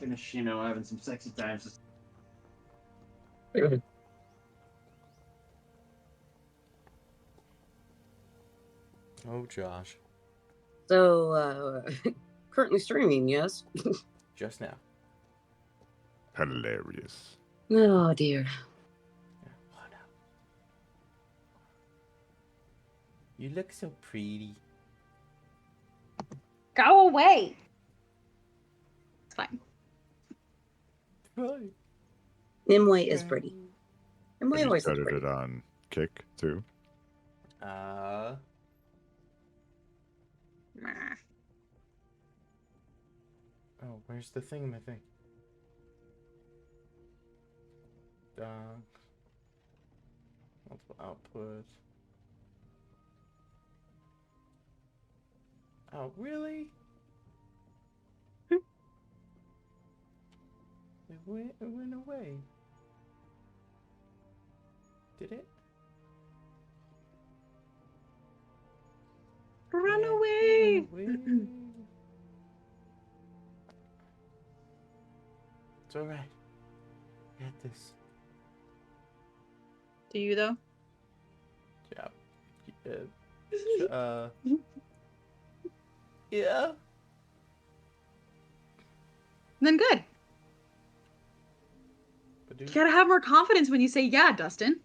finish, having some sexy times. Oh, Josh. So, currently streaming, yes? Just now. Hilarious. Oh, dear. Yeah, what up? You look so pretty. Go away. It's fine. Right. Nimue is pretty. Nimue Have you always is started pretty. it on Kick, too? Oh, where's the thing, my thing? Multiple output. Oh, really? It went away. Did it? Run Yeah, away. It's alright. Get this. Do you though? Yeah. Yeah. Then good. But You gotta have more confidence when you say yeah, Dustin.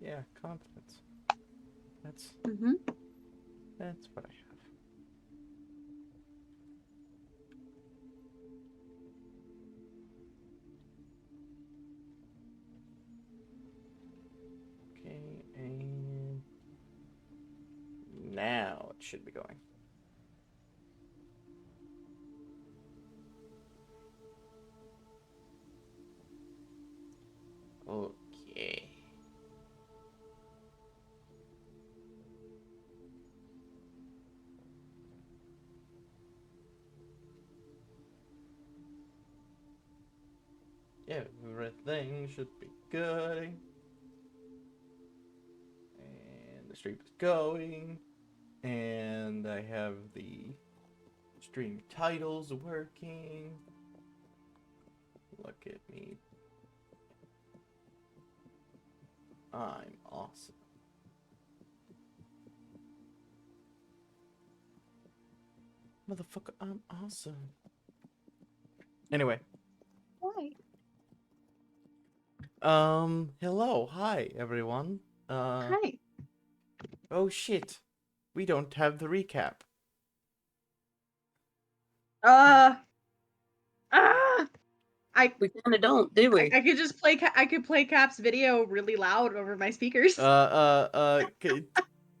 Yeah, confidence. That's what I have. Okay, and now it should be going. Okay. Everything should be good. And the stream is going. And I have the stream titles working. Look at me. I'm awesome. Motherfucker, I'm awesome. Anyway. Why? Hello. Hi, everyone. Hi. Oh, shit. We don't have the recap. We kind of don't, do we? I could just play. I could play Cap's video really loud over my speakers.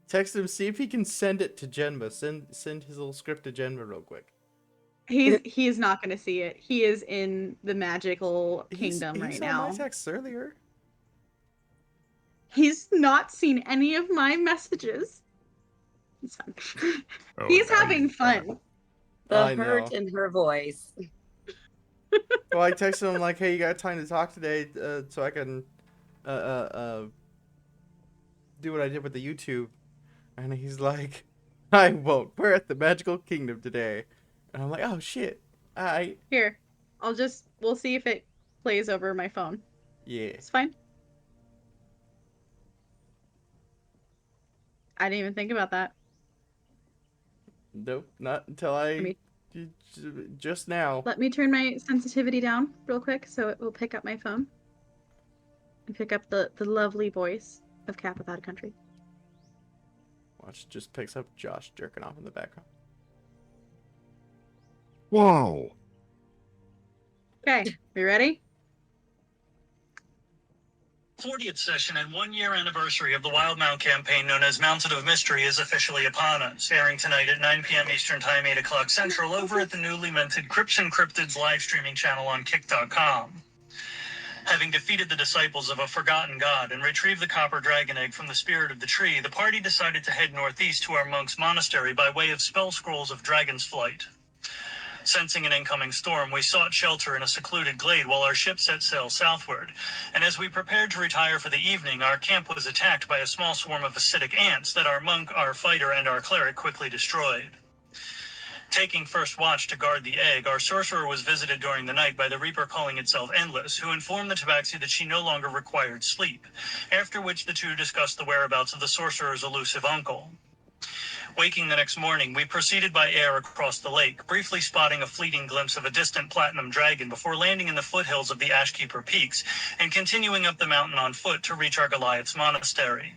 Text him, see if he can send it to Genma. Send his little script to Genma real quick. He is not going to see it. He is in the magical kingdom right now. He saw my texts earlier. He's not seen any of my messages. It's fun. Oh, He's now having you've fun. done The hurt in her voice. Well, I texted him like, "Hey, you got time to talk today, so I can, do what I did with the YouTube," and he's like, "I won't. We're at the magical kingdom today," and I'm like, "Oh shit, Here, we'll see if it plays over my phone. Yeah, it's fine. I didn't even think about that. Nope, not until just now. Let me turn my sensitivity down real quick so it will pick up my phone and pick up the lovely voice of Cap Without a Country. Watch, it just picks up Josh jerking off in the background. Whoa. Okay, you ready? 40th session and 1-year anniversary of the Wildmount campaign known as Mountain of Mystery is officially upon us, airing tonight at 9 p.m. Eastern Time, 8 o'clock Central, over at the newly minted Crypts and Cryptids live streaming channel on Kick.com. Having defeated the disciples of a forgotten god and retrieved the copper dragon egg from the spirit of the tree, the party decided to head northeast to our monk's monastery by way of spell scrolls of Dragon's Flight. Sensing an incoming storm, we sought shelter in a secluded glade while our ship set sail southward, and as we prepared to retire for the evening, our camp was attacked by a small swarm of acidic ants that our monk, our fighter, and our cleric quickly destroyed. Taking first watch to guard the egg, our sorcerer was visited during the night by the Reaper calling itself Endless, who informed the Tabaxi that she no longer required sleep, after which the two discussed the whereabouts of the sorcerer's elusive uncle. Waking the next morning, we proceeded by air across the lake, briefly spotting a fleeting glimpse of a distant platinum dragon before landing in the foothills of the Ashkeeper Peaks and continuing up the mountain on foot to reach our Goliath's monastery.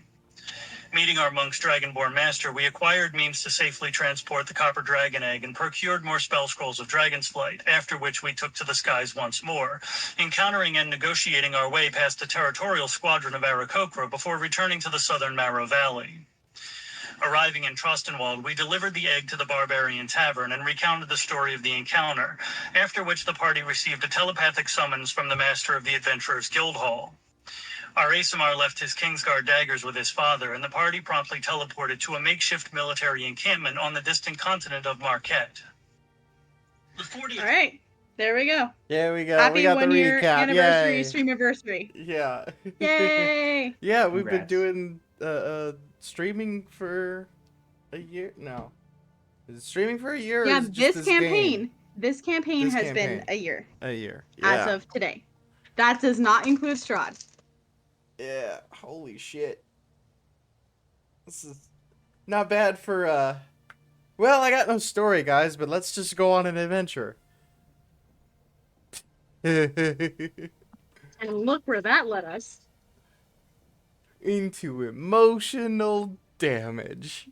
Meeting our monk's dragonborn master, we acquired means to safely transport the copper dragon egg and procured more spell scrolls of Dragon's Flight, after which we took to the skies once more, encountering and negotiating our way past the territorial squadron of Aarakocra before returning to the southern Marrow Valley. Arriving in Trostenwald, we delivered the egg to the Barbarian Tavern and recounted the story of the encounter, after which the party received a telepathic summons from the master of the Adventurers Guild Hall. Our Asimar left his Kingsguard daggers with his father, and the party promptly teleported to a makeshift military encampment on the distant continent of Marquette. The 40th... All right, there we go. There we go. Happy We got the 1-year recap. anniversary, Yay. streamiversary. Yeah. Yay! Yeah, we've been Congrats. doing streaming for a year. No, is it streaming for a year? Or Yeah, is it just this game? campaign. This campaign This has campaign. been a year A year. as Yeah. of today. That does not include Strahd. Yeah. Holy shit. This is not bad for Well, I got no story, guys, but let's just go on an adventure. And look where that led us. Into emotional damage.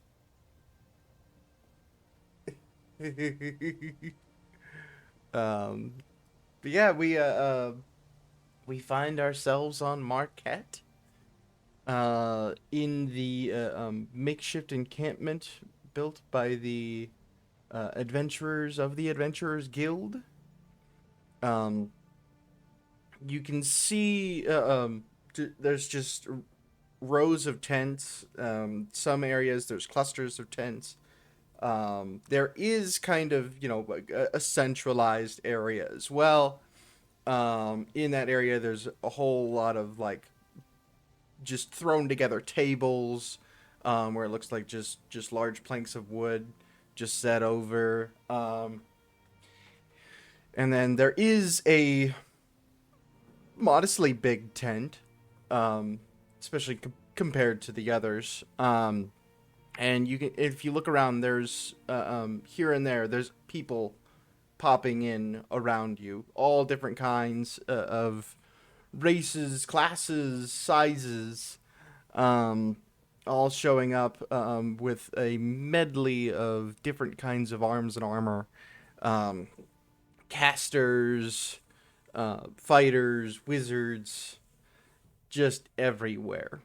But yeah, we find ourselves on Marquette, in the makeshift encampment built by the adventurers of the Adventurers Guild. You can see there's just rows of tents. Some areas there's clusters of tents. There is kind of, a centralized area as well. In that area, there's a whole lot of just thrown together tables, where it looks like just large planks of wood just set over. And then there is a modestly big tent, especially compared to the others. And you can, if you look around, there's here and there's people popping in around you, all different kinds of races, classes, sizes, all showing up with a medley of different kinds of arms and armor, casters, fighters, wizards, just everywhere.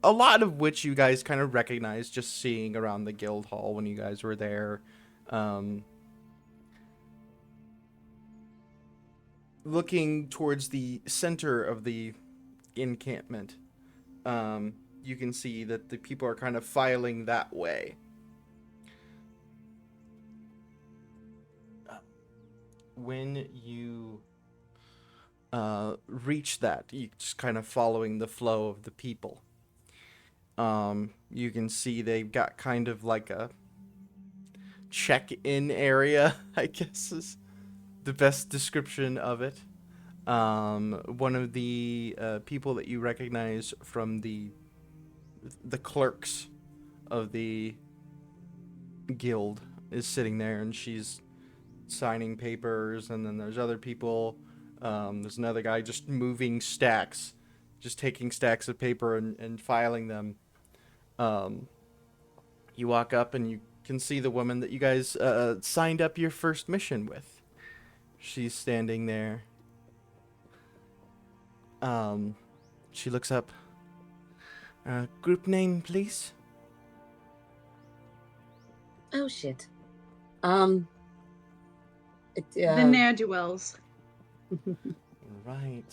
A lot of which you guys kind of recognize just seeing around the guild hall when you guys were there. Looking towards the center of the encampment, you can see that the people are kind of filing that way. When you reach that, you just kind of following the flow of the people. You can see they've got kind of like a check-in area, I guess is the best description of it. One of the people that you recognize from the clerks of the guild is sitting there, and she's signing papers, and then there's other people. There's another guy just moving stacks, just taking stacks of paper and filing them. You walk up and you can see the woman that you guys signed up your first mission with. She's standing there. She looks up. Group name, please. Oh shit. The ne'er-do-wells. Right.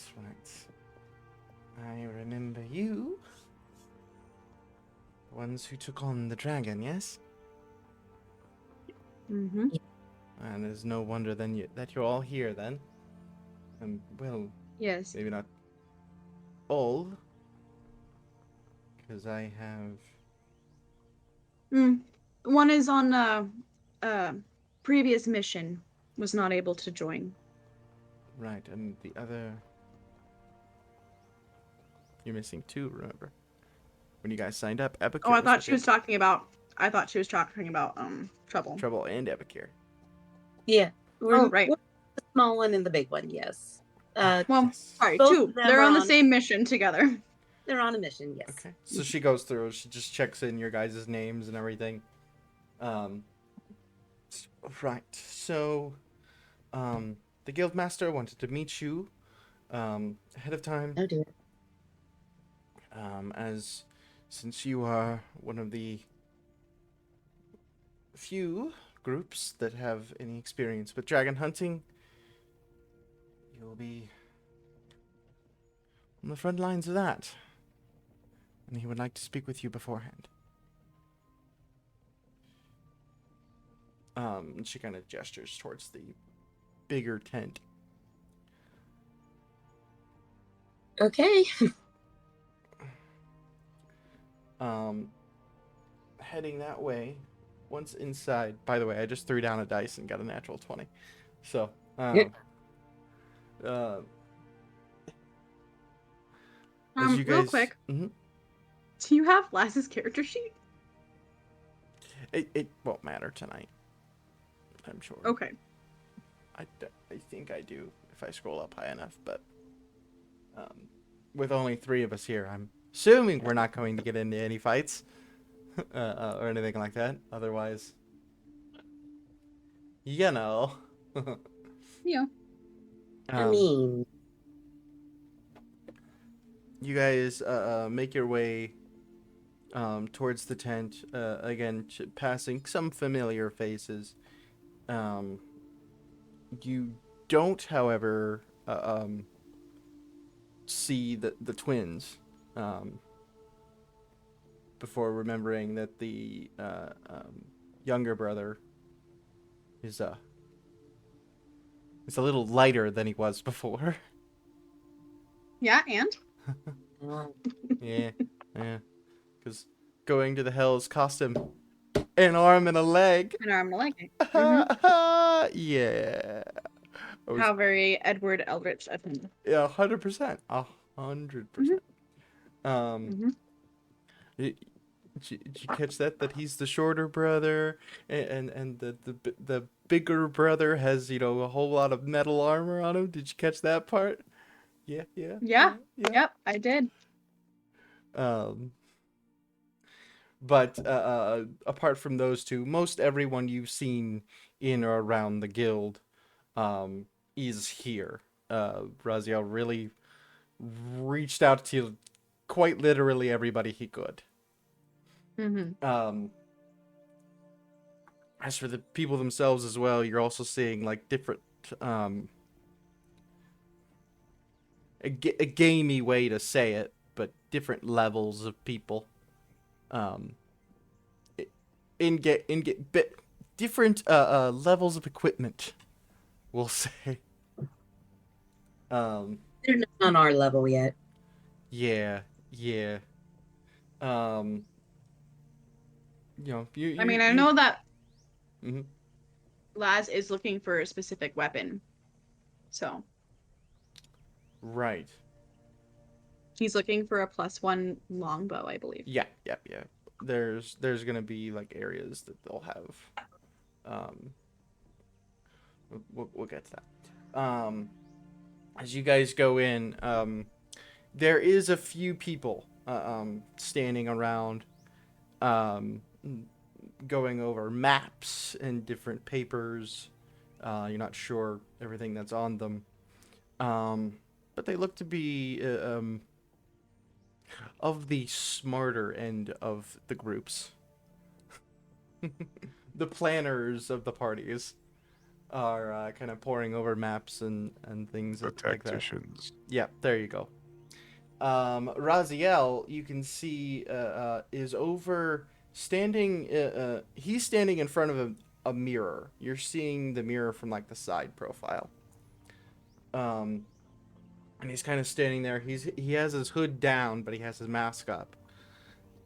I remember you. The ones who took on the dragon, yes? Mm-hmm. And there's no wonder then that you're all here then. Well, Yes. maybe not all. Because I have... One is on previous mission was not able to join. Right, and the other... You're missing 2, remember? When you guys signed up, Epicure Oh, I thought with she was it. talking about. I thought she was talking about Trouble. Trouble and Epicure. Yeah. Oh, right. We're the small one and the big one, yes. Well, Yes. sorry, Both 2. of them They're are on the on- same mission together. They're on a mission, yes. Okay. So she goes through, she just checks in your guys' names and everything. Right. So, the Guildmaster wanted to meet you, ahead of time, Oh dear. as since you are one of the few groups that have any experience with dragon hunting, you'll be on the front lines of that. And he would like to speak with you beforehand. And she kind of gestures towards the bigger tent. Okay. Heading that way, once inside, by the way, I just threw down a dice and got a natural 20. So, as you guys, Real quick, Mhm. do you have Laz's character sheet? It won't matter tonight, I'm sure. Okay. I think I do if I scroll up high enough, but with only 3 of us here, I'm assuming we're not going to get into any fights or anything like that. Otherwise, you know. Yeah. I mean, You guys make your way towards the tent, again, passing some familiar faces. You don't, however, see the twins, before remembering that the younger brother is a little lighter than he was before. Yeah, and? Yeah, because going to the Hells cost him an arm and a leg. An arm and a leg. Yeah. I was- How very Edward Eldritch of him. Yeah, 100%. 100%. Did you catch that? That he's the shorter brother, and the bigger brother has, you know, a whole lot of metal armor on him. Did you catch that part? Yeah. Yep, I did. But apart from those 2, most everyone you've seen in or around the guild is here. Raziel really reached out to quite literally everybody he could. As for the people themselves as well, you're also seeing like different a gamey way to say it, but different levels of people. Different levels of equipment, we'll say. they're not on our level yet. Yeah. You know, I mean, I know that Mhm. Laz is looking for a specific weapon. So, Right. he's looking for a +1 longbow, I believe. Yeah. There's gonna be like areas that they'll have. We'll get to that. As you guys go in, there is a few people standing around, going over maps and different papers. You're not sure everything that's on them, but they look to be of the smarter end of the groups. The planners of the parties are kind of poring over maps and things The like that. tacticians. Yeah, there you go. Raziel, you can see, is over standing. He's standing in front of a mirror. You're seeing the mirror from like the side profile. And he's kind of standing there. He has his hood down, but he has his mask up.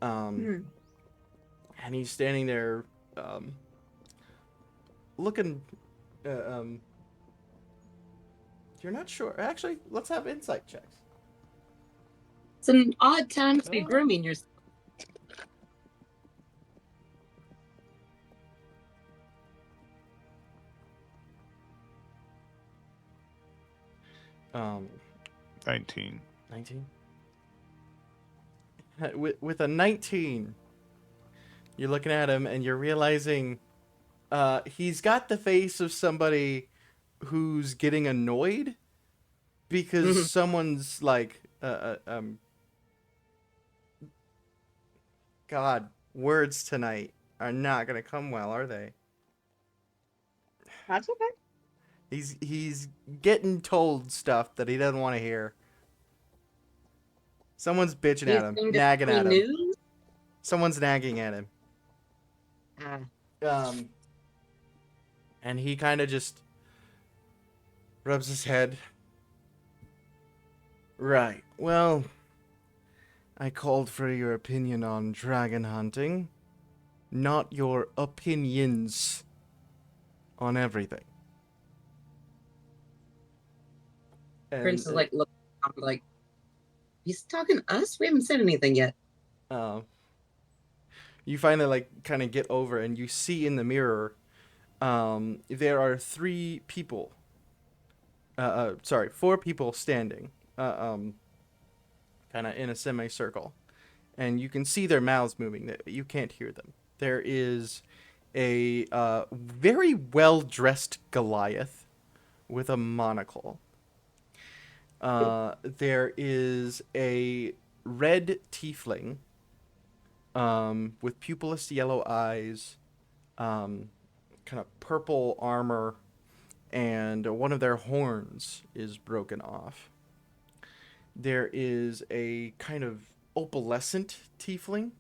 And he's standing there, looking. You're not sure. Actually, let's have insight checks. It's an odd time to be grooming yourself. Um, 19. 19. With a 19, you're looking at him and you're realizing, he's got the face of somebody who's getting annoyed because someone's like, God, words tonight are not gonna come well, are they? That's okay. He's getting told stuff that he doesn't want to hear. Someone's bitching at him, nagging at him. News? Someone's nagging at him. Ah. And he kind of just rubs his head. Right. Well, I called for your opinion on dragon hunting, not your opinions on everything. And, Prince is like, look, I'm like, he's talking to us? We haven't said anything yet. You finally like kind of get over and you see in the mirror, there are 3 people. Sorry, 4 people standing, kind of in a semicircle, and you can see their mouths moving. You can't hear them. There is a very well dressed Goliath with a monocle. There is a red tiefling with pupilless yellow eyes, kind of purple armor, and one of their horns is broken off. There is a kind of opalescent tiefling.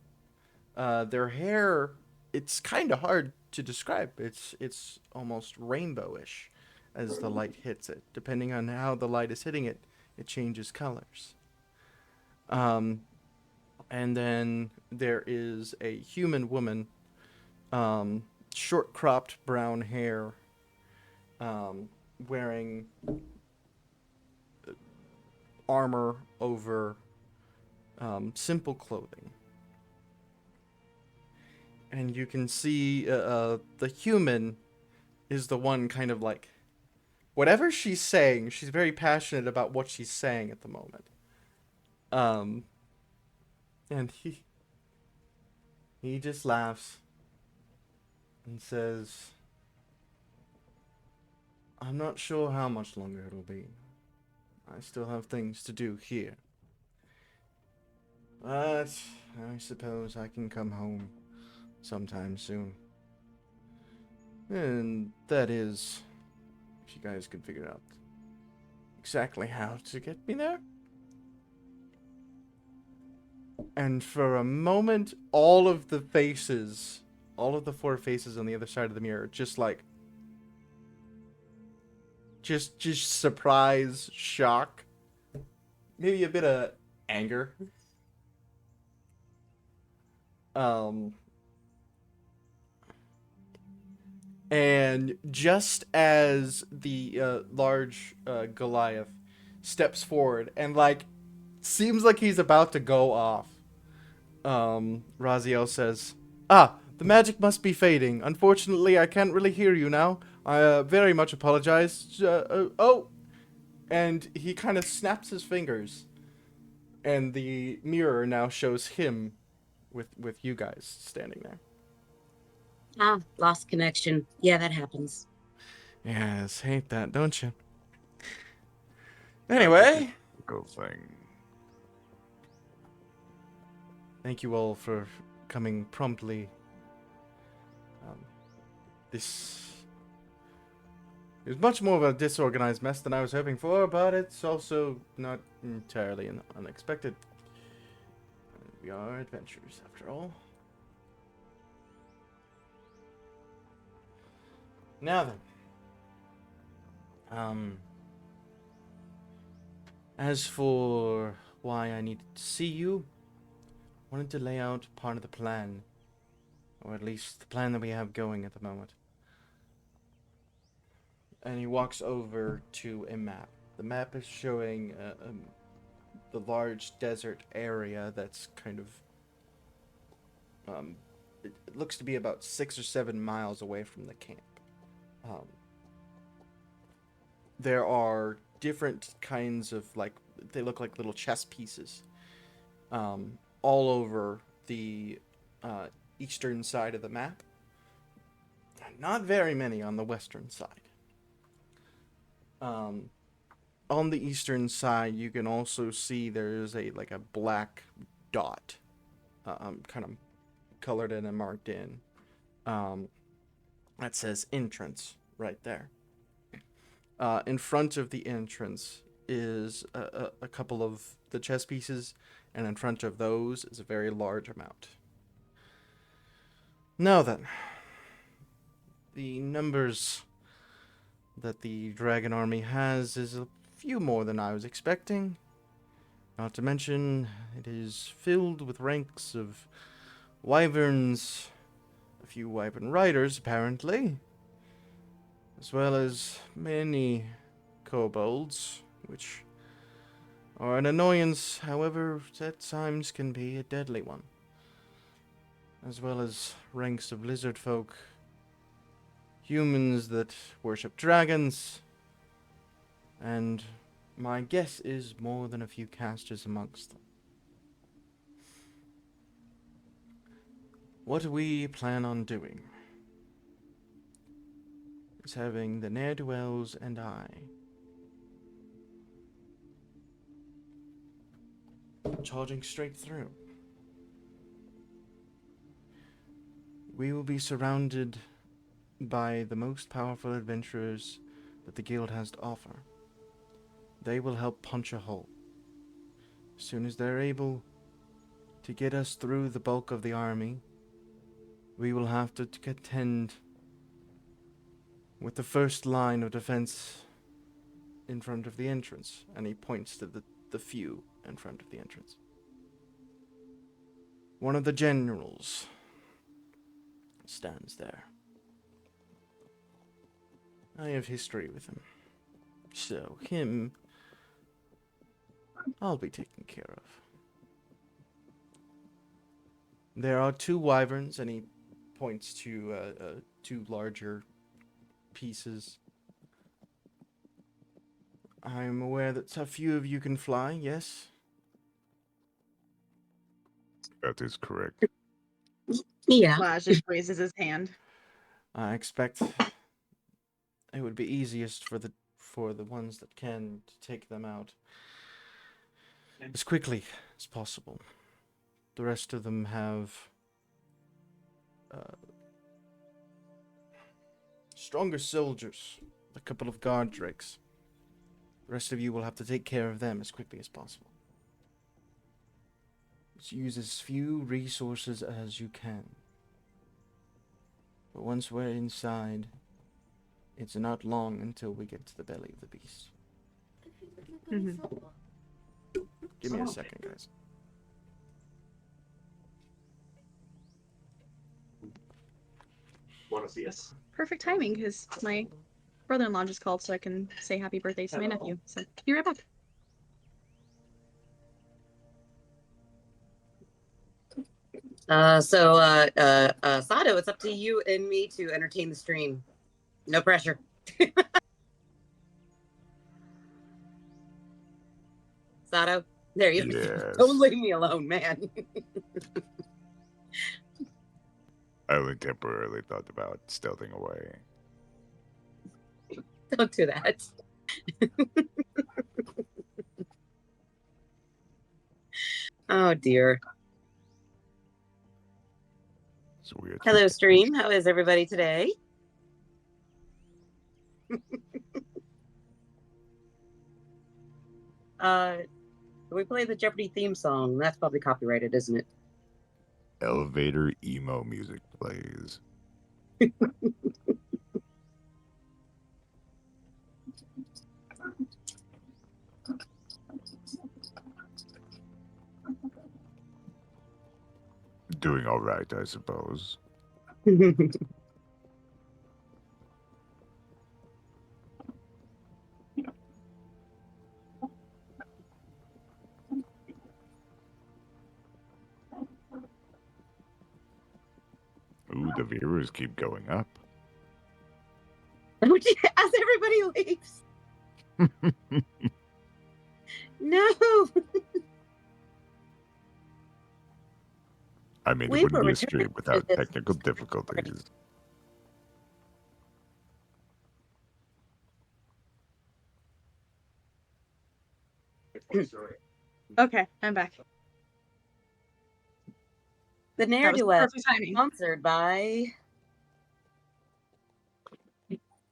Their hair, it's kind of hard to describe. It's almost rainbowish as the light hits it. Depending on how the light is hitting it, it changes colors. And then there is a human woman, short cropped brown hair, wearing armor over simple clothing. And you can see the human is the one kind of like, whatever she's saying, she's very passionate about what she's saying at the moment. And he just laughs and says, I'm not sure how much longer it'll be. I still have things to do here. But I suppose I can come home sometime soon. And that is, if you guys can figure out exactly how to get me there. And for a moment, all of the 4 faces on the other side of the mirror, just like, just surprise, shock, maybe a bit of anger. And just as the large Goliath steps forward and like seems like he's about to go off, Raziel says, the magic must be fading. Unfortunately, I can't really hear you now. I very much apologize. And he kind of snaps his fingers, and the mirror now shows him with you guys standing there. Lost connection. Yeah, that happens. Yes, hate that, don't you? Anyway, Go thing. thank you all for coming promptly. This is much more of a disorganized mess than I was hoping for, but it's also not entirely unexpected. We are adventurers, after all. Now then, as for why I needed to see you, I wanted to lay out part of the plan, or at least the plan that we have going at the moment. And he walks over to a map. The map is showing the large desert area that's kind of it looks to be about 6 or 7 miles away from the camp. There are different kinds of, like, they look like little chess pieces all over the eastern side of the map. Not very many on the western side. On the eastern side, you can also see there's a black dot, kind of colored in and marked in. That says entrance right there. In front of the entrance is a couple of the chess pieces, and in front of those is a very large amount. Now then, the numbers that the dragon army has is a few more than I was expecting. Not to mention, it is filled with ranks of wyverns, a few wyvern riders apparently, as well as many kobolds, which are an annoyance, however, at times can be a deadly one, as well as ranks of lizard folk, humans that worship dragons, and my guess is more than a few casters amongst them. What we plan on doing is having the ne'er-do-wells and I charging straight through. We will be surrounded by the most powerful adventurers that the guild has to offer. They will help punch a hole. As soon as they're able to get us through the bulk of the army, we will have to contend with the first line of defense in front of the entrance. And he points to the few in front of the entrance. One of the generals stands there. I have history with him. So, him, I'll be taken care of. There are 2 wyverns, and he points to 2 larger pieces. I'm aware that a few of you can fly, yes? That is correct. Yeah. Flash just raises his hand. I expect it would be easiest for the ones that can to take them out as quickly as possible. The rest of them have stronger soldiers, a couple of guard drakes. The rest of you will have to take care of them as quickly as possible. Just use as few resources as you can. But once we're inside, it's not long until we get to the belly of the beast. Give me a second, guys. Want to see us? Perfect timing, because my brother-in-law just called so I can say happy birthday to my nephew. So, be right back. Sato, it's up to you and me to entertain the stream. No pressure. Sato, there you go. Yes. Don't leave me alone, man. I only temporarily thought about stealthing away. Don't do that. Oh dear. It's weird. Hello, stream. How is everybody today? We play the Jeopardy theme song. That's probably copyrighted, isn't it? Elevator emo music plays. Doing all right, I suppose. the viewers keep going up. As everybody leaves. No. I mean, We it wouldn't were be a returning stream to without this technical difficulties. Okay, I'm back. The That was Ne'er-Do-Well, perfect timing. sponsored by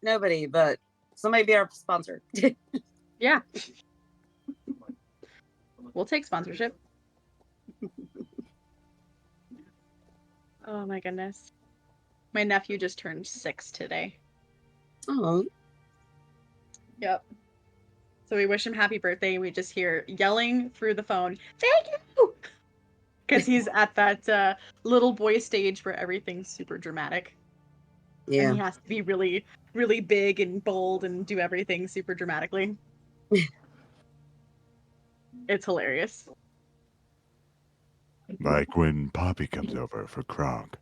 nobody, but somebody be our sponsor. Yeah. We'll take sponsorship. Oh my goodness. My nephew just turned 6 today. Oh, Yep. So we wish him happy birthday. We just hear yelling through the phone, "Thank you!" Because he's at that little boy stage where everything's super dramatic. yeah. And he has to be really, really big and bold and do everything super dramatically. It's hilarious. Like when Poppy comes over for Kronk.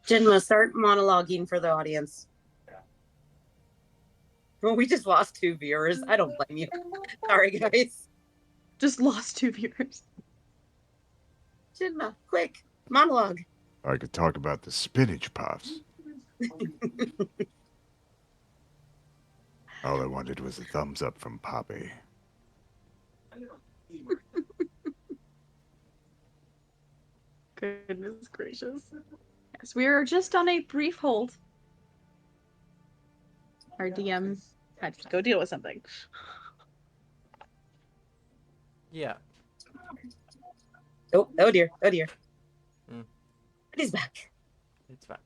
Jinma, start monologuing for the audience. Well, we just lost 2 viewers. I don't blame you. Sorry, guys. Just lost 2 viewers. Jinma, quick, monologue. I could talk about the spinach puffs. All I wanted was a thumbs up from Poppy. Goodness gracious. Yes, we are just on a brief hold. Our DM had to go deal with something. Yeah. Oh dear, oh dear. Mm. But he's back. It's fine.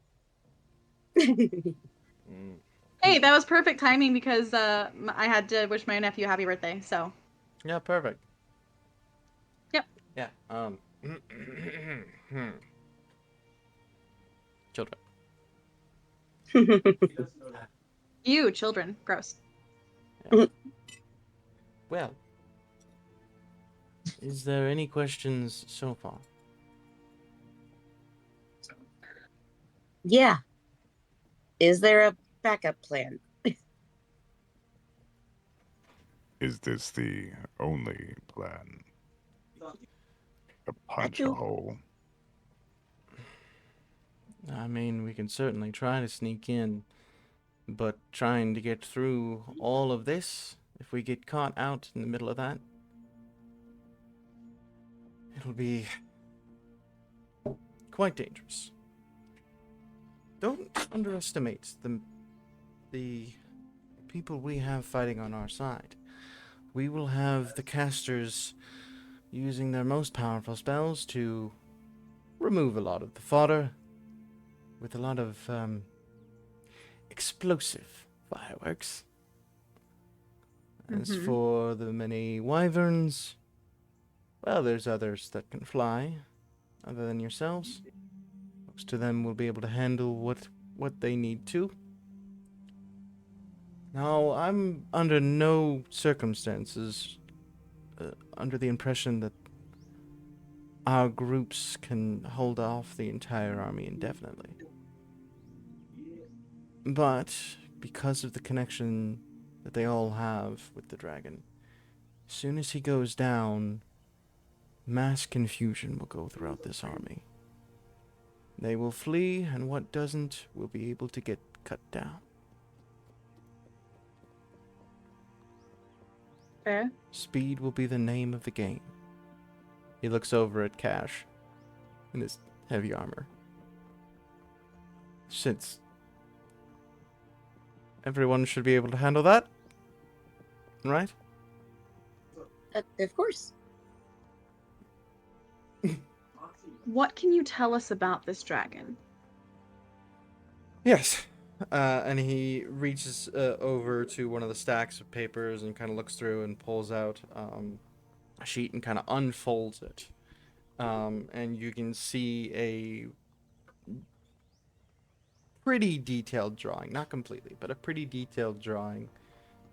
Hey, that was perfect timing because I had to wish my nephew happy birthday, so. Yeah, perfect. Yep. Yeah. Children. You, children. Gross. Well, is there any questions so far? Yeah. Is there a backup plan? Is this the only plan? A punch a do. hole? I mean, we can certainly try to sneak in, but trying to get through all of this, if we get caught out in the middle of that, it'll be quite dangerous. Don't underestimate the people we have fighting on our side. We will have the casters using their most powerful spells to remove a lot of the fodder with a lot of explosive fireworks. As for the many wyverns, well, there's others that can fly, other than yourselves. Most of them will be able to handle what they need to. Now, I'm under no circumstances under the impression that our groups can hold off the entire army indefinitely. But because of the connection that they all have with the dragon, as soon as he goes down, mass confusion will go throughout this army. They will flee, and what doesn't will be able to get cut down. Fair. Speed will be the name of the game. He looks over at Cash in his heavy armor. Since everyone should be able to handle that, right? Of course. What can you tell us about this dragon? Yes. And he reaches over to one of the stacks of papers and kind of looks through and pulls out a sheet and kind of unfolds it. And you can see a pretty detailed drawing, not completely, but a pretty detailed drawing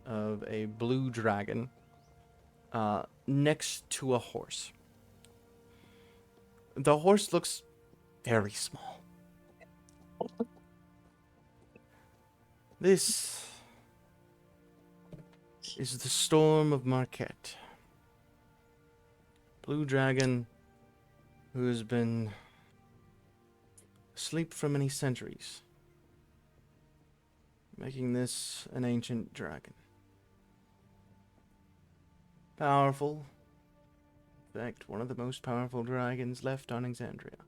of a blue dragon next to a horse. The horse looks very small. This is the Storm of Marquette. Blue dragon who has been asleep for many centuries, making this an ancient dragon. Powerful. In fact, one of the most powerful dragons left on Exandria.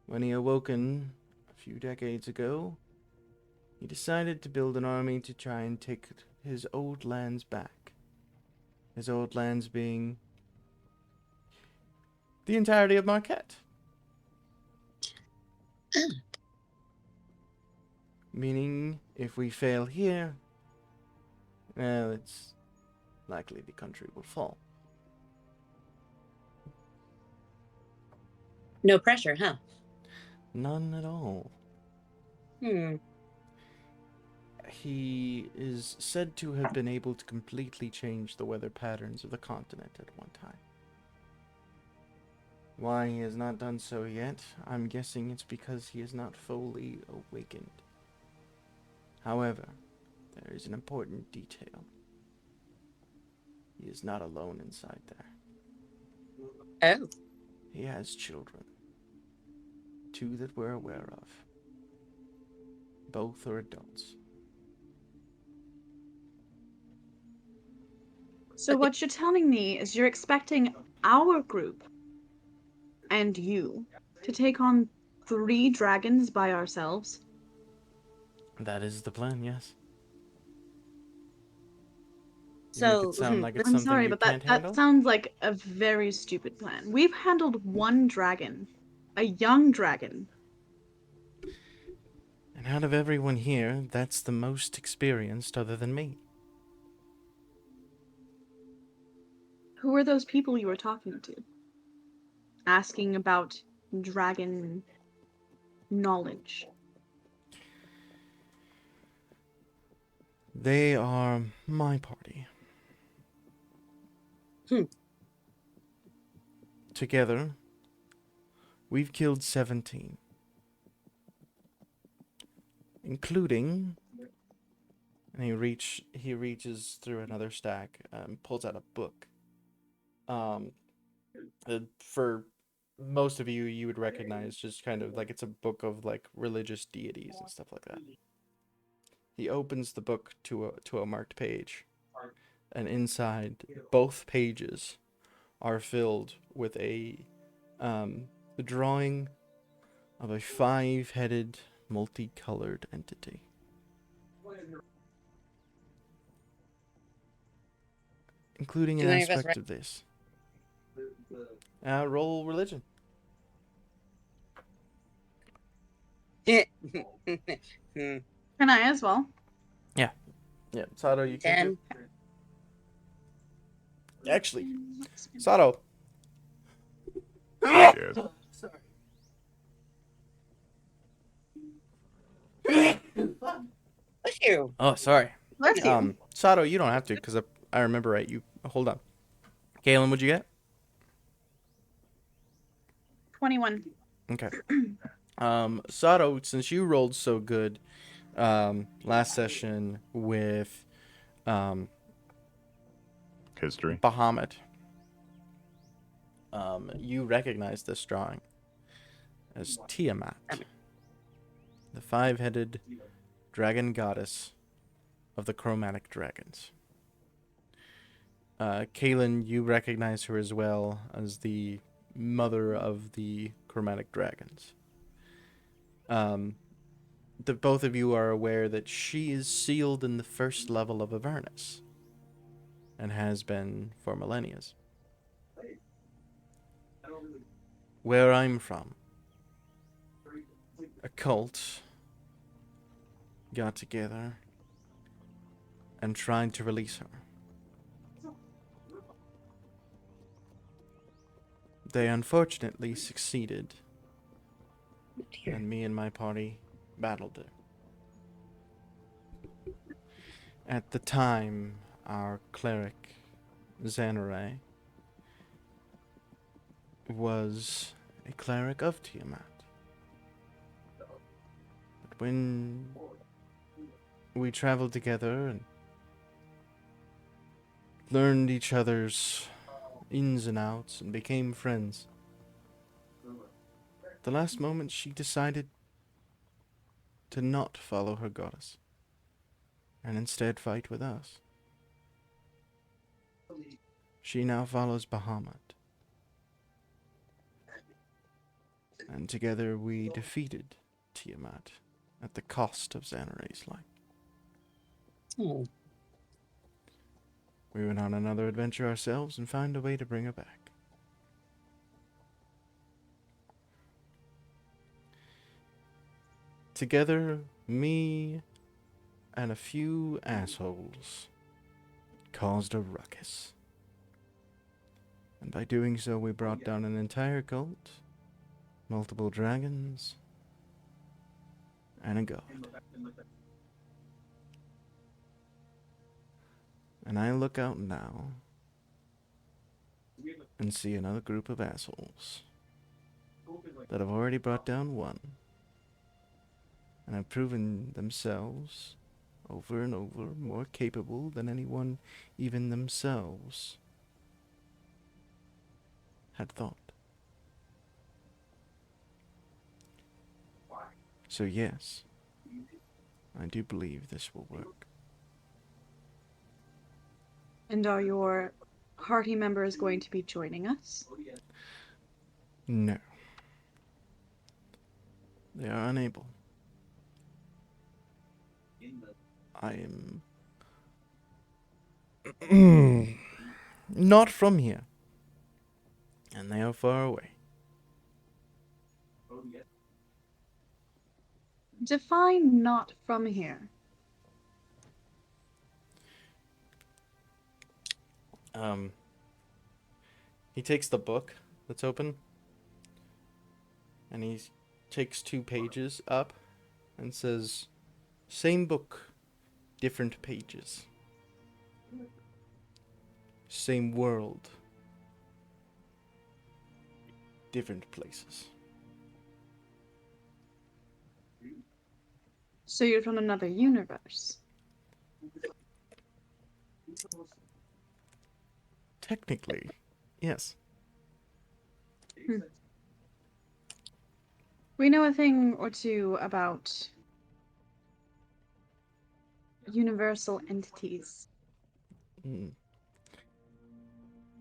When he awoken a few decades ago, he decided to build an army to try and take his old lands back. His old lands being the entirety of Marquette. Meaning, if we fail here, well, it's likely the country will fall. No pressure, huh? None at all. He is said to have been able to completely change the weather patterns of the continent at one time. Why he has not done so yet, I'm guessing it's because he is not fully awakened. However, there is an important detail. He is not alone inside there. Oh. He has children. 2 that we're aware of. Both are adults. So what you're telling me is you're expecting our group and you to take on 3 dragons by ourselves? That is the plan, yes. You So, make it sound like it's I'm something sorry, you but can't that handle? sounds like a very stupid plan. We've handled 1 dragon. A young dragon. And out of everyone here, that's the most experienced other than me. Who are those people you were talking to? Asking about dragon knowledge. They are my party. Together, we've killed 17. Including... And he reaches through another stack, pulls out a book. For most of you, you would recognize just kind of like it's a book of like religious deities and stuff like that. He opens the book to a marked page, and inside both pages are filled with a drawing of a 5-headed, multicolored entity. Including an Do any of us aspect of this. Roll religion. Hmm. Can I as well? Yeah, Sato, you can 10. do. Actually, Sato. Yes. Bless you. Oh, sorry. Bless you. Sato, you don't have to, because I remember right. You hold on. Galen, what'd you get? 21. Okay. Sato, since you rolled so good, last session with, History. Bahamut, you recognize this drawing as Tiamat, the 5-headed dragon goddess of the chromatic dragons. Kaylin, you recognize her as well as the mother of the chromatic dragons. Both of you are aware that she is sealed in the first level of Avernus, and has been for millennia. Where I'm from, a cult got together and tried to release her. They unfortunately succeeded, and me and my party battled her. At the time, our cleric, Xanaray, was a cleric of Tiamat. But when we traveled together and learned each other's ins and outs and became friends, at the last moment she decided to not follow her goddess and instead fight with us. She now follows Bahamut. And together we defeated Tiamat at the cost of Xanaray's life. Oh. We went on another adventure ourselves and found a way to bring her back. Together, me and a few assholes caused a ruckus. And by doing so, we brought down an entire cult, multiple dragons, and a god. And I look out now and see another group of assholes that have already brought down one and have proven themselves over and over more capable than anyone even themselves had thought. So yes, I do believe this will work. And are your party members going to be joining us? No. They are unable. I am not from here. And they are far away. Define not from here. He takes the book that's open and he takes 2 pages up and says, "Same book, different pages. Same world, different places." So you're from another universe. Technically, yes. We know a thing or two about universal entities. Mm.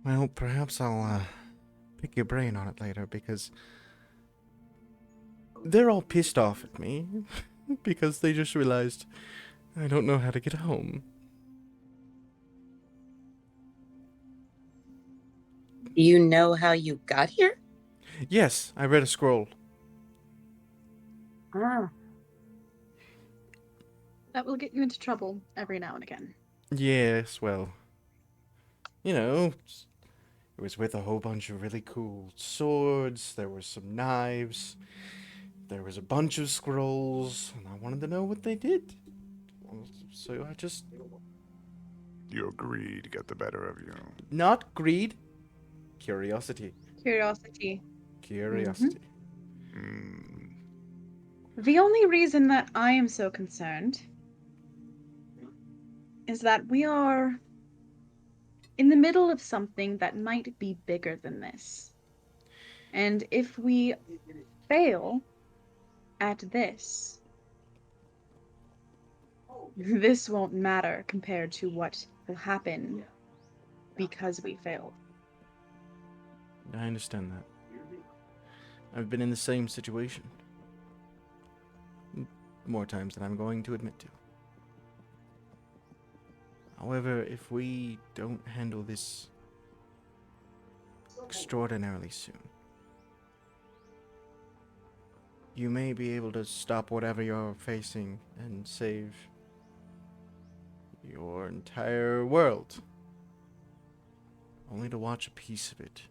Well, perhaps I'll pick your brain on it later, because they're all pissed off at me because they just realized I don't know how to get home. You know how you got here? Yes, I read a scroll. Ah. That will get you into trouble every now and again. Yes, well, you know, it was with a whole bunch of really cool swords, there were some knives, there was a bunch of scrolls, and I wanted to know what they did. So I just... Your greed got the better of you. Not greed. Curiosity. Curiosity. Curiosity. Mm. The only reason that I am so concerned is that we are in the middle of something that might be bigger than this. And if we fail at this, this won't matter compared to what will happen because we failed. I understand that. I've been in the same situation. More times than I'm going to admit to. However, if we don't handle this extraordinarily soon, you may be able to stop whatever you're facing and save your entire world, only to watch a piece of it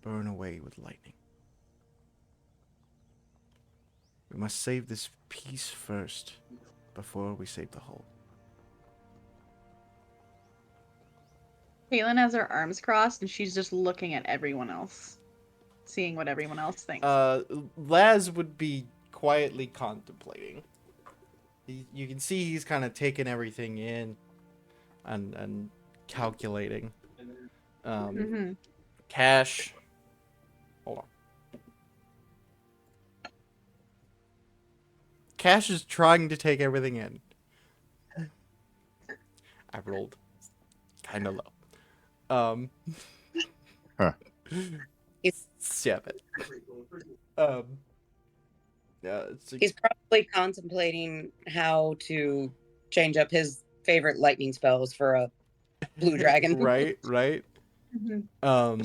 burn away with lightning. We must save this piece first, before we save the whole. Caitlin has her arms crossed and she's just looking at everyone else, seeing what everyone else thinks. Laz would be quietly contemplating. You can see he's kind of taking everything in and calculating. Mm-hmm. Cash. Hold on. Cash is trying to take everything in. I rolled kind of low. Huh. He's, 7. Yeah, he's probably contemplating how to change up his favorite lightning spells for a blue dragon. right. Um,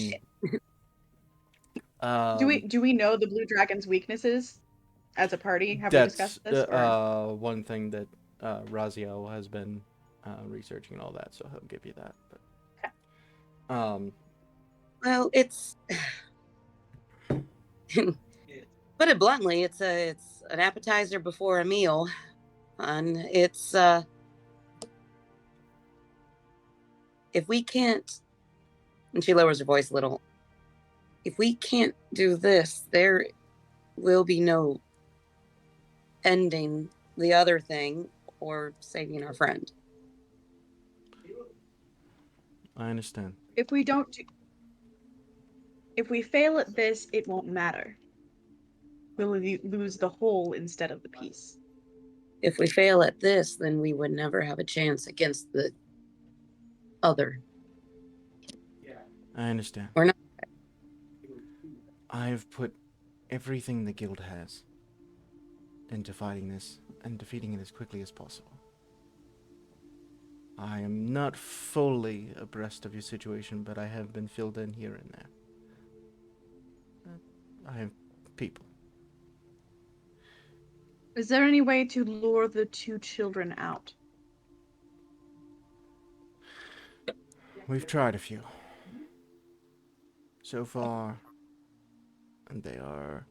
Do we know the blue dragon's weaknesses as a party? Have we that's discussed this? Or? one thing that Raziel has been researching and all that, so he'll give you that. But, Well, it's put it bluntly, it's an appetizer before a meal, and it's if we can't, and she lowers her voice a little, if we can't do this, there will be no ending the other thing or saving our friend. I understand. If we fail at this, it won't matter. We'll lose the whole instead of the piece. If we fail at this, then we would never have a chance against the other. I understand. Or not. I've put everything the guild has into fighting this and defeating it as quickly as possible. I am not fully abreast of your situation, but I have been filled in here and there. I have people. Is there any way to lure the 2 children out? We've tried a few. So far, and they are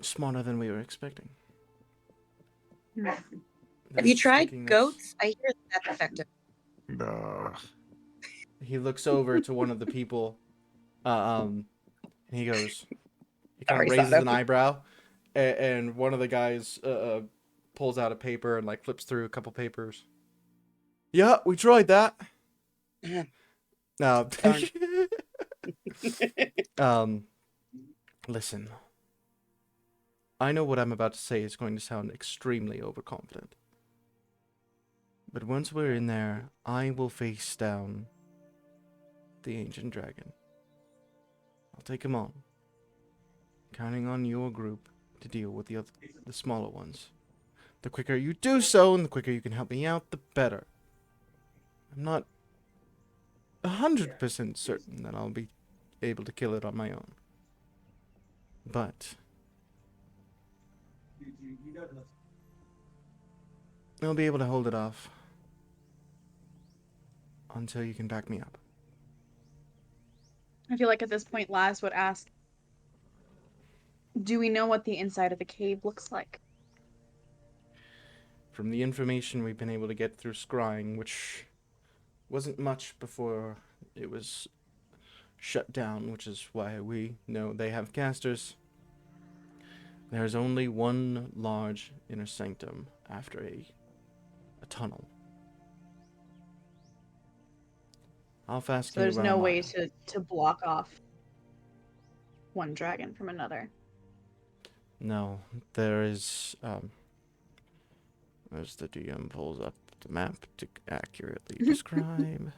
smarter than we were expecting. Have you tried Thinking goats? I hear that's effective. No. He looks over to one of the people, and he goes, he kind Sorry, of raises Sato. an eyebrow, and one of the guys pulls out a paper and like flips through a couple papers. Yeah, we tried that. No. Listen. I know what I'm about to say is going to sound extremely overconfident. But once we're in there, I will face down the ancient dragon. I'll take him on. Counting on your group to deal with the smaller ones. The quicker you do so, and the quicker you can help me out, the better. I'm not 100% certain that I'll be able to kill it on my own. But I'll be able to hold it off until you can back me up. I feel like at this point, Laz would ask, do we know what the inside of the cave looks like? From the information we've been able to get through scrying, which wasn't much before it was shut down, which is why we know they have casters, there's only one large inner sanctum after a tunnel. How fast So can you there's run a no way mile? to block off one dragon from another. No, there is, as the DM pulls up the map to accurately describe.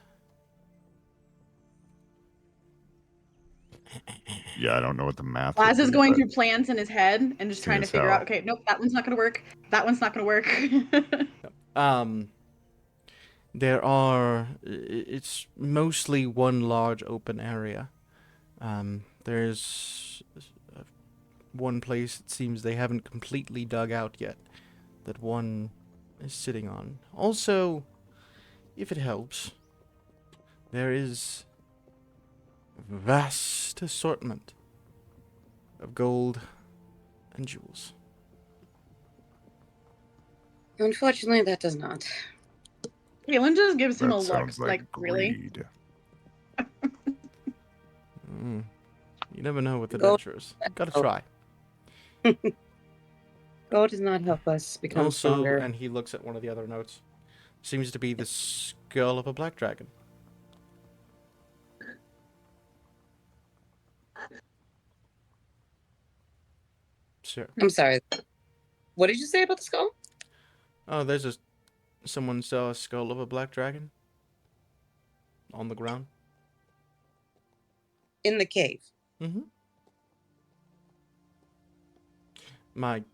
Yeah, I don't know what the math Laz would is be, going but through plans in his head and just trying to Seems figure how- out, okay, nope, that one's not going to work. That one's not going to work. There are, it's mostly one large open area. There's one place it seems they haven't completely dug out yet that one is sitting on. Also, if it helps, there is a vast assortment of gold and jewels. Unfortunately, that does not. Caitlin just gives him a That look, sounds like really? greed. Mm. You never know with Go- adventurers. Gotta Oh. try. Gold does not help us become Also, stronger. and he looks at one of the other notes. Seems to be the skull of a black dragon. Sure. I'm sorry. What did you say about the skull? Oh, there's someone saw a skull of a black dragon on the ground. In the cave. Mm-hmm. My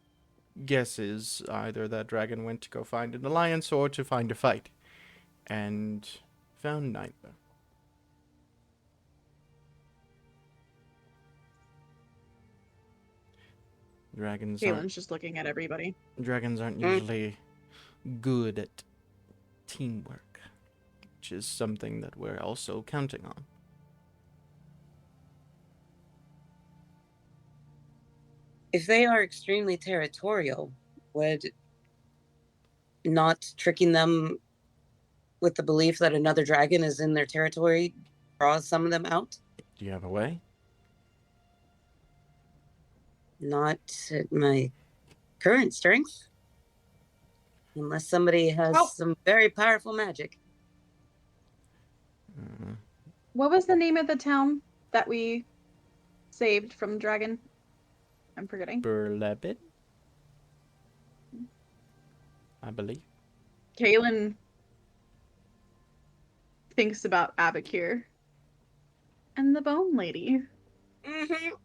guess is either that dragon went to go find an alliance or to find a fight, and found neither. Dragons aren't, Caitlin's just looking at everybody. dragons aren't Mm. usually good at teamwork, which is something that we're also counting on. If they are extremely territorial, would not tricking them with the belief that another dragon is in their territory draw some of them out? Do you have a way? Not at my current strength. Unless somebody has Oh. some very powerful magic. What was the name of the town that we saved from dragon? I'm forgetting. Berlebit? I believe. Kaylin thinks about Abakir and the Bone Lady. Mm-hmm.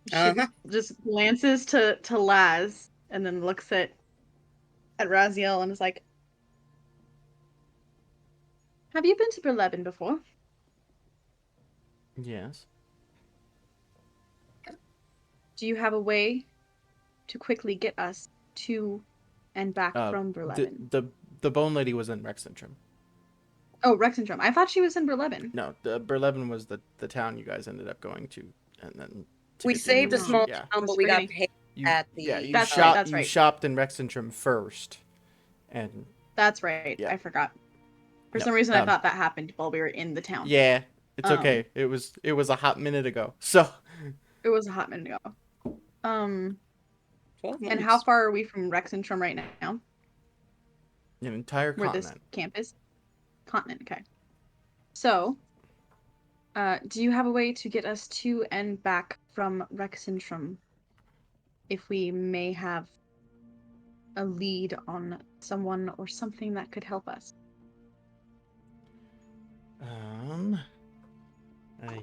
She Uh-huh. just glances to Laz and then looks at Raziel and is like, "Have you been to Berleben before?" Yes. Do you have a way to quickly get us to and back from Berleben? The bone lady was in Rexentrum. Oh, Rexentrum. I thought she was in Berleben. No, the Berleben was the town you guys ended up going to, and then to We get the saved a information. small Yeah. town, Was but we got forgetting. paid You, at the. yeah, you That's shop, right, that's you right. shopped in Rexentrum first, and That's right. Yeah. I forgot. For No, some reason, I um, thought that happened while we were in the town. yeah, it's Um, okay. It was a hot minute ago. So It was a hot minute ago. 12 And how months. far are we from Rexentrum right now? an entire Where this continent. camp is? Continent, okay. So, do you have a way to get us to and back from Rexentrum? If we may have a lead on someone or something that could help us.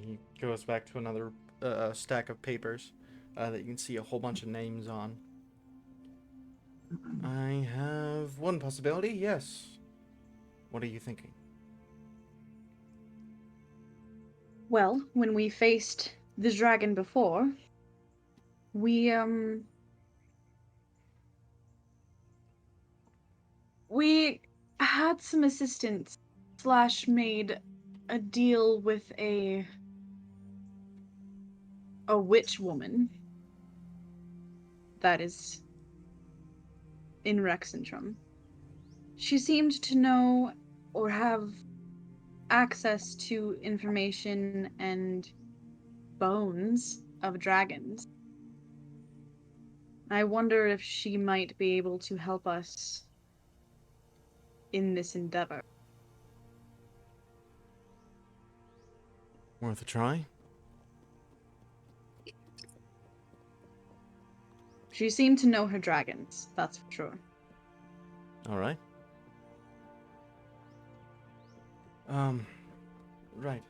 He goes back to another stack of papers that you can see a whole bunch of names on. I have one possibility. Yes. What are you thinking? Well, when we faced the dragon before, we had some assistance / made a deal with a witch woman that is in Rexentrum. She seemed to know or have access to information and bones of dragons. I wonder if she might be able to help us in this endeavor. Worth a try? She seemed to know her dragons, that's for sure. All right. Right.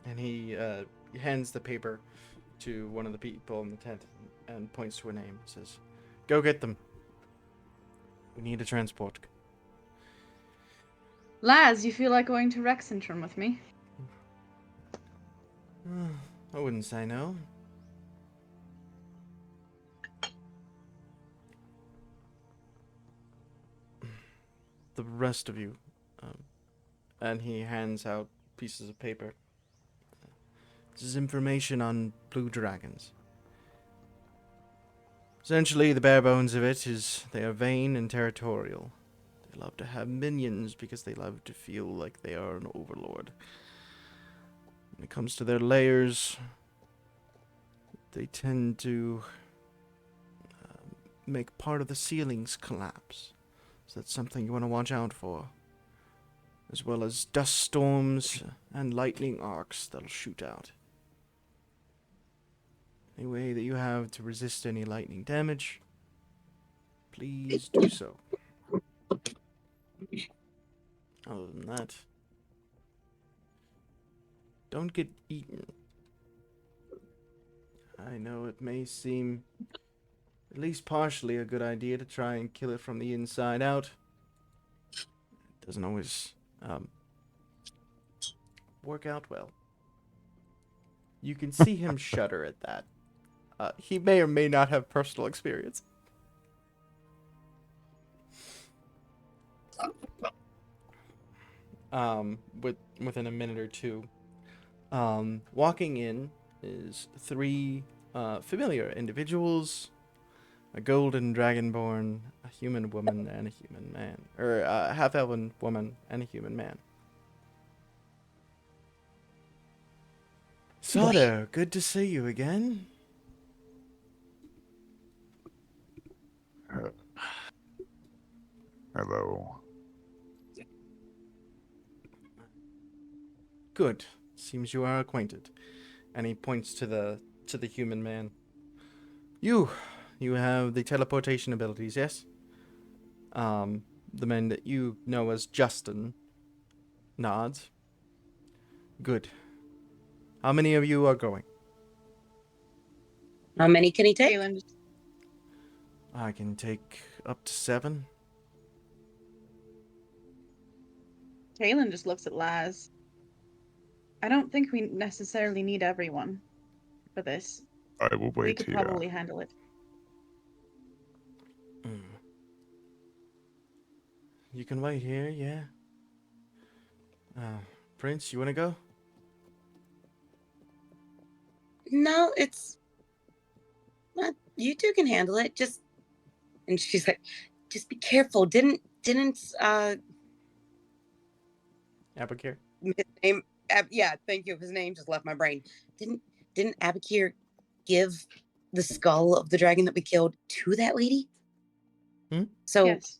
And he hands the paper to one of the people in the tent and points to a name. Says, "Go get them. We need a transport." Laz, you feel like going to Rexentrum with me? I wouldn't say no. The rest of you, and he hands out pieces of paper. This is information on blue dragons. Essentially, the bare bones of it is they are vain and territorial. They love to have minions because they love to feel like they are an overlord. When it comes to their layers, they tend to make part of the ceilings collapse. So that's something you want to watch out for. As well as dust storms and lightning arcs that'll shoot out. Any way that you have to resist any lightning damage, please do so. Other than that, don't get eaten. I know it may seem at least partially a good idea to try and kill it from the inside out. It doesn't always work out well. You can see him shudder at that. He may or may not have personal experience. Within a minute or two, walking in is three familiar individuals: a golden dragonborn, a human woman, and a human man, or a half-elven woman and a human man. Sado, good to see you again. Hello. Good. Seems you are acquainted. And he points to the human man. You have the teleportation abilities, yes? The man that you know as Justin nods. Good. How many of you are going? How many can he take? Galen, I can take up to 7. Galen just looks at Laz. I don't think we necessarily need everyone for this. I will We wait could here. probably handle it. You can wait here, yeah. Prince, you wanna go? No, it's not. You two can handle it. And she's like, just be careful. Didn't Abakir? his name? Yeah, thank you. His name just left my brain. Didn't Abakir give the skull of the dragon that we killed to that lady? So Yes,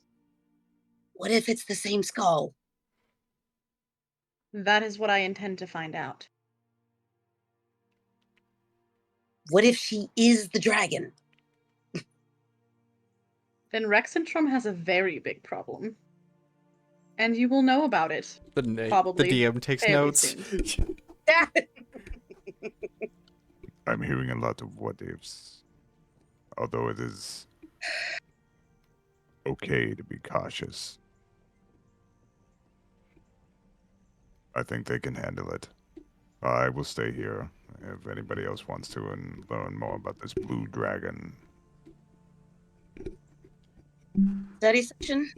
what if it's the same skull? that is what I intend to find out. What if she is the dragon? Then Rexentrum has a very big problem. And you will know about it. Probably The DM takes fairly notes. soon. I'm hearing a lot of what ifs. Although it is okay to be cautious. I think they can handle it. I will stay here if anybody else wants to and learn more about this blue dragon. Study session.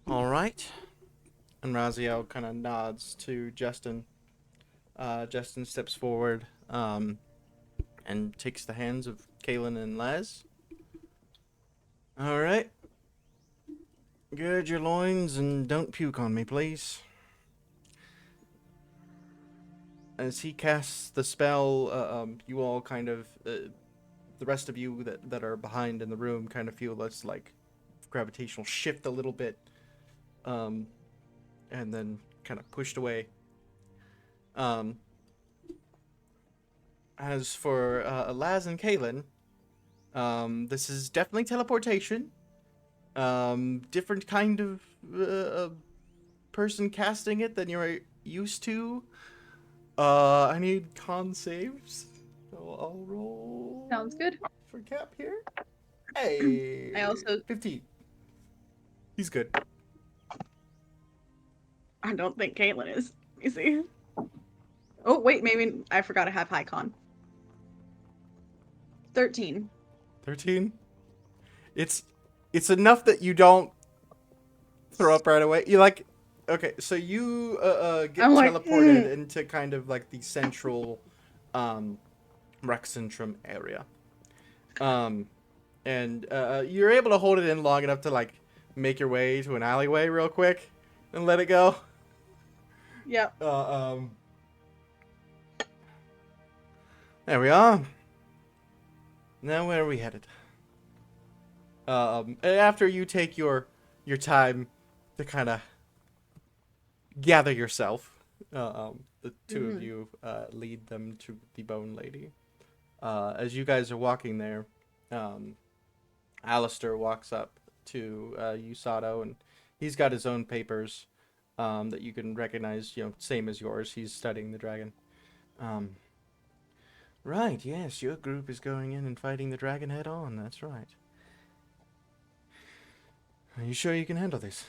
All right. And Raziel kind of nods to Justin. Justin steps forward and takes the hands of Kaelin and Laz. All right. Gird your loins and don't puke on me, please. As he casts the spell, you all kind of, the rest of you that are behind in the room kind of feel this, like, gravitational shift a little bit. And then kind of pushed away. As for Laz and Kaelin, this is definitely teleportation. Different kind of person casting it than you're used to. I need con saves, so I'll roll. Sounds good. For Cap here. Hey. I also 15. He's good. I don't think Caitlin is. You see? Oh wait, maybe I forgot to have high con. 13. 13. It's enough that you don't throw up right away. You like, okay, so you get I'm like, teleported into kind of like the central Rexentrum area. And you're able to hold it in long enough to like make your way to an alleyway real quick and let it go. Yep. There we are. Now where are we headed? After you take your time to kind of gather yourself, the two of you lead them to the Bone Lady. As you guys are walking there, Alistair walks up to Usato, and he's got his own papers that you can recognize, same as yours. He's studying the dragon. Right, yes, your group is going in and fighting the dragon head on, that's right. Are you sure you can handle this?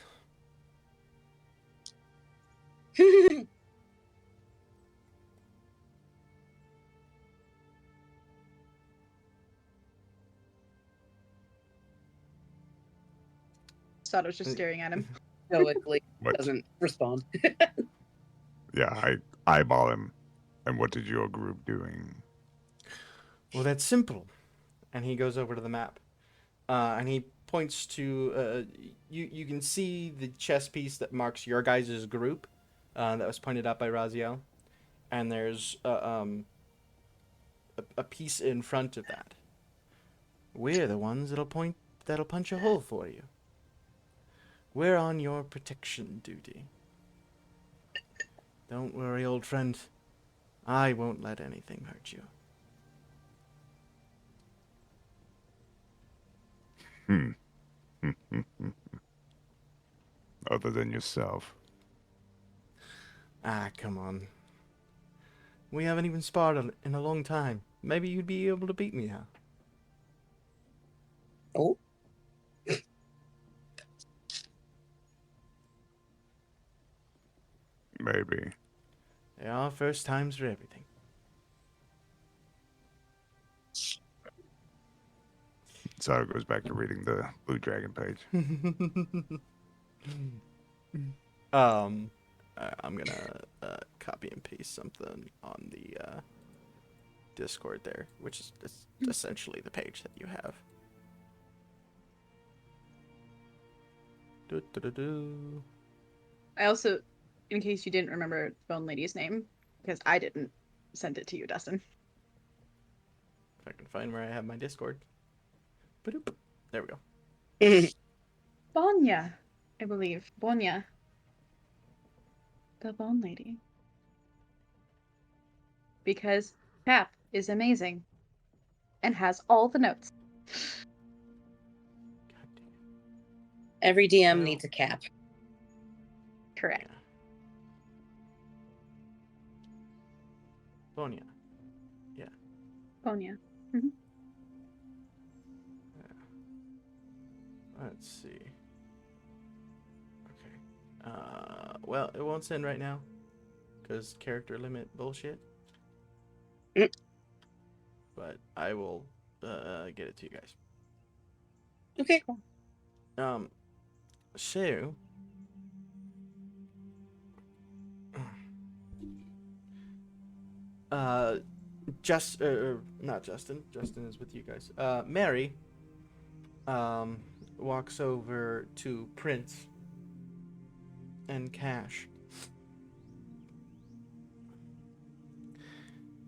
Sato's just staring at him. Stoically What? doesn't respond. Yeah, I eyeball him. And what is your group doing? Well, that's simple. And he goes over to the map. And he points to... you can see the chess piece that marks your guys' group that was pointed out by Raziel. And there's a piece in front of that. We're the ones that'll punch a hole for you. We're on your protection duty. Don't worry, old friend. I won't let anything hurt you. Other than yourself. Ah, come on. We haven't even sparred in a long time. Maybe you'd be able to beat me, huh? Oh, Maybe. There are first times for everything. Sato goes back to reading the Blue Dragon page. I'm gonna copy and paste something on the Discord there, which is essentially the page that you have. Do. I also, in case you didn't remember Bone Lady's name, because I didn't send it to you, Dustin. If I can find where I have my Discord. Ba-doop. There we go. Bonya, I believe. Bonya. The Bone Lady. Because Cap is amazing and has all the notes. God damn it. every DM Well- needs a cap. Correct. Bonya. Bonya. Let's see. Okay. Well, it won't send right now. Because character limit bullshit. Mm. But I will get it to you guys. Okay. So... not Justin. Justin is with you guys. Mary, walks over to Prince and Cash.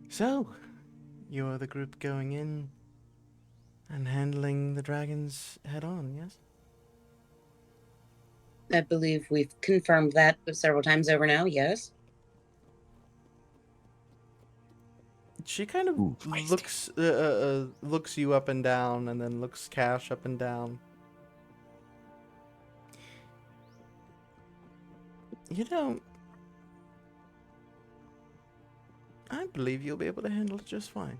So, you're the group going in and handling the dragons head on, yes? I believe we've confirmed that several times over now, yes. She kind of Ooh, feisty. looks you up and down, and then looks Cash up and down. You know, I believe you'll be able to handle it just fine.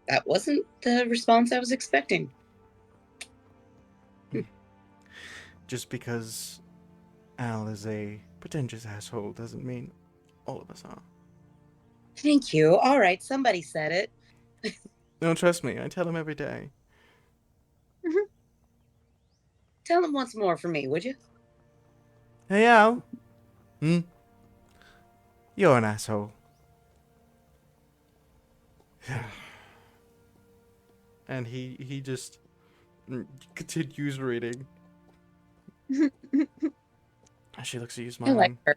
That wasn't the response I was expecting. Just because Al is a pretentious asshole doesn't mean all of us are. Thank you. All right, somebody said it. No, trust me, I tell him every day. Tell him once more for me, would you? Hey, Al. You're an asshole. And he just continues reading. She looks at you, I like smiling. her.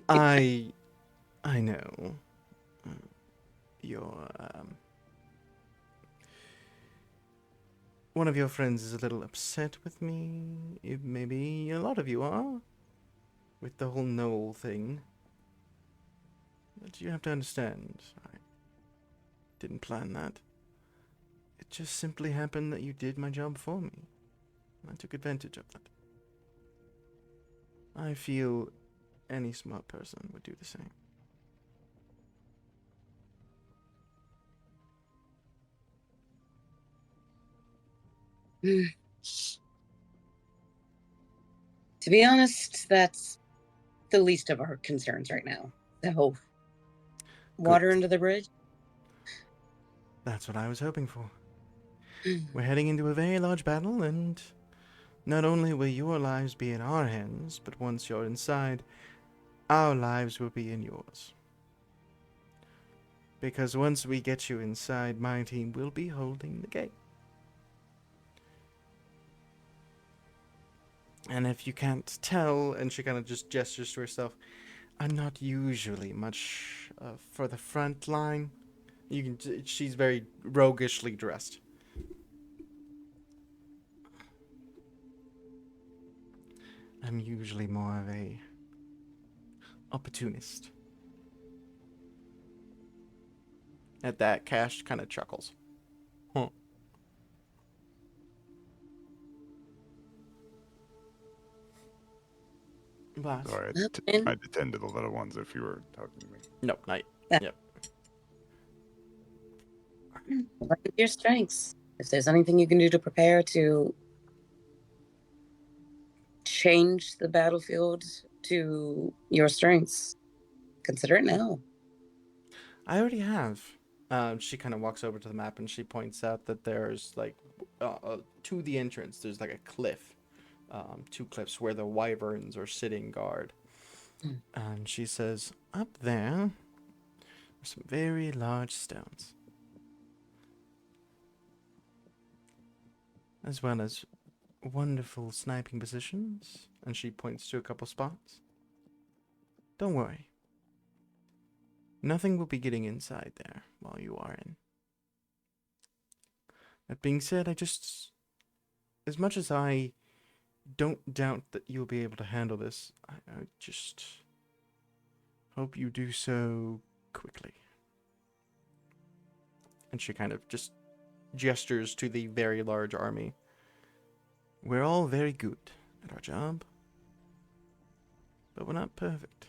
I know. You're one of your friends is a little upset with me. Maybe a lot of you are. With the whole Noel thing. But you have to understand, I didn't plan that. It just simply happened that you did my job for me. I took advantage of that. I feel any smart person would do the same. To be honest, that's the least of our concerns right now. So, water Good. under the bridge? That's what I was hoping for. We're heading into a very large battle, and not only will your lives be in our hands, but once you're inside, our lives will be in yours. Because once we get you inside, my team will be holding the gate. And if you can't tell, and she kind of just gestures to herself, I'm not usually much for the front line. She's very roguishly dressed. I'm usually more of a opportunist. At that, Cash kind of chuckles. Huh. Blast. Sorry, And I'd attend to the little ones if you were talking to me. Nope, not. Yeah. Yep. look at your strengths. If there's anything you can do to prepare to change the battlefield to your strengths, consider it now. I already have. She kind of walks over to the map and she points out that there's like, to the entrance, there's like a cliff. 2 cliffs where the wyverns are sitting guard. And she says, up there are some very large stones. As well as wonderful sniping positions. And she points to a couple spots. Don't worry. Nothing will be getting inside there while you are in. That being said, as much as I don't doubt that you'll be able to handle this, I just hope you do so quickly. And she kind of just gestures to the very large army. We're all very good at our job, but we're not perfect.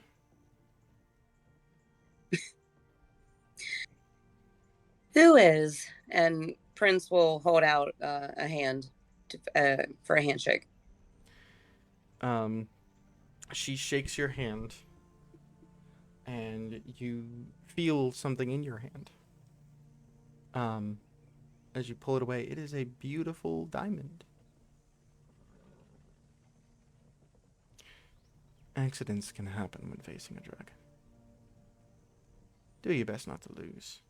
Who is? And Prince will hold out a hand for a handshake. She shakes your hand, and you feel something in your hand. As you pull it away, it is a beautiful diamond. Accidents can happen when facing a dragon. Do your best not to lose.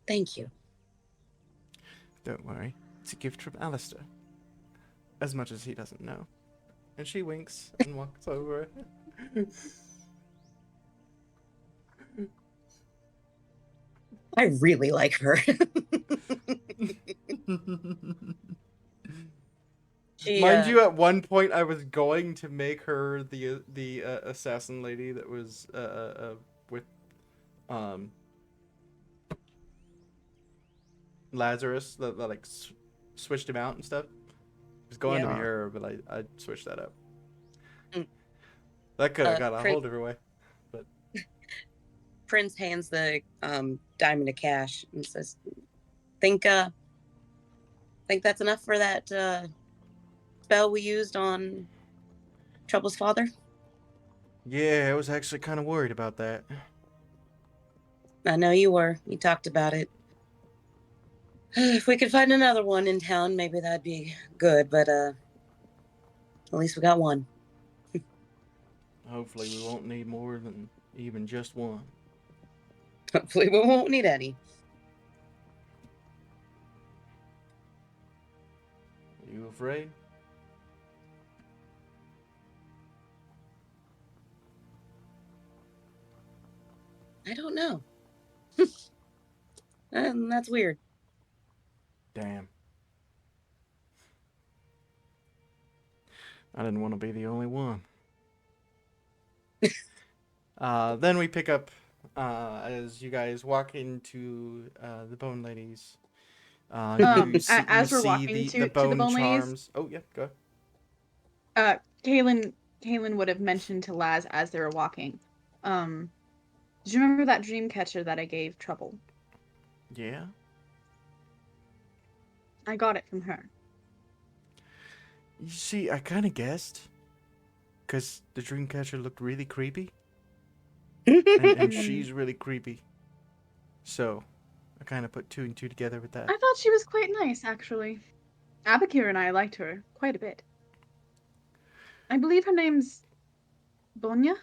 Thank you. Don't worry, it's a gift from Alistair. As much as he doesn't know. And she winks and walks over. I really like her. Mind you, at one point I was going to make her the assassin lady that was with Lazarus that like switched him out and stuff. It was going to be Yeah. her, but I switched that up. Mm. That could have gone a Prince- whole different way. Prince hands the diamond to Cash and says, think that's enough for that spell we used on Trouble's father? Yeah, I was actually kind of worried about that. I know you were. You talked about it. If we could find another one in town, maybe that'd be good, but At least we got one. Hopefully, we won't need more than even just one. Hopefully, we won't need any. Are you afraid? I don't know. And that's weird. Damn. I didn't want to be the only one. Then we pick up as you guys walk into the Bone Ladies. As we're walking to the Bone Ladies- Charms. Oh yeah, go. Kaylin would have mentioned to Laz as they were walking. Did you remember that dream catcher that I gave Trouble? Yeah. I got it from her. You see, I kind of guessed, cause the Dreamcatcher looked really creepy, and she's really creepy. So, I kind of put two and two together with that. I thought she was quite nice, actually. Abakir and I liked her quite a bit. I believe her name's Bonya?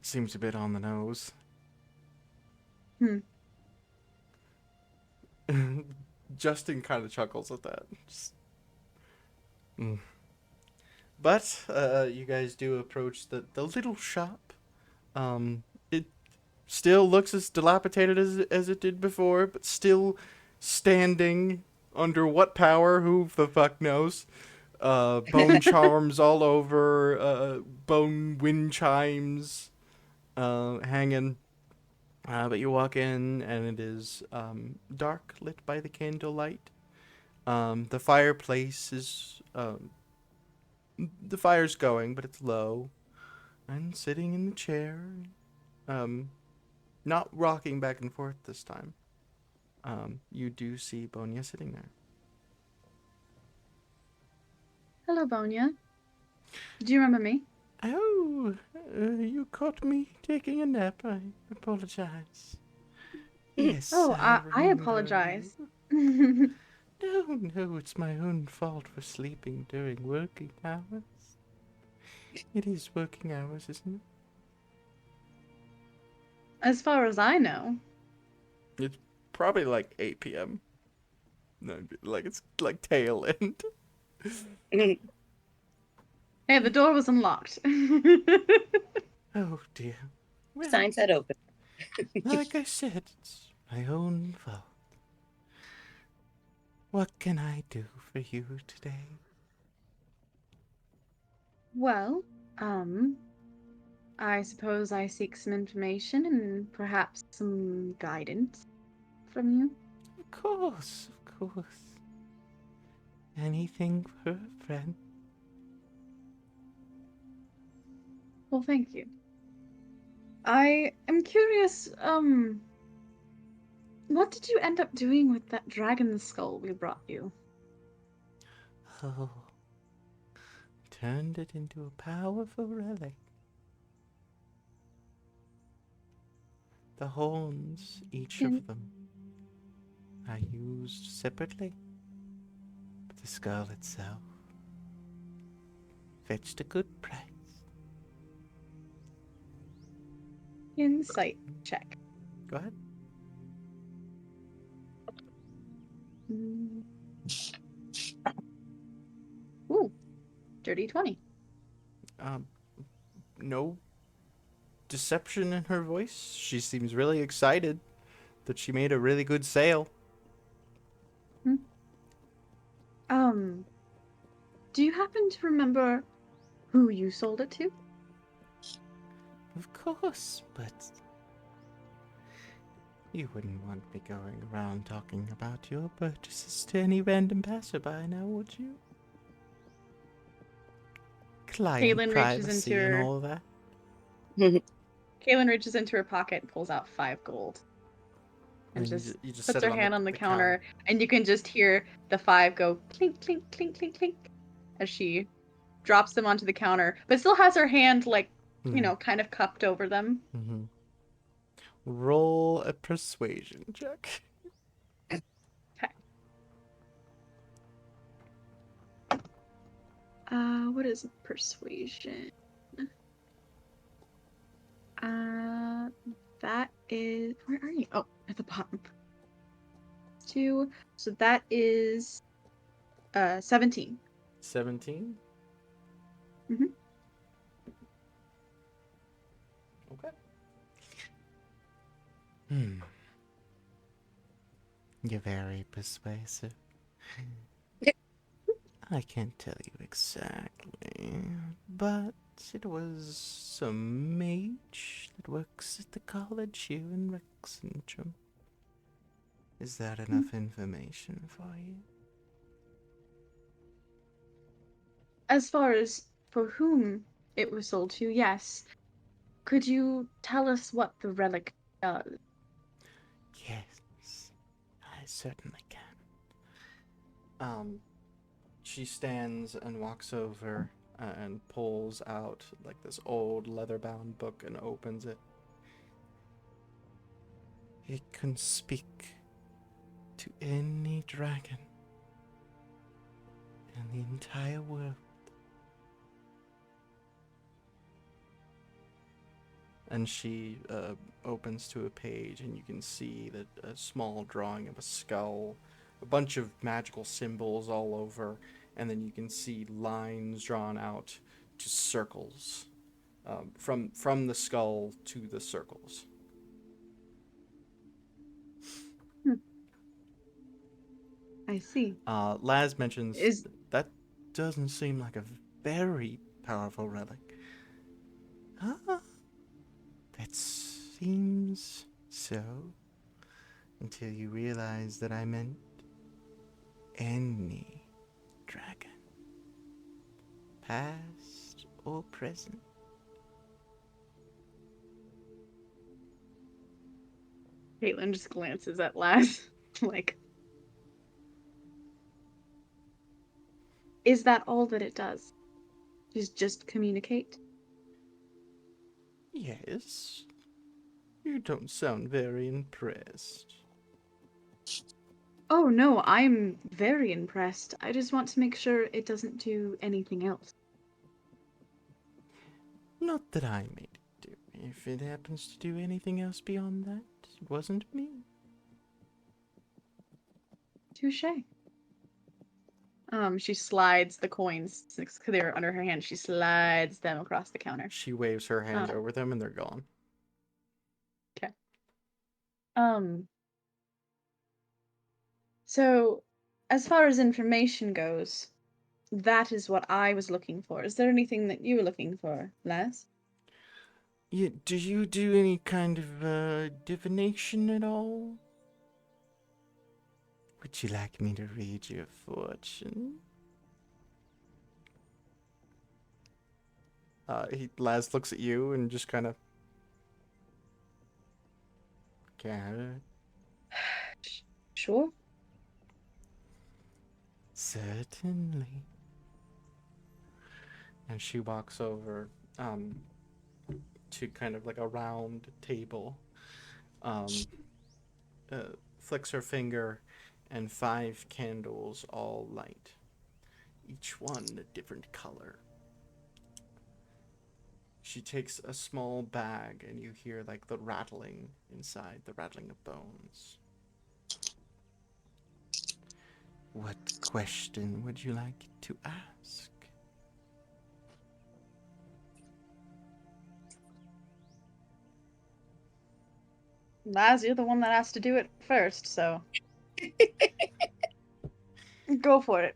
Seems a bit on the nose. Justin kind of chuckles at that. But you guys do approach the little shop. It still looks as dilapidated as it did before, but still standing under what power? Who the fuck knows? Bone charms all over. Bone wind chimes hanging. But you walk in, and it is dark, lit by the candlelight. The fireplace is... the fire's going, but it's low. And sitting in the chair. Not rocking back and forth this time. You do see Bonya sitting there. Hello, Bonya. Do you remember me? Oh, you caught me taking a nap. I apologize. Yes. Oh, I remember apologize. you. No, it's my own fault for sleeping during working hours. It is working hours, isn't it? As far as I know. It's probably like 8 p.m. No, like it's like tail end. Hey, the door was unlocked. Oh dear. Well, Sign said open. like I said, it's my own fault. What can I do for you today? Well, I suppose I seek some information and perhaps some guidance from you. Of course. Anything for a friend. Well, thank you. I am curious, what did you end up doing with that dragon skull we brought you? Oh. Turned it into a powerful relic. The horns, each of them, are used separately. But the skull itself fetched a good price. Insight check. Go ahead. Ooh, dirty 20. No deception in her voice. She seems really excited that she made a really good sale. Do you happen to remember who you sold it to? Of course, but you wouldn't want me going around talking about your purchases to any random passerby, now would you? Client Caitlin reaches privacy into and her- all that. Caitlin reaches into her pocket and pulls out 5 gold. And you just you just puts set it her hand on the counter, and you can just hear the 5 go clink, clink, clink, clink, clink as she drops them onto the counter, but still has her hand, like, you know, kind of cupped over them. Mm-hmm. Roll a persuasion check. Okay. is persuasion? That is, where are you? Oh, at the bottom. 2. So that is 17. 17? Mhm. Okay. Hmm. You're very persuasive. I can't tell you exactly, but it was some mage that works at the college here in Rexentrum. Is that enough information for you? As far as for whom it was sold to, yes. Could you tell us what the relic does? Yes, I certainly can. She stands and walks over and pulls out like this old leather-bound book and opens it. It can speak to any dragon in the entire world. And she opens to a page, and you can see that a small drawing of a skull, a bunch of magical symbols all over, and then you can see lines drawn out to circles from the skull to the circles. I see. Laz mentions Is that doesn't seem like a very powerful relic. Huh? That seems so, until you realize that I meant any dragon, past or present. Caitlin just glances at Laz, like, is that all that it does? Just communicate? Yes, you don't sound very impressed. Oh no, I'm very impressed. I just want to make sure it doesn't do anything else. Not that I made it do. If it happens to do anything else beyond that, it wasn't me. Touche. She slides the coins, because they're under her hand, she slides them across the counter. She waves her hand Oh. over them and they're gone. Okay. So, as far as information goes, that is what I was looking for. Is there anything that you were looking for, Les? Yeah, do you do any kind of divination at all? Would you like me to read your fortune? Laz looks at you and just kind of. Garrett, Sure. certainly. And she walks over to kind of like a round table, um, flicks her finger, and 5 candles all light, each one a different color. She takes a small bag, and you hear like the rattling inside, the rattling of bones. What question would you like to ask? Laz, you're the one that has to do it first, so go for it.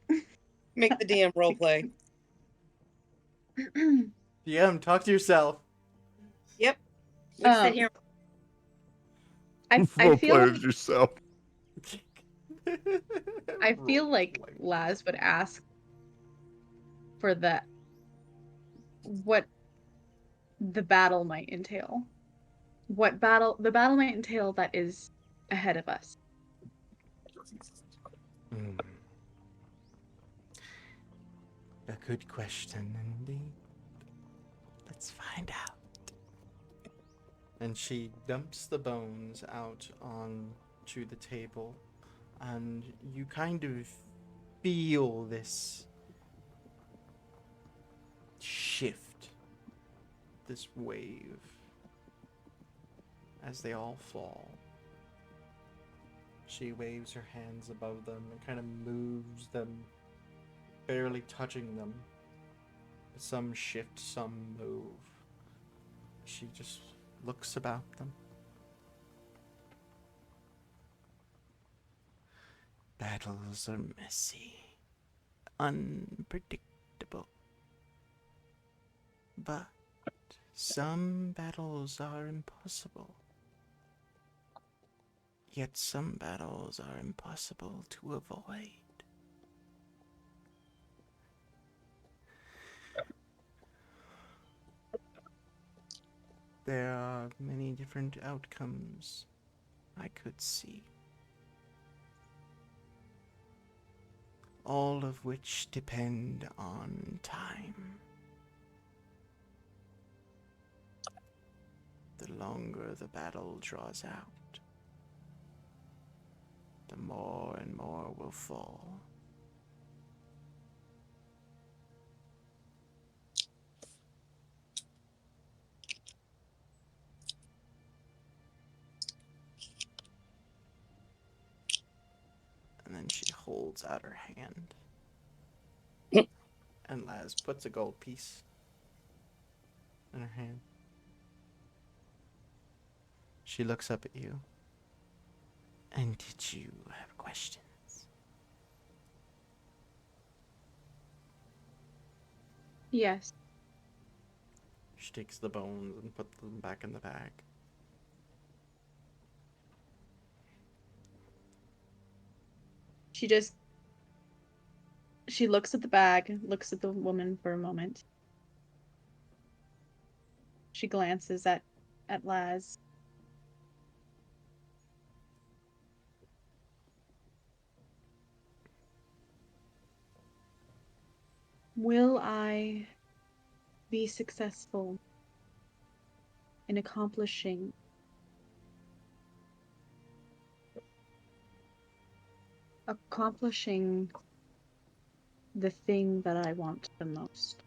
Make the DM roleplay. DM, talk to yourself. Yep. We sit Um, here. I Role feel play like, as yourself. I feel like Roleplay. Laz would ask for what the battle might entail. The battle might entail that is ahead of us. Mm. A good question indeed. Let's find out. And she dumps the bones out onto the table, and you kind of feel this shift, this wave, as they all fall. She waves her hands above them and kind of moves them, barely touching them. Some shift, some move. She just looks about them. Battles are messy, unpredictable. But some battles are impossible. Yet some battles are impossible to avoid. There are many different outcomes I could see, all of which depend on time. The longer the battle draws out, the more and more will fall. And then she holds out her hand. And Laz puts a gold piece in her hand. She looks up at you. And did you have questions? Yes. She takes the bones and puts them back in the bag. She looks at the bag, looks at the woman for a moment. She glances at Laz. Will I be successful in accomplishing the thing that I want the most?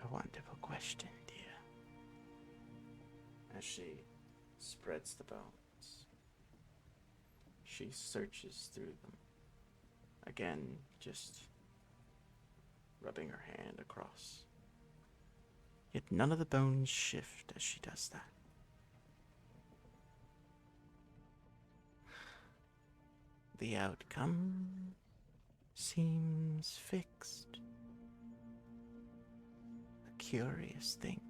A wonderful question, dear. As she spreads the bones, she searches through them. Again, just rubbing her hand across. Yet none of the bones shift as she does that. The outcome seems fixed. A curious thing.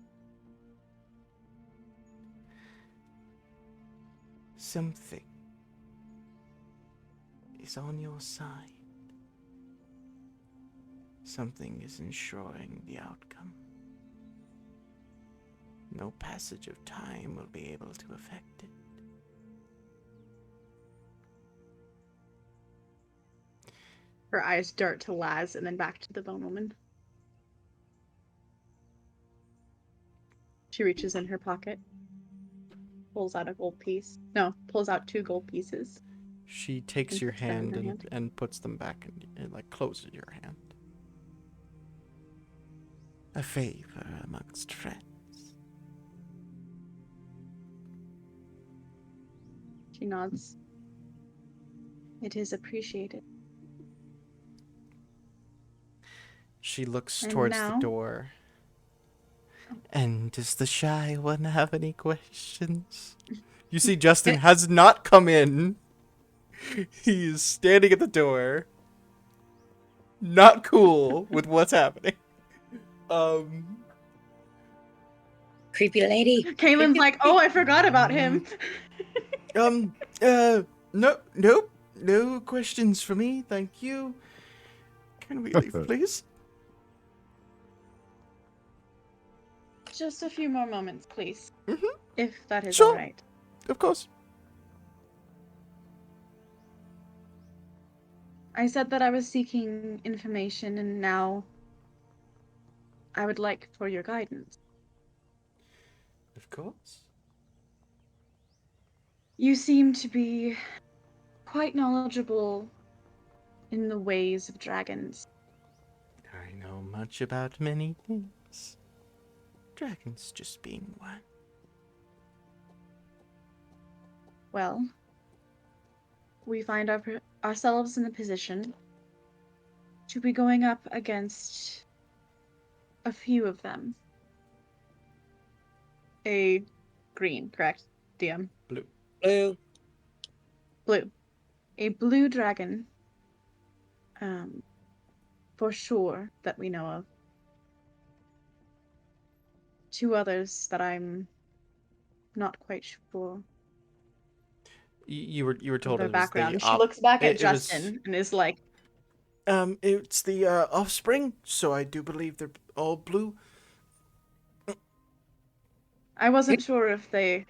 Something is on your side. Something is ensuring the outcome. No passage of time will be able to affect it. Her eyes dart to Laz and then back to the bone woman. She reaches in her pocket, pulls out a gold piece. No, pulls out 2 gold pieces. She takes And your puts them in hand her and, hand. and puts them back and like closes your hand. A favor amongst friends. She nods. It is appreciated. She looks And towards now? the door. And does the shy one have any questions? You see Justin has not come in. He's standing at the door. Not cool with what's happening. Creepy lady. Caitlin's like, oh, I forgot about him. No questions for me, thank you. Can we leave, please? Just a few more moments, please. Mhm. If that is Sure. all right. Of course. I said that I was seeking information, and now I would like for your guidance. Of course. You seem to be quite knowledgeable in the ways of dragons. I know much about many things. Dragons just being one. Well, we find ourselves in a position to be going up against a few of them. A green, correct? DM. Blue. Blue. Blue. A blue dragon. For sure that we know of. Two others that I'm not quite sure You were of told their it was background. the She looks back at it was- Justin and is like, it's the offspring, so I do believe they're all blue. I wasn't sure if they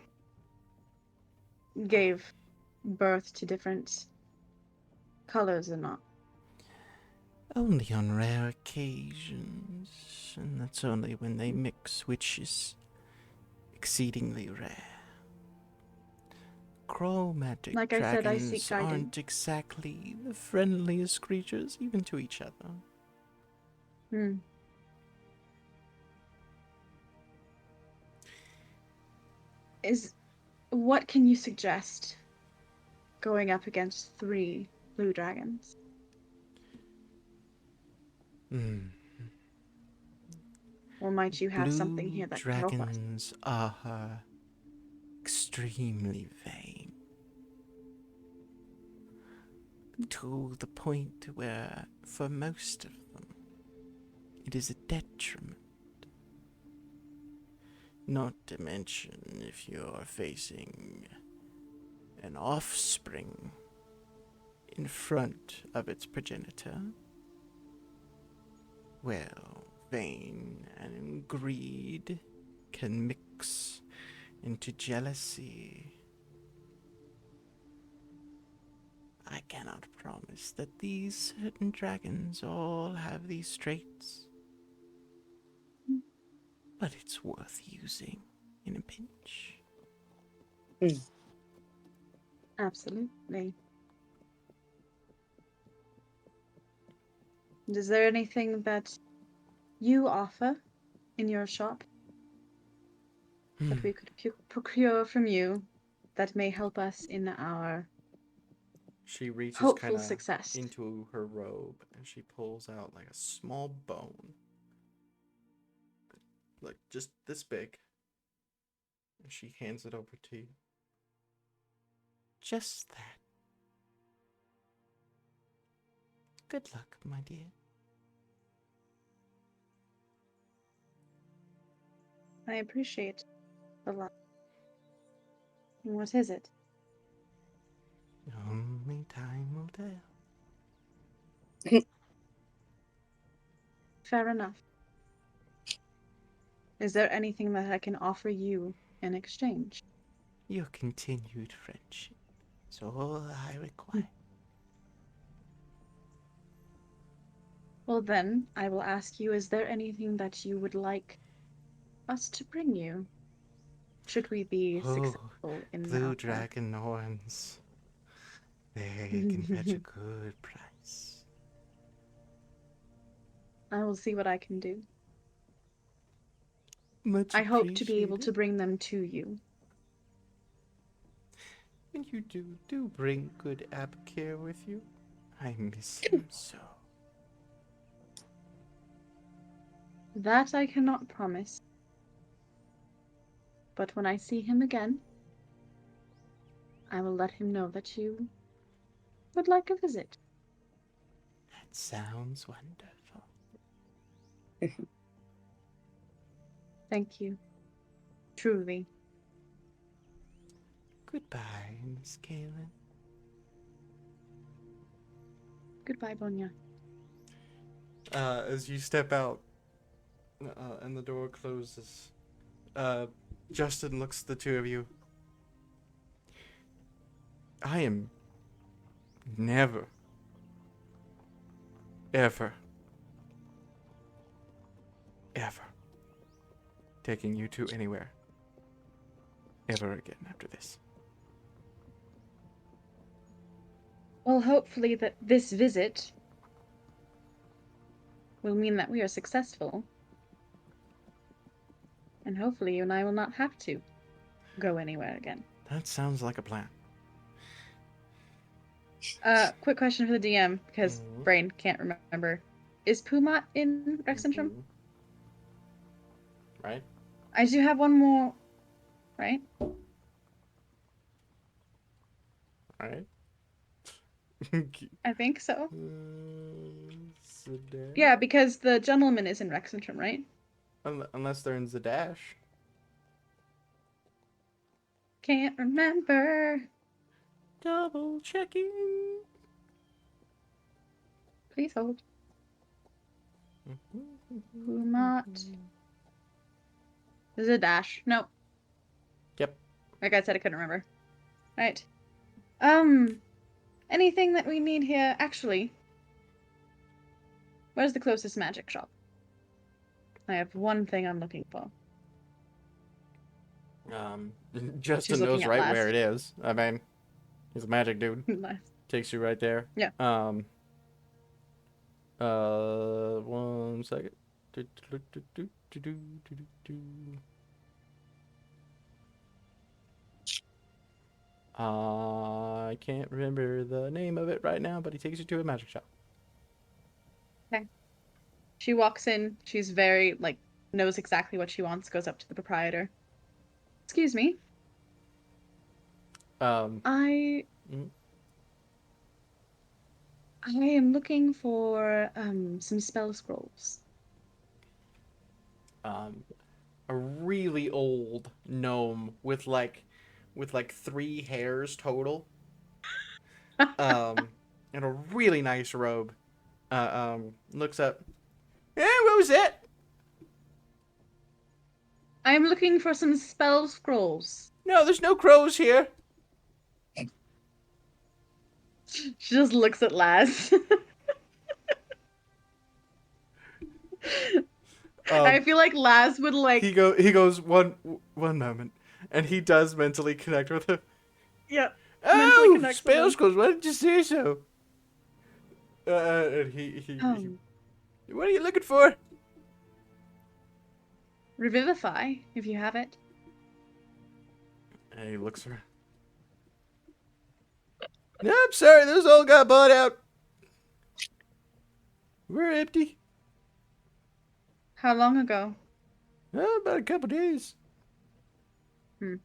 gave birth to different colors or not. Only on rare occasions, and that's only when they mix, which is exceedingly rare. Chromatic Like I said, I seek dragons guidance. aren't exactly the friendliest creatures, even to each other. Hmm. What can you suggest going up against 3 blue dragons? Hmm. Or might you have something Blue here that can help us? dragons are extremely vain. To the point where, for most of them, it is a detriment. Not to mention if you're facing an offspring in front of its progenitor. Well, vain and greed can mix into jealousy. I cannot promise that these certain dragons all have these traits, but it's worth using in a pinch. Absolutely. And is there anything that you offer in your shop that we could procure from you that may help us in our She reaches hopeful kind of success? into her robe and she pulls out like a small bone, like just this big, and she hands it over to you. Just that. Good luck, my dear. I appreciate a lot. And what is it? Only time will tell. Fair enough. Is there anything that I can offer you in exchange? Your continued friendship is all I require. Well then, I will ask you, is there anything that you would like us to bring you? Should we be Oh, successful in blue our dragon horns. They can fetch a good price. I will see what I can do. Much I hope to be able appreciated. to bring them to you. And you do bring good Abkir with you. I miss him so. That I cannot promise. But when I see him again, I will let him know that you would like a visit. That sounds wonderful. Thank you. Truly. Goodbye, Miss Kaylin. Goodbye, Bonya. As you step out, and the door closes, Justin looks at the two of you. I am never, ever, ever taking you two anywhere ever again after this. Well, hopefully that this visit will mean that we are successful. And hopefully you and I will not have to go anywhere again. That sounds like a plan. Quick question for the DM, because Mhm. brain can't remember. Is Pumat in Rex Centrum? Mhm. Right? I do have one more, right? Right? I think so. Zadash? Yeah, because the gentleman is in Rex Centrum, right? Unless they're in Zadash. Can't remember. Double checking. Please hold. Pumat. This is a dash. No. Yep. Like I said, I couldn't remember. Right. Anything that we need here? Actually, where's the closest magic shop? I have one thing I'm looking for. Justin She's looking knows at right last. where it is. I mean, he's a magic dude. Nice. Takes you right there. Yeah. 1 second. I can't remember the name of it right now, but he takes you to a magic shop. She walks in. She's very, knows exactly what she wants, goes up to the proprietor. Excuse me. I Mm. am looking for, some spell scrolls. A really old gnome with like 3 hairs total. And a really nice robe. Looks up. What was that? I am looking for some spell scrolls. No, there's no crows here. She just looks at Laz. I feel like Laz would He goes one moment, and he does mentally connect with him. Yeah. Mentally Oh, connect with spell him. scrolls. Why did you say so? And he what are you looking for? Revivify, if you have it. And he looks around. No, I'm sorry, those all got bought out. We're empty. How long ago? About a couple days. Do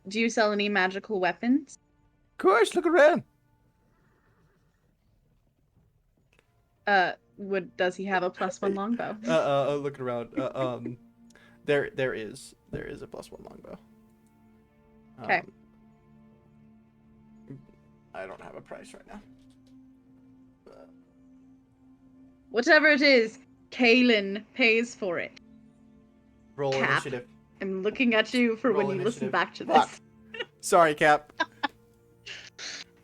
you sell any magical weapons? Of course, look around. Does he have a +1 longbow? Looking around. There is a +1 longbow. Okay. I don't have a price right now. Whatever it is, Kaylin pays for it. Roll Cap. initiative. I'm looking at you for Roll when you listen initiative. back to Fuck. this. Sorry, Cap.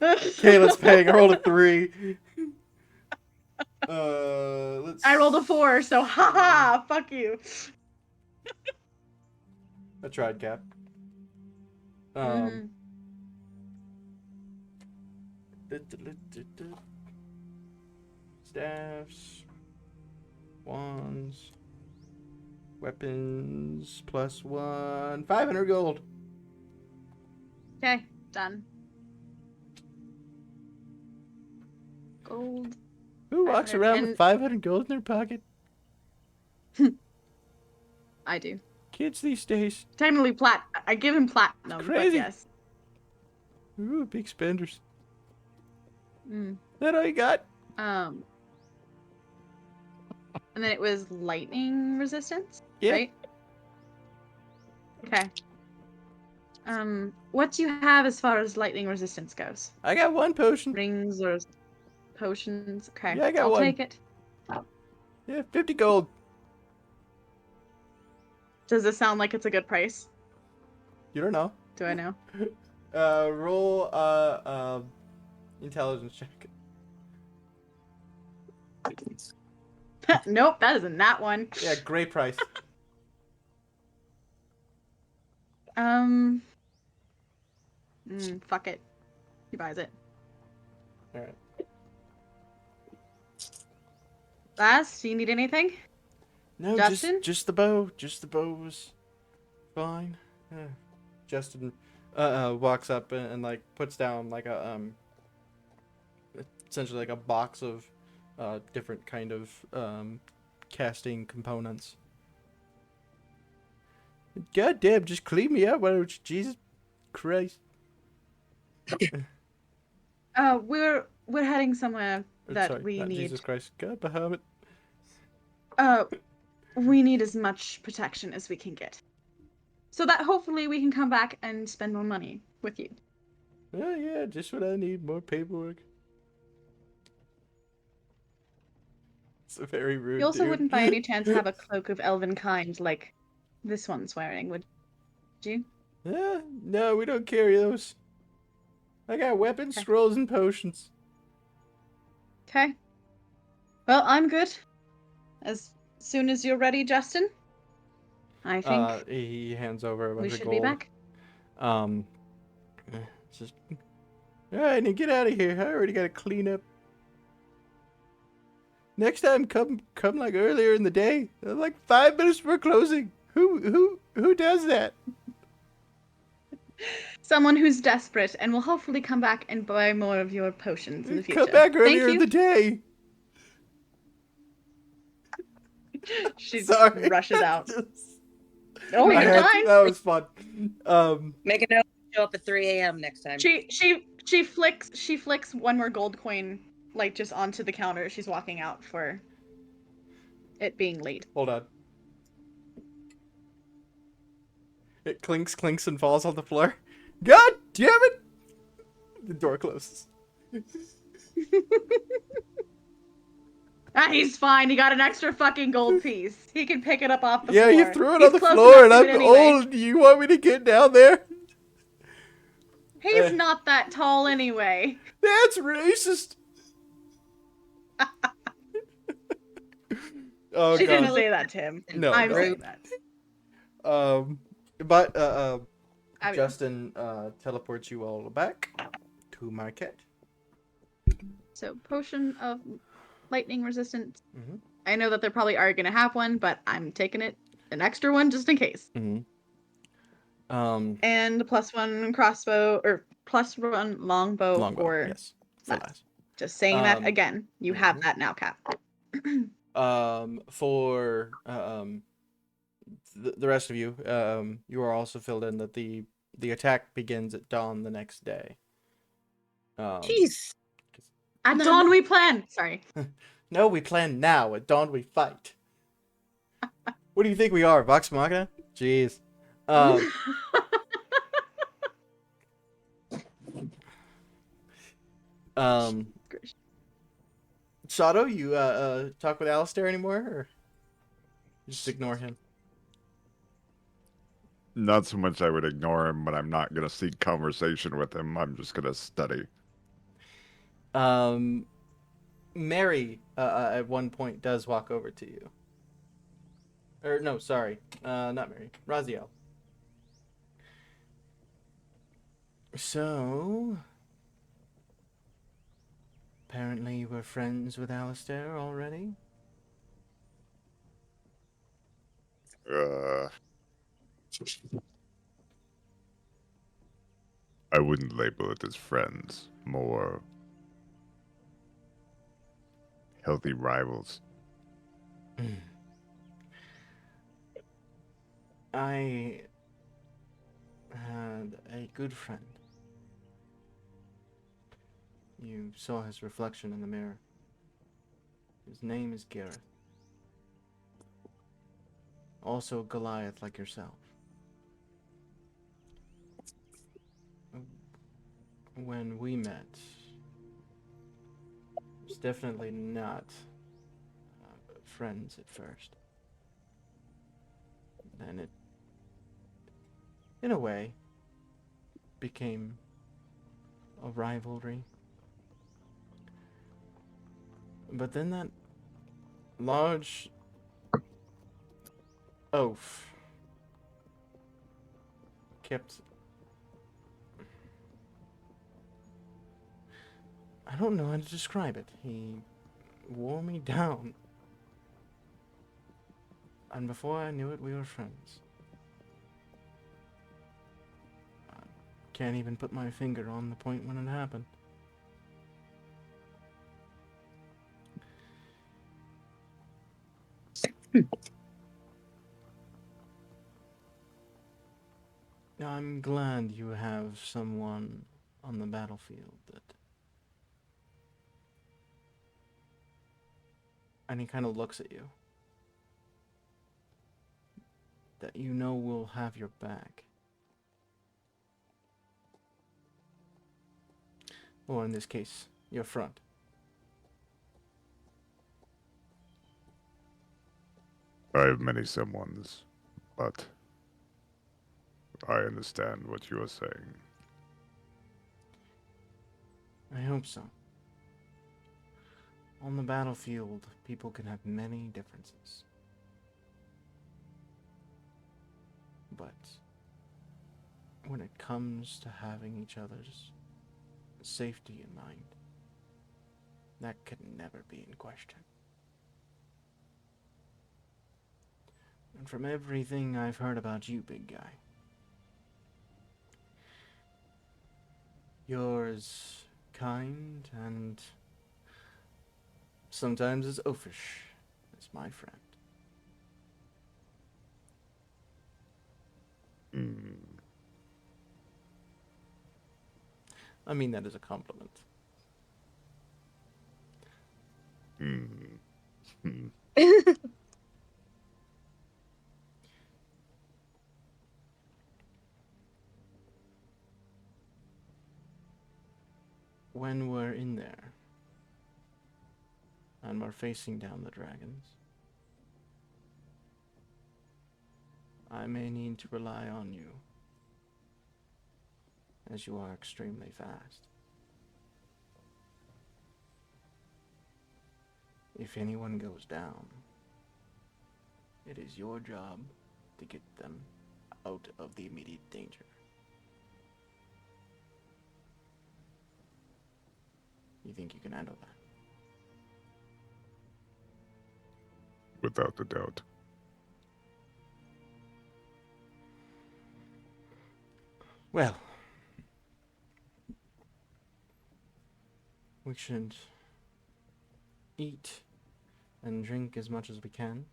Kayla's paying. I rolled a 3. Let's. I rolled a 4, so haha, fuck you. I tried, Cap. Mhm. Staffs, wands, weapons, +1, 500 gold. Okay, done. Gold. Who walks 500 around and- with 500 gold in their pocket? I do. Kids these days. Technically I give him platinum, but Crazy. yes. Ooh, big spenders. Mm. That all you got? And then it was lightning resistance, Yeah. right? Okay. What do you have as far as lightning resistance goes? I got 1 potion. Rings or potions? Okay, Yeah, I got I'll one. take it. Yeah, 50 gold. Does this sound like it's a good price? You don't know. Do I know? Roll intelligence check. Nope, that isn't that one. Yeah, great price. Fuck it. He buys it. All right. Last, do you need anything? No, Justin? just the bow. Just the bow was fine. Yeah. Justin walks up and like puts down like a essentially like a box of different kind of casting components. God damn, just clean me up, why don't you? Jesus Christ. We're heading somewhere Or, that sorry, we not need. Jesus Christ. God Bahamut. We need as much protection as we can get, so that hopefully we can come back and spend more money with you. Oh yeah, just what I need, more paperwork. It's a very rude You also dude. wouldn't by any chance have a cloak of elven kind like this one's wearing, would you? No, we don't carry those. I got weapons, Okay. scrolls, and potions. Okay. Well, I'm good. As soon as you're ready, Justin, I think He hands over a bunch we of should gold. be back. Just all right, now get out of here. I already got to clean up. Next time, come like earlier in the day, like 5 minutes before closing. Who does that? Someone who's desperate and will hopefully come back and buy more of your potions in the future. Come back Thank earlier in you. the day. She Sorry. rushes out. Just- Oh, I you're had to- dying. that was fun. Make a note. Show up at 3 a.m. next time. She flicks one more gold coin like just onto the counter. She's walking out for it being late. Hold on. It clinks, and falls on the floor. God damn it! The door closes. Ah, he's fine. He got an extra fucking gold piece. He can pick it up off the Yeah, floor. you threw it He's on the close floor, and enough to I'm it anyway. old. You want me to get down there? He's not that tall anyway. That's racist. Oh She didn't god. say that to him. No, I'm no. saying that. But I mean, Justin teleports you all back to Marquette. so potion of lightning resistance. Mhm. I know that they probably are gonna have one, but I'm taking an extra one just in case. Mm-hmm. And +1 crossbow or +1 longbow Longbow, for yes, for last. last. Just saying that Um, again. You have mhm. that now, Cap. For the rest of you, you are also filled in that the attack begins at dawn the next day. Jeez. At No, dawn no. we plan. Sorry. No, we plan now. At dawn we fight. What do you think we are, Vox Machina? Jeez. Shadow, you talk with Alistair anymore, or just ignore him? Not so much I would ignore him, but I'm not going to seek conversation with him. I'm just going to study. Mary, at one point does walk over to you. Or no, sorry, not Mary. Raziel. So, apparently you were friends with Alistair already? I wouldn't label it as friends. More healthy rivals. I had a good friend. You saw his reflection in the mirror. His name is Gareth. Also Goliath like yourself. When we met, it was definitely not friends at first. Then it, in a way, became a rivalry. But then that large oaf kept I don't know how to describe it. He wore me down. And before I knew it, we were friends. I can't even put my finger on the point when it happened. I'm glad you have someone on the battlefield that... And he kind of looks at you. That you know will have your back. Or in this case, your front. I have many someones, but I understand what you are saying. I hope so. On the battlefield, people can have many differences. But when it comes to having each other's safety in mind, that could never be in question. And from everything I've heard about you, big guy, you're as kind and sometimes as oafish as my friend. I mean that as a compliment. When we're in there and we're facing down the dragons, I may need to rely on you, as you are extremely fast. If anyone goes down, it is your job to get them out of the immediate danger. You think you can handle that? Without a doubt. Well, we should eat and drink as much as we can.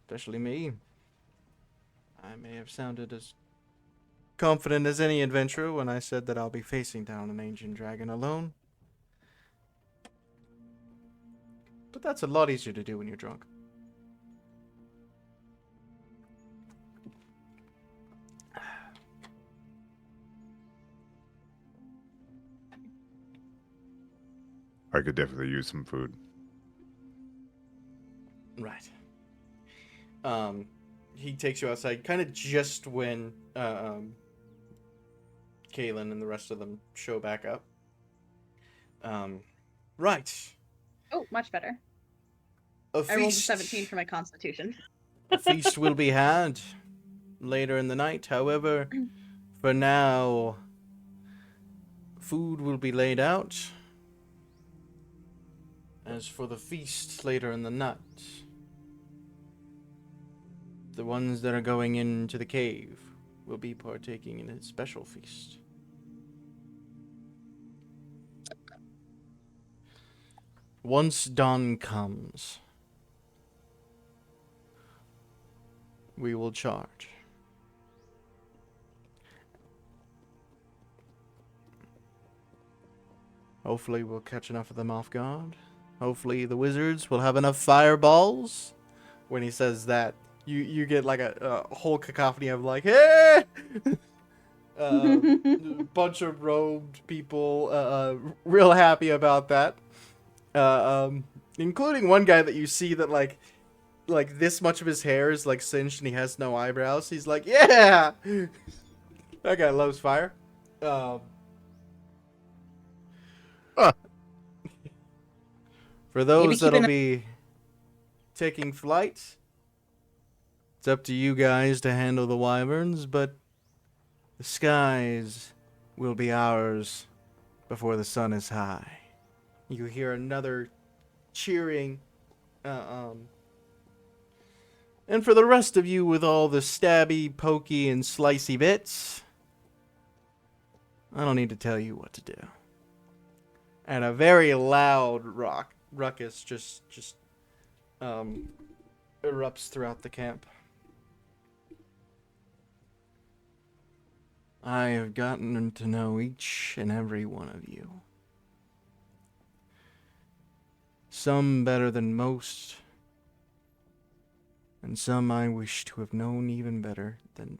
Especially me. I may have sounded as confident as any adventurer when I said that I'll be facing down an ancient dragon alone. But that's a lot easier to do when you're drunk. I could definitely use some food. Right. He takes you outside, kind of just when Kaylin and the rest of them show back up. Right. Oh, much better. A I rolled a feast. 17 for my constitution. A feast will be had later in the night. However, for now, food will be laid out. As for the feast later in the night, the ones that are going into the cave will be partaking in a special feast. Once dawn comes, we will charge. Hopefully we'll catch enough of them off guard. Hopefully the wizards will have enough fireballs. When he says that, you get like a whole cacophony of like, hey! Bunch of robed people, real happy about that. Including one guy that you see that like this much of his hair is like singed and he has no eyebrows. He's like, yeah! That guy loves fire. For those that'll be taking flight, it's up to you guys to handle the wyverns, but the skies will be ours before the sun is high. You hear another cheering. And for the rest of you with all the stabby, pokey, and slicey bits, I don't need to tell you what to do. And a very loud ruckus just erupts throughout the camp. I have gotten to know each and every one of you. Some better than most, and some I wish to have known even better than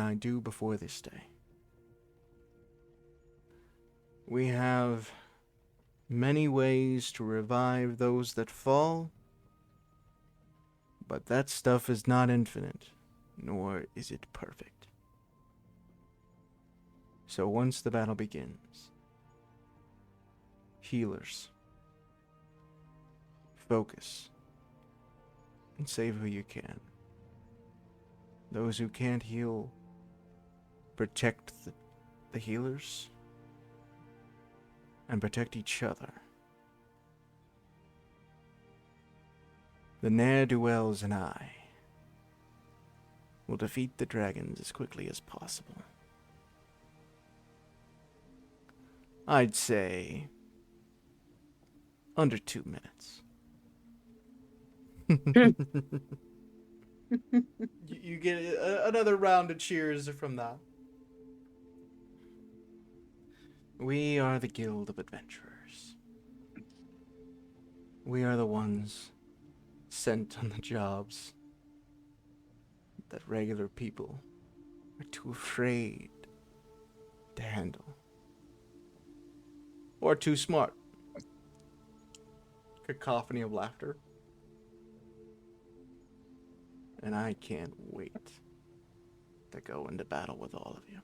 I do before this day. We have many ways to revive those that fall, but that stuff is not infinite, nor is it perfect. So once the battle begins, healers, focus, and save who you can. Those who can't heal, protect the healers, and protect each other. The ne'er-do-wells and I will defeat the dragons as quickly as possible. I'd say under 2 minutes. You get another round of cheers from that. We are the Guild of Adventurers. We are the ones sent on the jobs that regular people are too afraid to handle. Or too smart. Cacophony of laughter. And I can't wait to go into battle with all of you.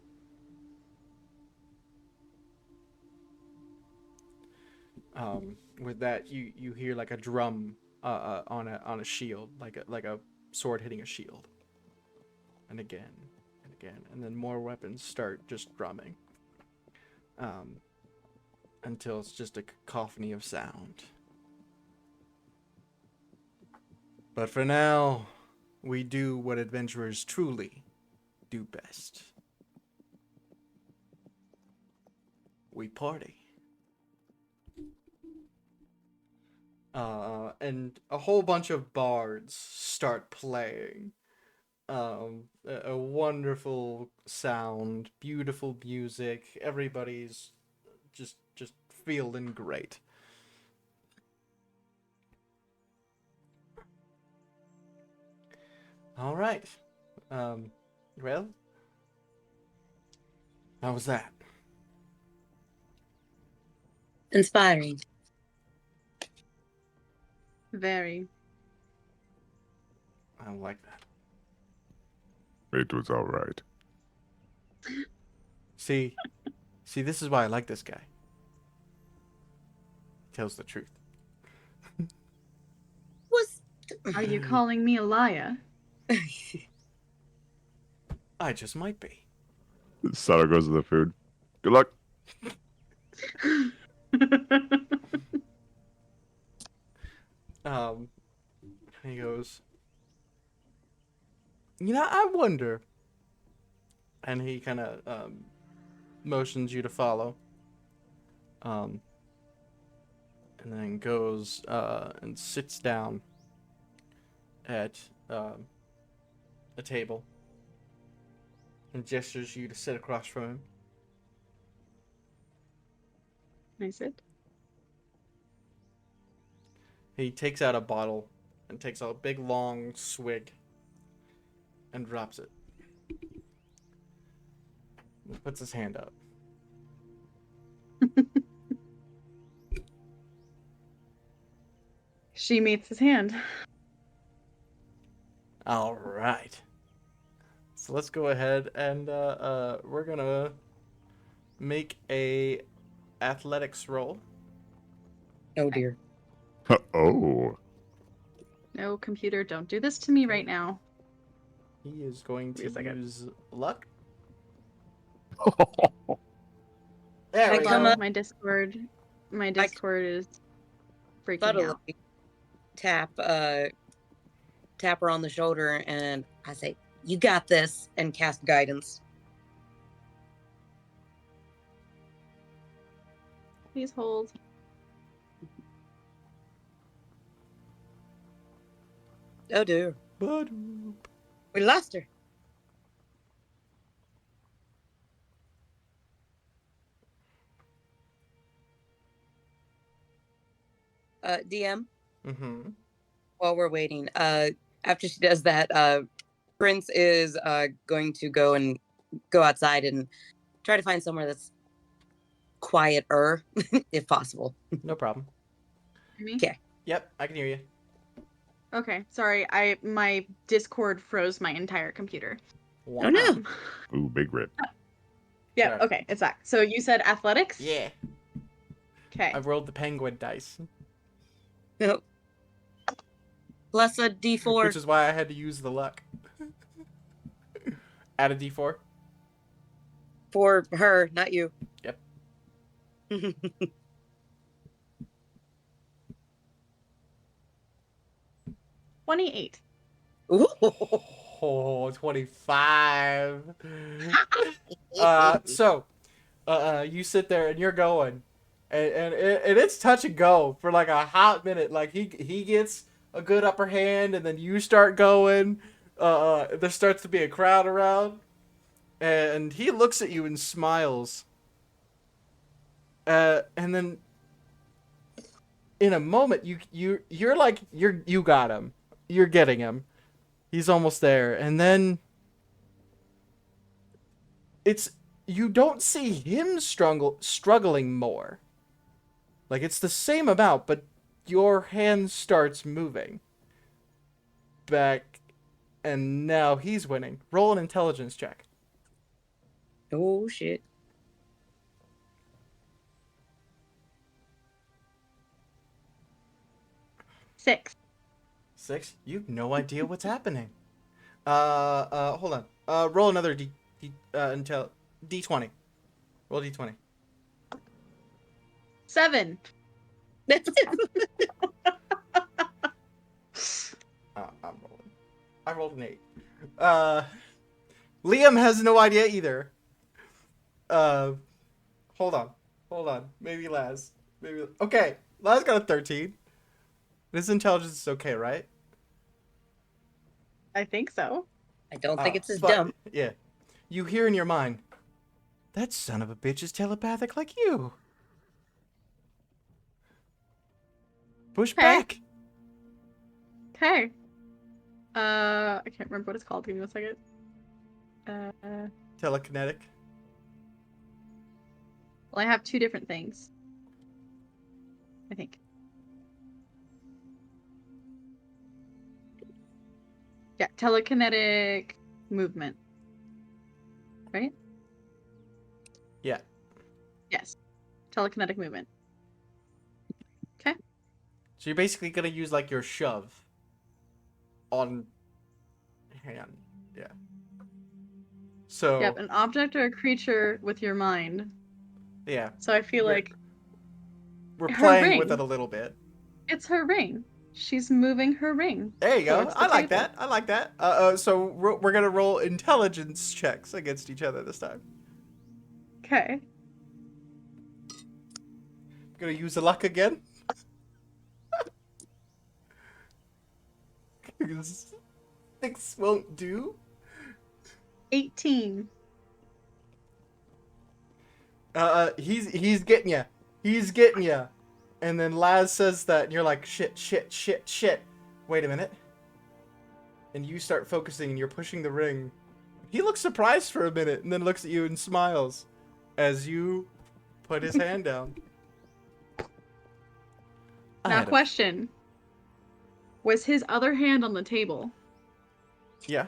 With that, you hear like a drum on a shield, like a sword hitting a shield, and again, and then more weapons start just drumming, until it's just a cacophony of sound. But for now, we do what adventurers truly do best. We party. And a whole bunch of bards start playing. A wonderful sound, beautiful music. Everybody's just feeling great. All right. Well, how was that? Inspiring. Very. I like that. It was all right. See, this is why I like this guy. He tells the truth. Was Are you calling me a liar? I just might be. Sarah goes to the food. Good luck. He goes, I wonder. And he kind of motions you to follow. And then goes and sits down at a table and gestures you to sit across from him. I said. He takes out a bottle and takes a big long swig and drops it. He puts his hand up. She meets his hand. All right. So let's go ahead and we're gonna make a athletics roll. oh dear. Oh. No, computer, don't do this to me right now. He is going to Wait a second. use luck. There I we come go. up- My Discord is freaking Subtly out. tap her on the shoulder, and I say, "You got this," and cast guidance. Please hold. Oh dear, Ba-doop. we lost her. DM, Mm-hmm. while we're waiting, after she does that, Prince is going to go outside and try to find somewhere that's quieter, if possible. No problem. Hear me? Okay. Yep, I can hear you. Okay, sorry. My Discord froze my entire computer. Wow. Oh, no. Ooh, big rip. Yeah, Sure. okay, it's back. So you said athletics? Yeah, Okay. I rolled the penguin dice, Nope. Plus a D4. which is why I had to use the luck. Add a d4. For her, not you. Yep. 28. Ooh. Oh, 25. So, you sit there and you're going, and it's touch and go for like a hot minute. Like he gets a good upper hand, and then you start going. There starts to be a crowd around, and he looks at you and smiles. And then in a moment, you're like you got him. You're getting him. He's almost there, and then it's you don't see him struggling more. Like it's the same amount, but your hand starts moving back, and now he's winning. Roll an intelligence check. Oh shit. Six. 6. You have no idea what's happening. Hold on. Roll another D20. Roll D20. 7. I'm rolling. I rolled an 8. Liam has no idea either. Hold on. Maybe Laz. Okay. Laz got a 13. His intelligence is okay, right? I think so. I don't think it's as but- dumb. Yeah. You hear in your mind, that son of a bitch is telepathic like you. Push Okay. back. Okay. I can't remember what it's called. Give me 1 second. Telekinetic. Well, I have 2 different things. I think. Yeah, telekinetic movement. Right? Yeah. Yes. Telekinetic movement. So you're basically gonna use like your shove on hand. Yeah. So Yep, an object or a creature with your mind. yeah, So I feel We're- like we're her playing with ring. it a little bit. it's her ring. She's moving her ring. There you go. towards the I like table. that. I like that. So we're gonna roll intelligence checks against each other this time. Okay. Gonna use the luck again. 'Cause 6 won't do. 18. He's getting ya. He's getting ya. And then Laz says that, and you're like, shit. Wait a minute. And you start focusing, and you're pushing the ring. He looks surprised for a minute, and then looks at you and smiles as you put his hand down. I Now, had a- question. Was his other hand on the table? Yeah.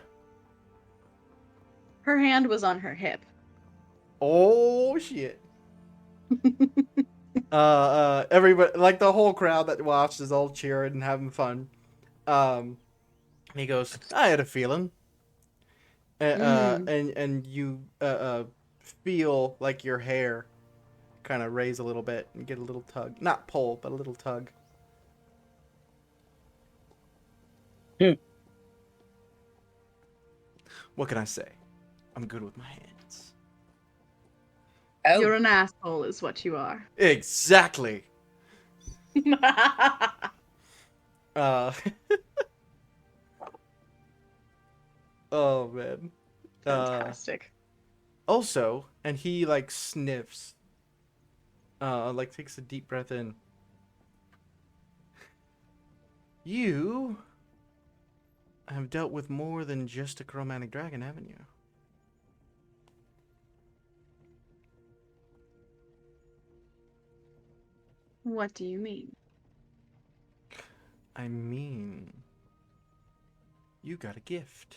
Her hand was on her hip. Oh shit. Everybody, like the whole crowd that watched, is all cheering and having fun. He goes, I had a feeling. And you feel like your hair kind of raise a little bit and get a little tug. Not pull, but a little tug. Hmm. What can I say? I'm good with my hands. Oh, You're an asshole, is what you are. Exactly. Uh. Oh man. Fantastic. Also, and he like sniffs. Like takes a deep breath in. You have dealt with more than just a chromatic dragon, haven't you? What do you mean? I mean, you got a gift.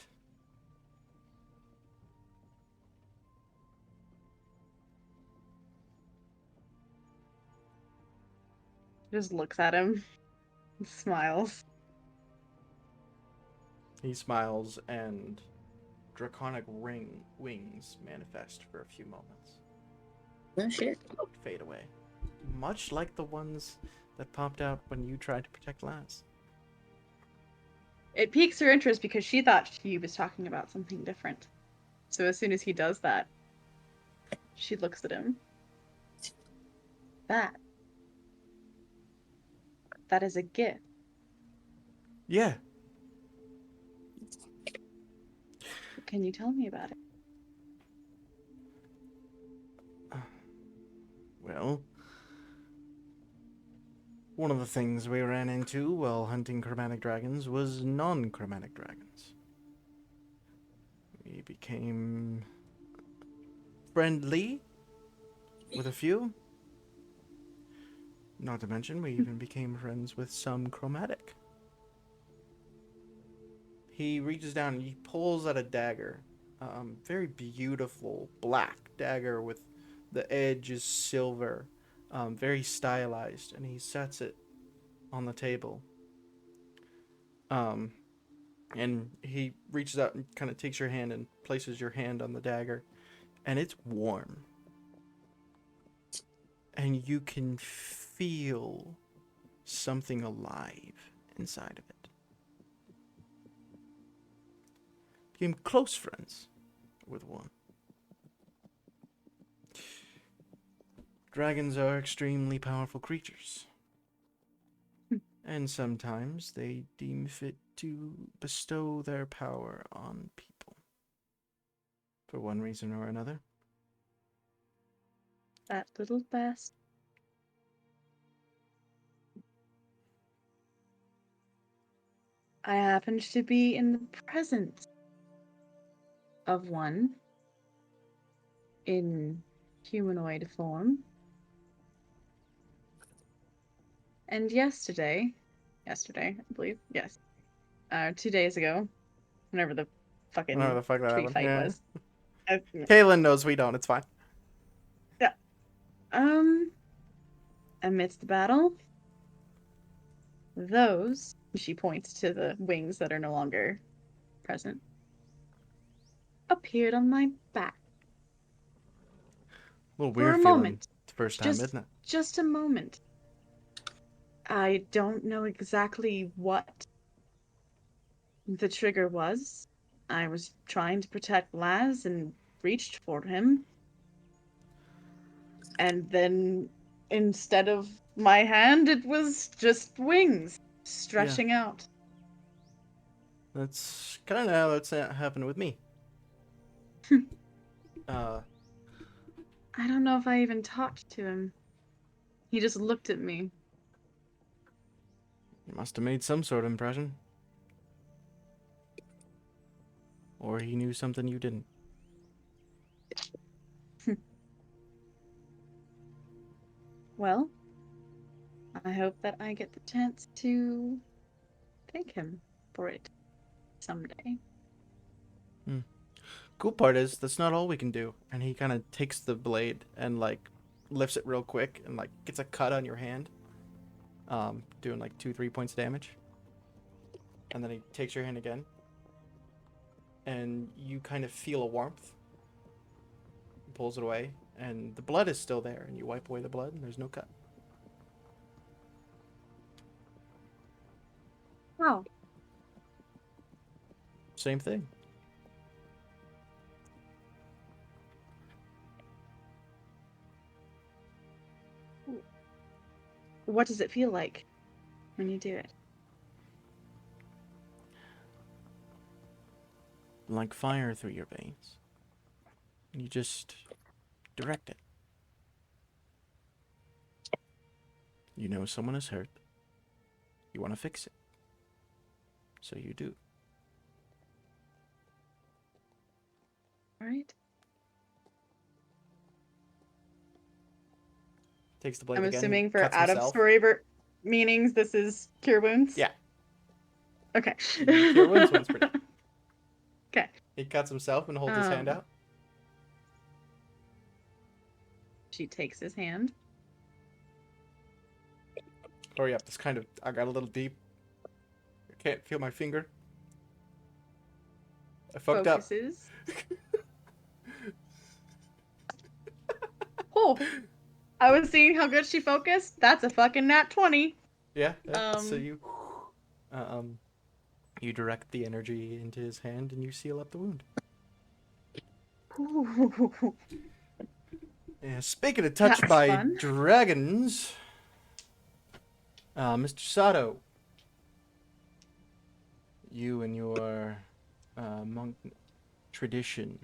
Just looks at him, and smiles. He smiles and draconic wings manifest for a few moments. no shit. Fade away. Much like the ones that popped out when you tried to protect Laz. It piques her interest because she thought he was talking about something different. So as soon as he does that, she looks at him. That is a gift. Yeah. Can you tell me about it? Well, one of the things we ran into while hunting chromatic dragons was non-chromatic dragons. We became friendly with a few. Not to mention, we even became friends with some chromatic. He reaches down and he pulls out a dagger. Very beautiful black dagger with the edge is silver. Very stylized. And he sets it on the table. And he reaches out and kind of takes your hand and places your hand on the dagger. And it's warm. And you can feel something alive inside of it. Became close friends with one. Dragons are extremely powerful creatures. And sometimes they deem fit to bestow their power on people. For one reason or another. That little bastard. I happened to be in the presence of one in humanoid form. And yesterday, I believe, yes, 2 days ago, whenever the fucking Whatever the fuck that tree happened. fight Yeah. was. Kaylin knows we don't. It's fine. Amidst the battle, those, she points to the wings that are no longer present, appeared on my back. A little For weird a feeling moment. the first time, Just, isn't it? just a moment. I don't know exactly what the trigger was. I was trying to protect Laz and reached for him. And then instead of my hand, it was just wings stretching out. That's kind of how that's happened with me. uh, I don't know if I even talked to him. He just looked at me. you must have made some sort of impression. Or he knew something you didn't. Well, I hope that I get the chance to thank him for it someday. Cool part is that's not all we can do. And he kind of takes the blade and like lifts it real quick and like gets a cut on your hand, doing like 2-3 points of damage. And then he takes your hand again, and you kind of feel a warmth. He pulls it away, and the blood is still there, and you wipe away the blood, and there's no cut. Wow. Same thing. What does it feel like when you do it? Like fire through your veins. You just direct it. You know someone is hurt. You want to fix it. So you do. All right. Takes the blade I'm again. assuming for cuts out of himself. story meanings, this is cure wounds. Yeah. Okay. Cure wounds one's pretty. Okay. He cuts himself and holds his hand out. She takes his hand. Hurry up, this kind of, I got a little deep. I can't feel my finger. I fucked Focuses. Oh, I was seeing how good she focused. That's a fucking nat 20. up. Yeah, so Um, you direct the energy into his hand and you seal up the wound. Ooh. Yeah, speaking of touched That's by fun. dragons, Mr. Sato, you and your monk tradition,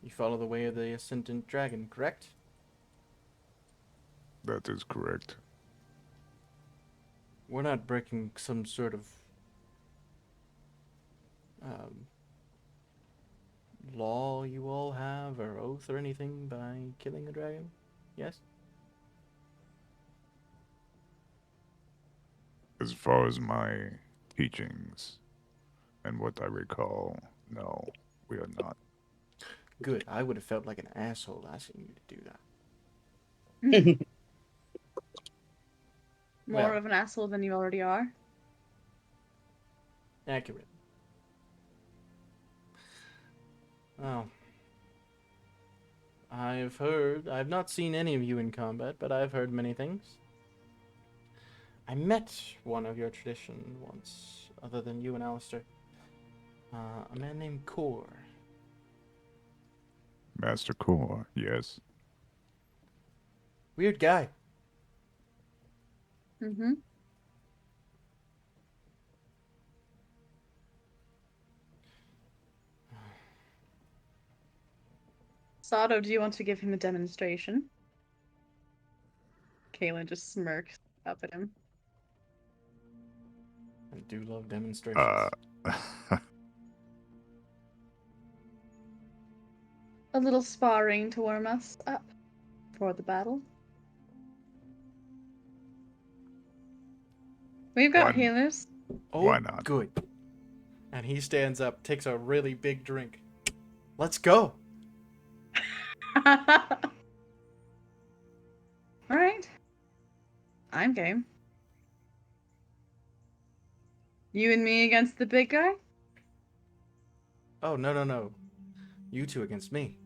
you follow the way of the ascendant dragon, correct? That is correct. We're not breaking some sort of um, law you all have, or oath or anything, by killing a dragon? Yes? As far as my teachings and what I recall, no, we are not. Good. I would have felt like an asshole asking you to do that. More Well. of an asshole than you already are. Accurate. Oh. I've not seen any of you in combat, but I've heard many things. I met one of your tradition once, other than you and Alistair. A man named Kor. Master Core, yes. Weird guy. Mm-hmm. Sato, do you want to give him a demonstration? Kaylin just smirks up at him. I do love demonstrations. A little sparring to warm us up for the battle. We've got Why- healers. Oh, why not? good. And he stands up, takes a really big drink. Let's go. Alright. I'm game. You and me against the big guy? Oh, no. You two against me.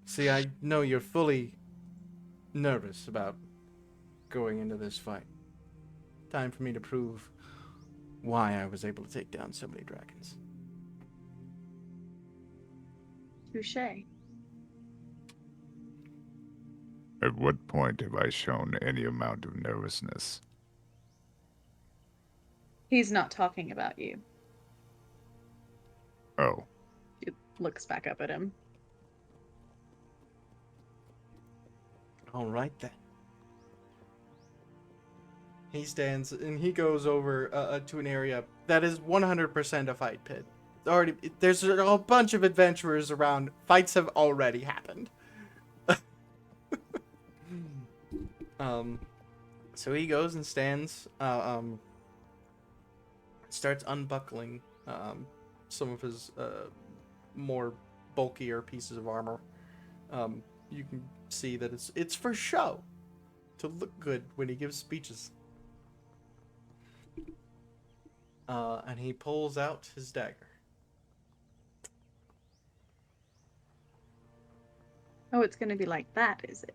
See, I know you're fully nervous about going into this fight. Time for me to prove why I was able to take down so many dragons. Touché. At what point have I shown any amount of nervousness? He's not talking about you. Oh, She looks back up at him. All right then. He stands and he goes over to an area that is 100% a fight pit. There's a bunch of adventurers around. Fights have already happened. So he goes and stands, starts unbuckling some of his more bulkier pieces of armor. You can see that it's for show, to look good when he gives speeches. And he pulls out his dagger. Oh, it's gonna be like that, is it?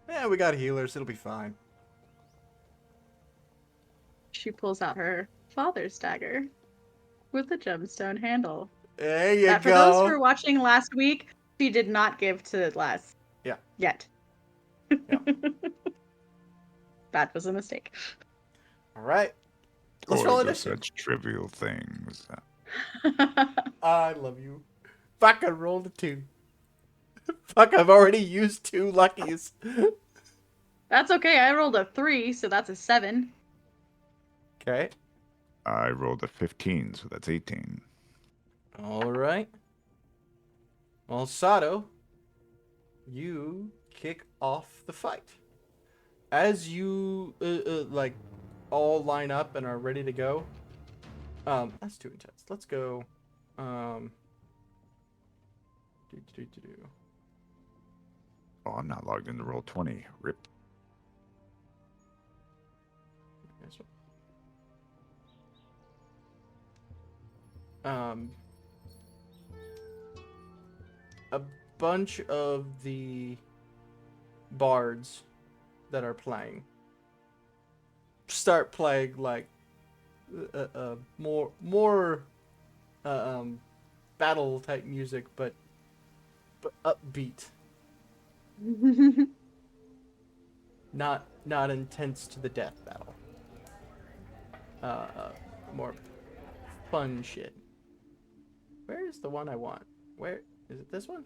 Yeah, we got healers. It'll be fine. She pulls out her father's dagger with a gemstone handle. There you That, for those who go. were watching last week, she did not give to Les. Yeah. Yet. Yeah. That was a mistake. All right. Let's roll Toys are initiative. such trivial things. I love you. Fuck, I rolled a 2. Fuck, I've already used 2 luckies. That's okay. I rolled a 3, so that's a 7. Okay. I rolled a 15, so that's 18. All right. Well, Sato, you kick off the fight. As you like all line up and are ready to go. That's too intense. Let's go. Do. Oh, I'm not logged into Roll20. Rip. This one. A bunch of the bards that are playing start playing like more battle type music, but upbeat, not intense to the death battle. More fun shit. Where is the one I want? Where is it? This one?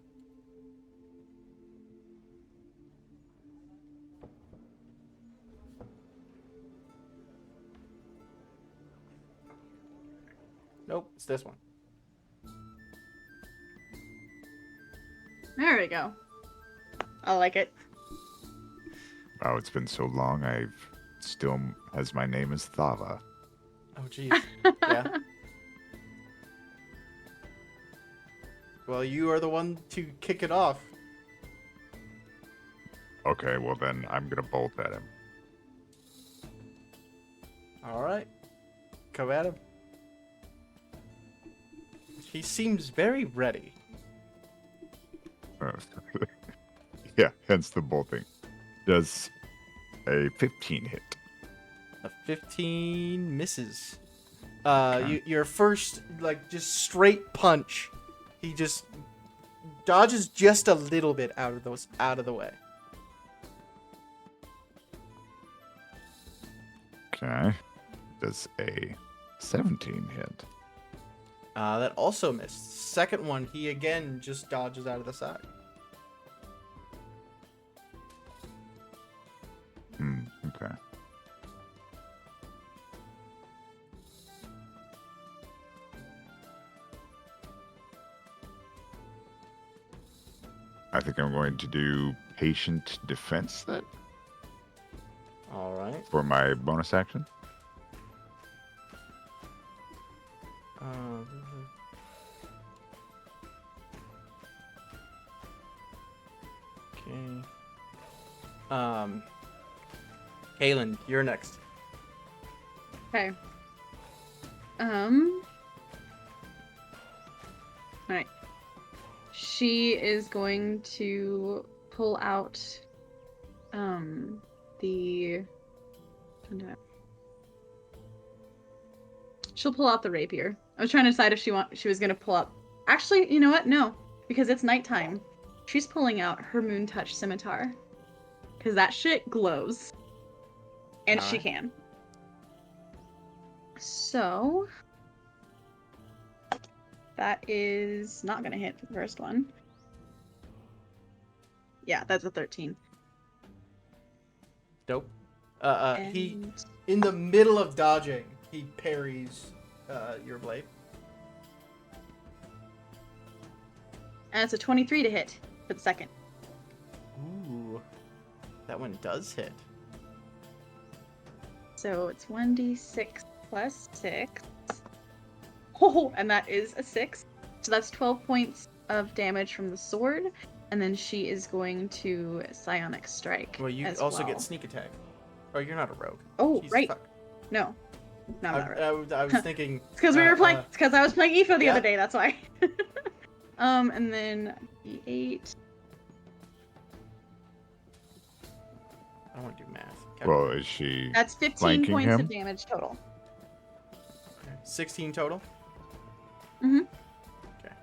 Nope, it's this one. There we go. I like it. Wow, it's been so long. I've still has my name as Thava. Oh, jeez. Yeah. Well, you are the one to kick it off. Okay, well then I'm gonna bolt at him. All right. Come at him. He seems very ready. Yeah, hence the bolting. Does a 15 hit? A 15 misses. Okay. Your first, like, just straight punch. He just dodges just a little bit out of the way. Okay. Does a 17 hit? That also missed. Second one, he again just dodges out of the side. Okay. I think I'm going to do patient defense then All right. for my bonus action. Okay. Kaylin, you're next. Okay. Alright. She is going to pull out she'll pull out the rapier. I was trying to decide if she was gonna pull up. Actually, you know what? No. Because it's nighttime. She's pulling out her moon touch scimitar. Because that shit glows. And she Alright. can. So that is not gonna hit for the first one. Yeah, that's a 13. Dope. He And in the middle of dodging, he parries your blade. it's a 23 to hit for the second. Ooh, that one does hit. So it's 1d6 plus 6. Oh, and that is a 6. So that's 12 points of damage from the sword. And then she is going to Psionic Strike. Well, you as also well. get sneak attack. Oh, you're not a rogue. Oh, Jesus right. fuck. No. No, I'm not right. I was thinking. It's because we were playing. It's because I was playing EFO the yeah. other day. That's why. And then D8. I want to do math. Well, is she That's 15 flanking points him? of damage total. 16 total. Mm-hmm. Okay.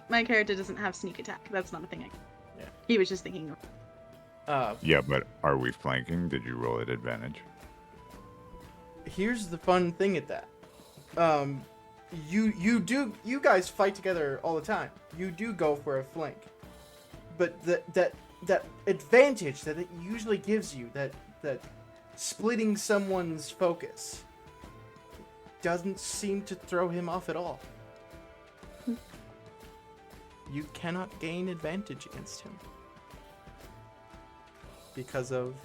My character doesn't have sneak attack. That's not a thing. Yeah. He was just thinking of. Yeah, but are we flanking? Did you roll at advantage? Here's the fun thing at that. You guys fight together all the time. You do go for a flank, but that advantage that it usually gives you, that splitting someone's focus, doesn't seem to throw him off at all. You cannot gain advantage against him because of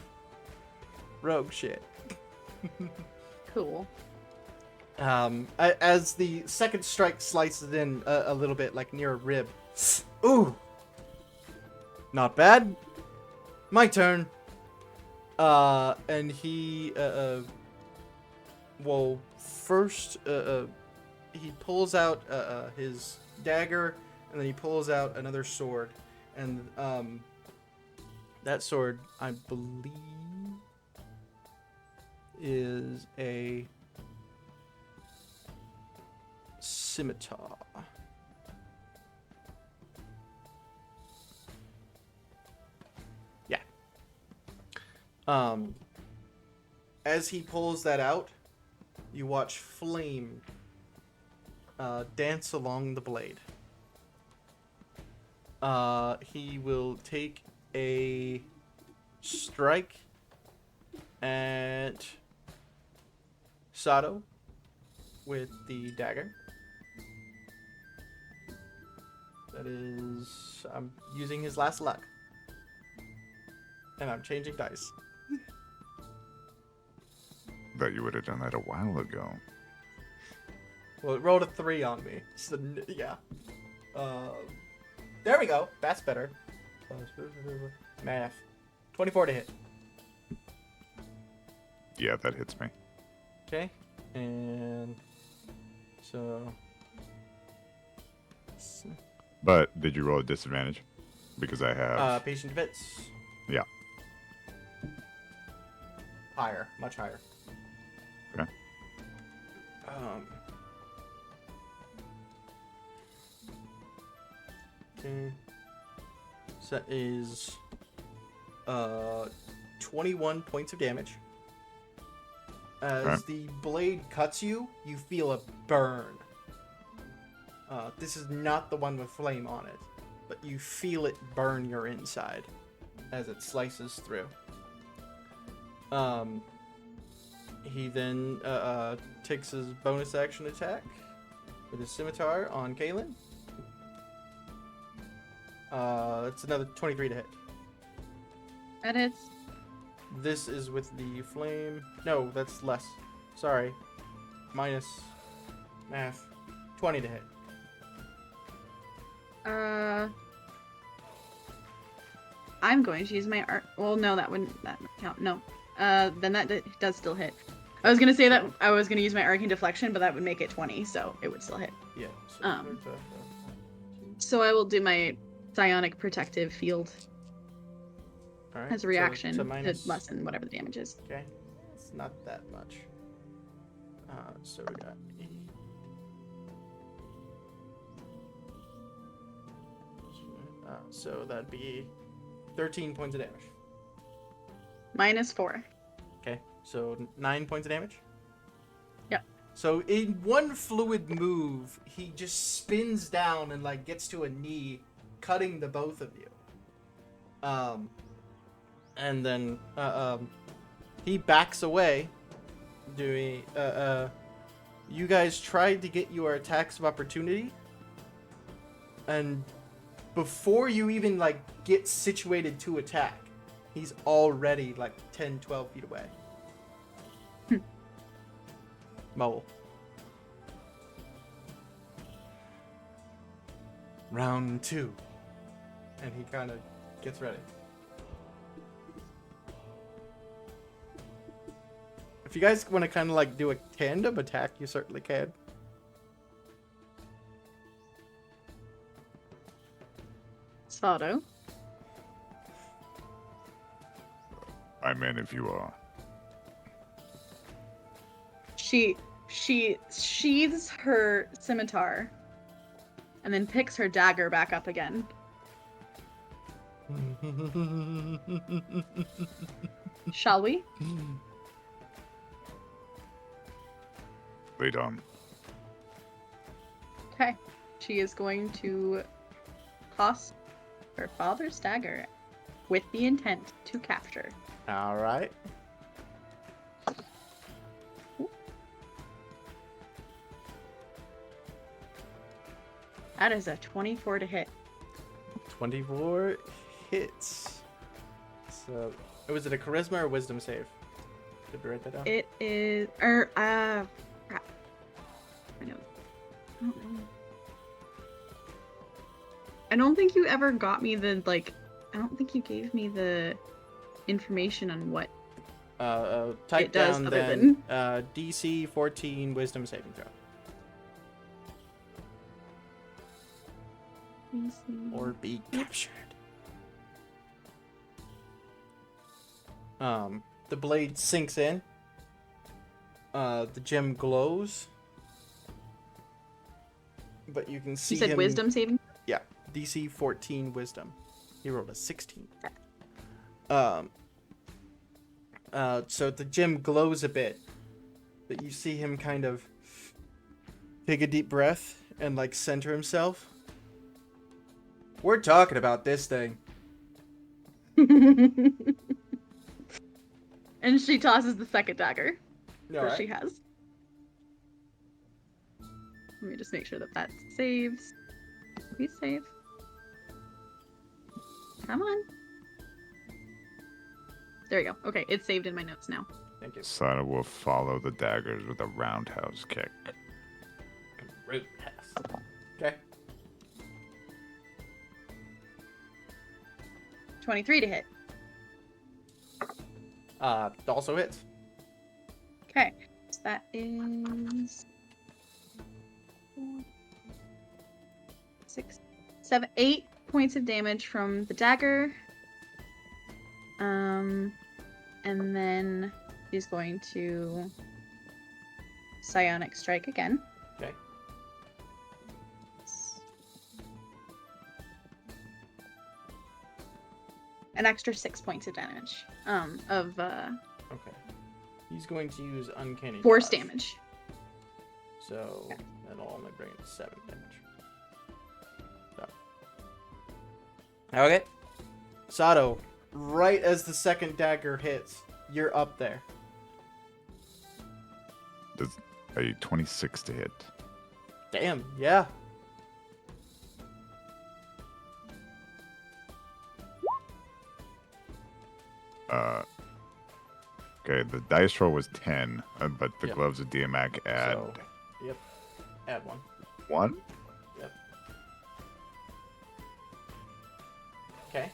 rogue shit. Cool. As the second strike slices in a little bit, like near a rib. Ooh! Not bad. My turn. And he, well, first, he pulls out, his dagger, and then he pulls out another sword. And, that sword, I believe, is a scimitar. Yeah. As he pulls that out, you watch flame dance along the blade. He will take a strike at Sato with the dagger. That is, I'm using his last luck. And I'm changing dice. Bet you would have done that a while ago. Well, it rolled a 3 on me. So, yeah. There we go. That's better. Math. 24 to hit. Yeah, that hits me. Okay. And so... But did you roll a disadvantage? Because I have. patient defense. Yeah. Higher. Much higher. Okay. Okay. So that is 21 points of damage. As the blade cuts you, you feel a burn. This is not the one with flame on it, but you feel it burn your inside as it slices through. He then takes his bonus action attack with his scimitar on Kaylin. It's another 23 to hit. That hits. This is with the flame. No, that's less. Sorry. Minus math. 20 to hit. I'm going to use my art. Well, no, that wouldn't count. No. Then that does still hit. I was gonna say that I was gonna use my arcane deflection, but that would make it 20, so it would still hit. Yeah. So I will do my psionic protective field All right. as a reaction so to minus, lessen whatever the damage is. Okay. It's not that much. So we got 8. So that'd be 13 points of damage. -4. Okay, so 9 points of damage? Yep. So in one fluid move, he just spins down and like gets to a knee, cutting the both of you. And then he backs away, doing you guys tried to get your attacks of opportunity, and before you even like get situated to attack, he's already like 10-12 feet away. Mole. Round 2. And he kind of gets ready. If you guys want to kind of like do a tandem attack, you certainly can. Sado. I'm in if you are. She sheathes her scimitar and then picks her dagger back up again. Shall we? Lead on. Okay. She is going to toss her father's dagger with the intent to capture. All right. That is a 24 to hit. 24 hits. So, was it a charisma or wisdom save? Did we write that down? It is crap. I know. I don't know. I don't think you ever got me the I don't think you gave me the information on what Type it does down other then than- DC 14 wisdom saving throw. Or be captured. The blade sinks in. The gem glows. But you can see You said him... wisdom saving? Yeah, DC 14 wisdom. He rolled a 16. So the gem glows a bit. But you see him kind of take a deep breath and like center himself. We're talking about this thing. And she tosses the second dagger All that she right. has. Let me just make sure that that saves. Please save. Come on. There we go. Okay, it's saved in my notes now. Thank you. Sada will follow the daggers with a roundhouse kick. Root pass. Okay. 23 to hit. Also hits. Okay, so that is 4, 6, 7, 8 points of damage from the dagger. And then he's going to psionic strike again. Okay. An extra 6 points of damage. Okay. He's going to use uncanny Force dodge. damage. So Okay. that'll only bring it to 7 damage. So. Okay. Sato, right as the second dagger hits, you're up there. Does a 26 to hit? Damn, yeah. Okay, the dice roll was 10, but the Yep. gloves of Diamac add So, yep. Add 1. 1? Yep. Okay.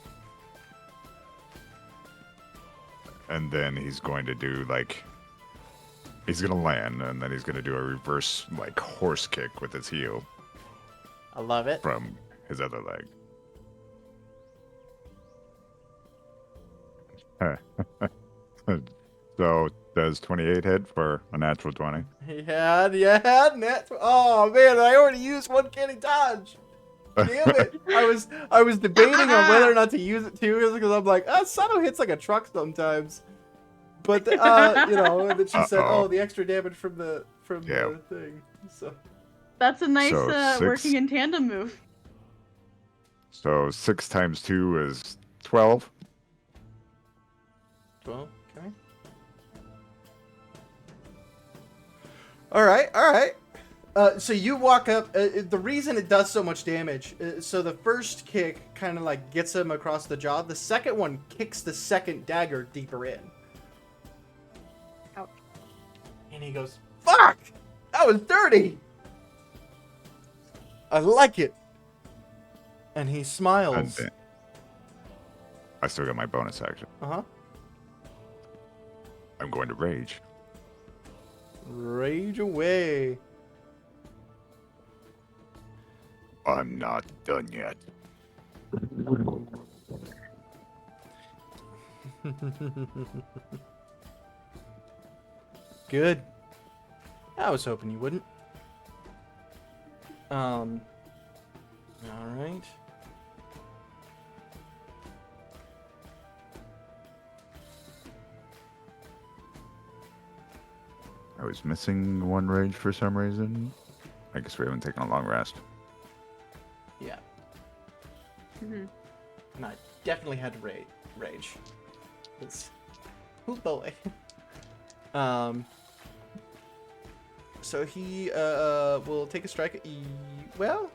And then he's going to do he's gonna land, and then he's gonna do a reverse horse kick with his heel I love it. from his other leg. So does 28 hit for a natural 20? Yeah, net. Oh man, I already used one canny dodge. Damn it! I was debating on whether or not to use it too, because I'm like, Sato hits like a truck sometimes. But you know, and then she said, Uh-oh. "Oh, the extra damage from the Yeah. thing." So That's a nice So, 6. working in tandem move. So 6 times 2 is 12. well, okay. All right. So you walk up. The reason it does so much damage, so the first kick kind of like gets him across the jaw. The second one kicks the second dagger deeper in. Ouch. And he goes, "Fuck! That was dirty! I like it!" And he And smiles. then I still got my bonus action. Uh-huh. I'm going to rage. Rage away. I'm not done yet. Good. I was hoping you wouldn't. All right. I was missing one rage for some reason. I guess we haven't taken a long rest. Yeah. Mhm. And I definitely had to rage. It's, oh boy. So he will take a strike at well.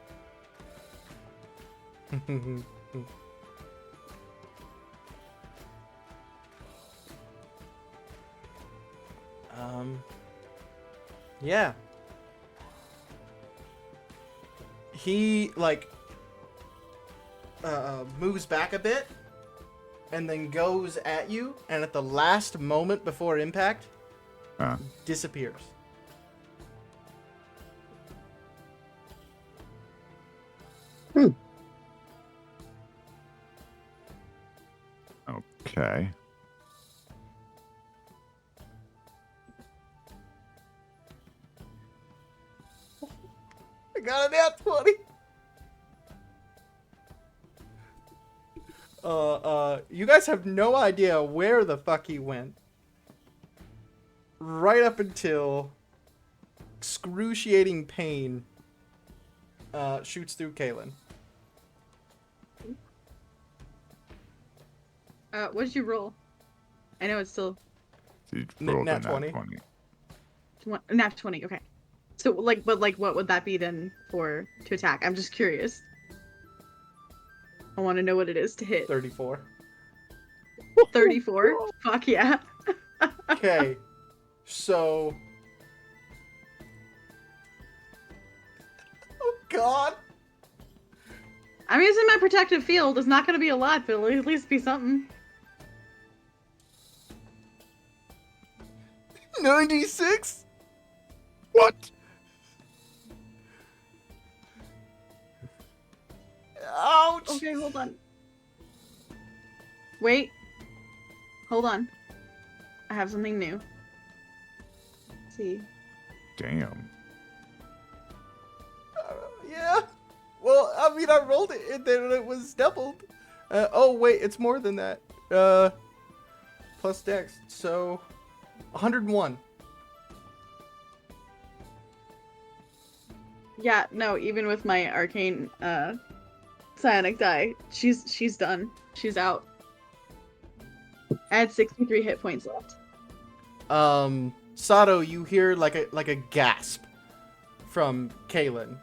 Yeah. He like moves back a bit and then goes at you, and at the last moment before impact disappears. Okay. I got an nat 20. You guys have no idea where the fuck he went. Right up until excruciating pain shoots through Kaylin. What did you roll? I know it's still You rolled a nat 20. nat 20. Okay. So like, but like, what would that be then to attack? I'm just curious. I want to know what it is to hit. 34. 34? Fuck yeah. Okay. So. Oh god. I'm using my protective field. It's not going to be a lot, but it'll at least be something. 96? What? Ouch! Okay, hold on. Wait. Hold on. I have something new. Let's see. Damn. Yeah. Well, I mean, I rolled it and then it was doubled. Oh, wait, it's more than that. Plus dex, so 101. Yeah, no, even with my arcane psionic die, she's done. She's out. I had 63 hit points left. Sato, you hear like a gasp from Kaylin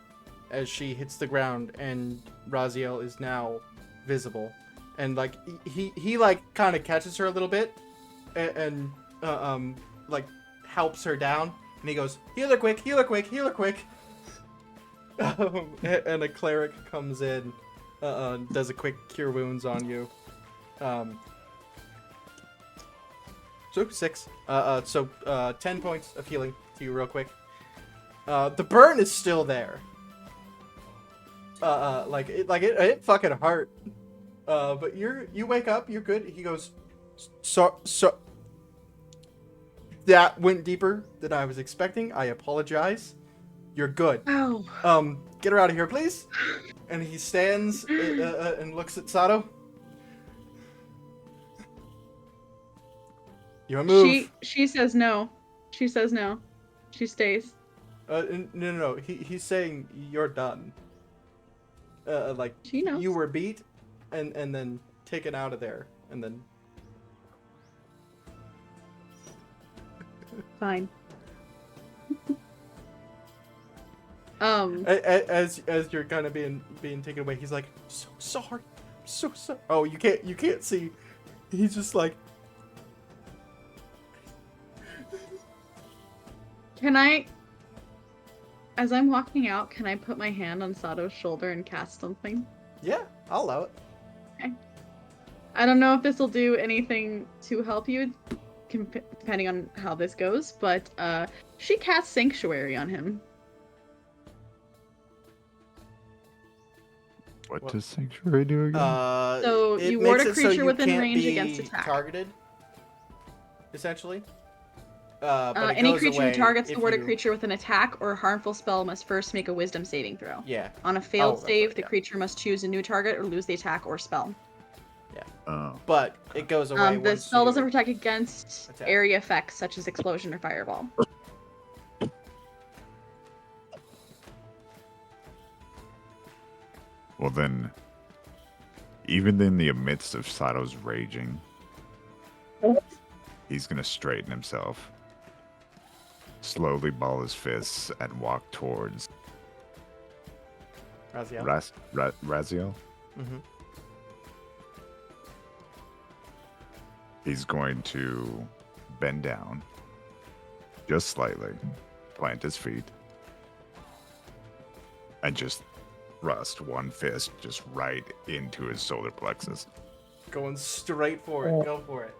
as she hits the ground, and Raziel is now visible, and like he like kind of catches her a little bit, and like helps her down, and he goes, heal her quick, heal her quick, heal her quick. And a cleric comes in, does a quick cure wounds on you. So 6. So 10 points of healing to you real quick. The burn is still there. Like it fucking hurt. But you wake up, you're good. He goes, so that went deeper than I was expecting. I apologize. You're good. Oh. Get her out of here, please. And he stands and looks at Sato. You wanna move? She says no. She says no. She stays. No. He's saying you're done. Like She knows. you were beat, and then taken out of there, and then. Fine. As you're kind of being taken away, he's like, so sorry, I'm so sorry. Oh, you can't see. He's just like. Can I, as I'm walking out, can I put my hand on Sato's shoulder and cast something? Yeah, I'll allow it. Okay. I don't know if this will do anything to help you, depending on how this goes, but she casts Sanctuary on him. What What? does Sanctuary do again? So it you ward makes a it so creature you within can't range be against attack. targeted, essentially. But it Any goes creature away who targets the if warded you- creature with an attack or harmful spell must first make a wisdom saving throw. Yeah. On a failed that's save, right, the yeah. creature must choose a new target or lose the attack or spell. Oh. But it goes away The once spell you... doesn't protect against attack. area effects such as explosion or fireball. Well then, even in the midst of Sato's raging, he's gonna straighten himself, slowly ball his fists, and walk towards Raziel. Raziel. Mm-hmm. He's going to bend down just slightly, plant his feet, and just thrust one fist just right into his solar plexus. Going straight for it. Go for it.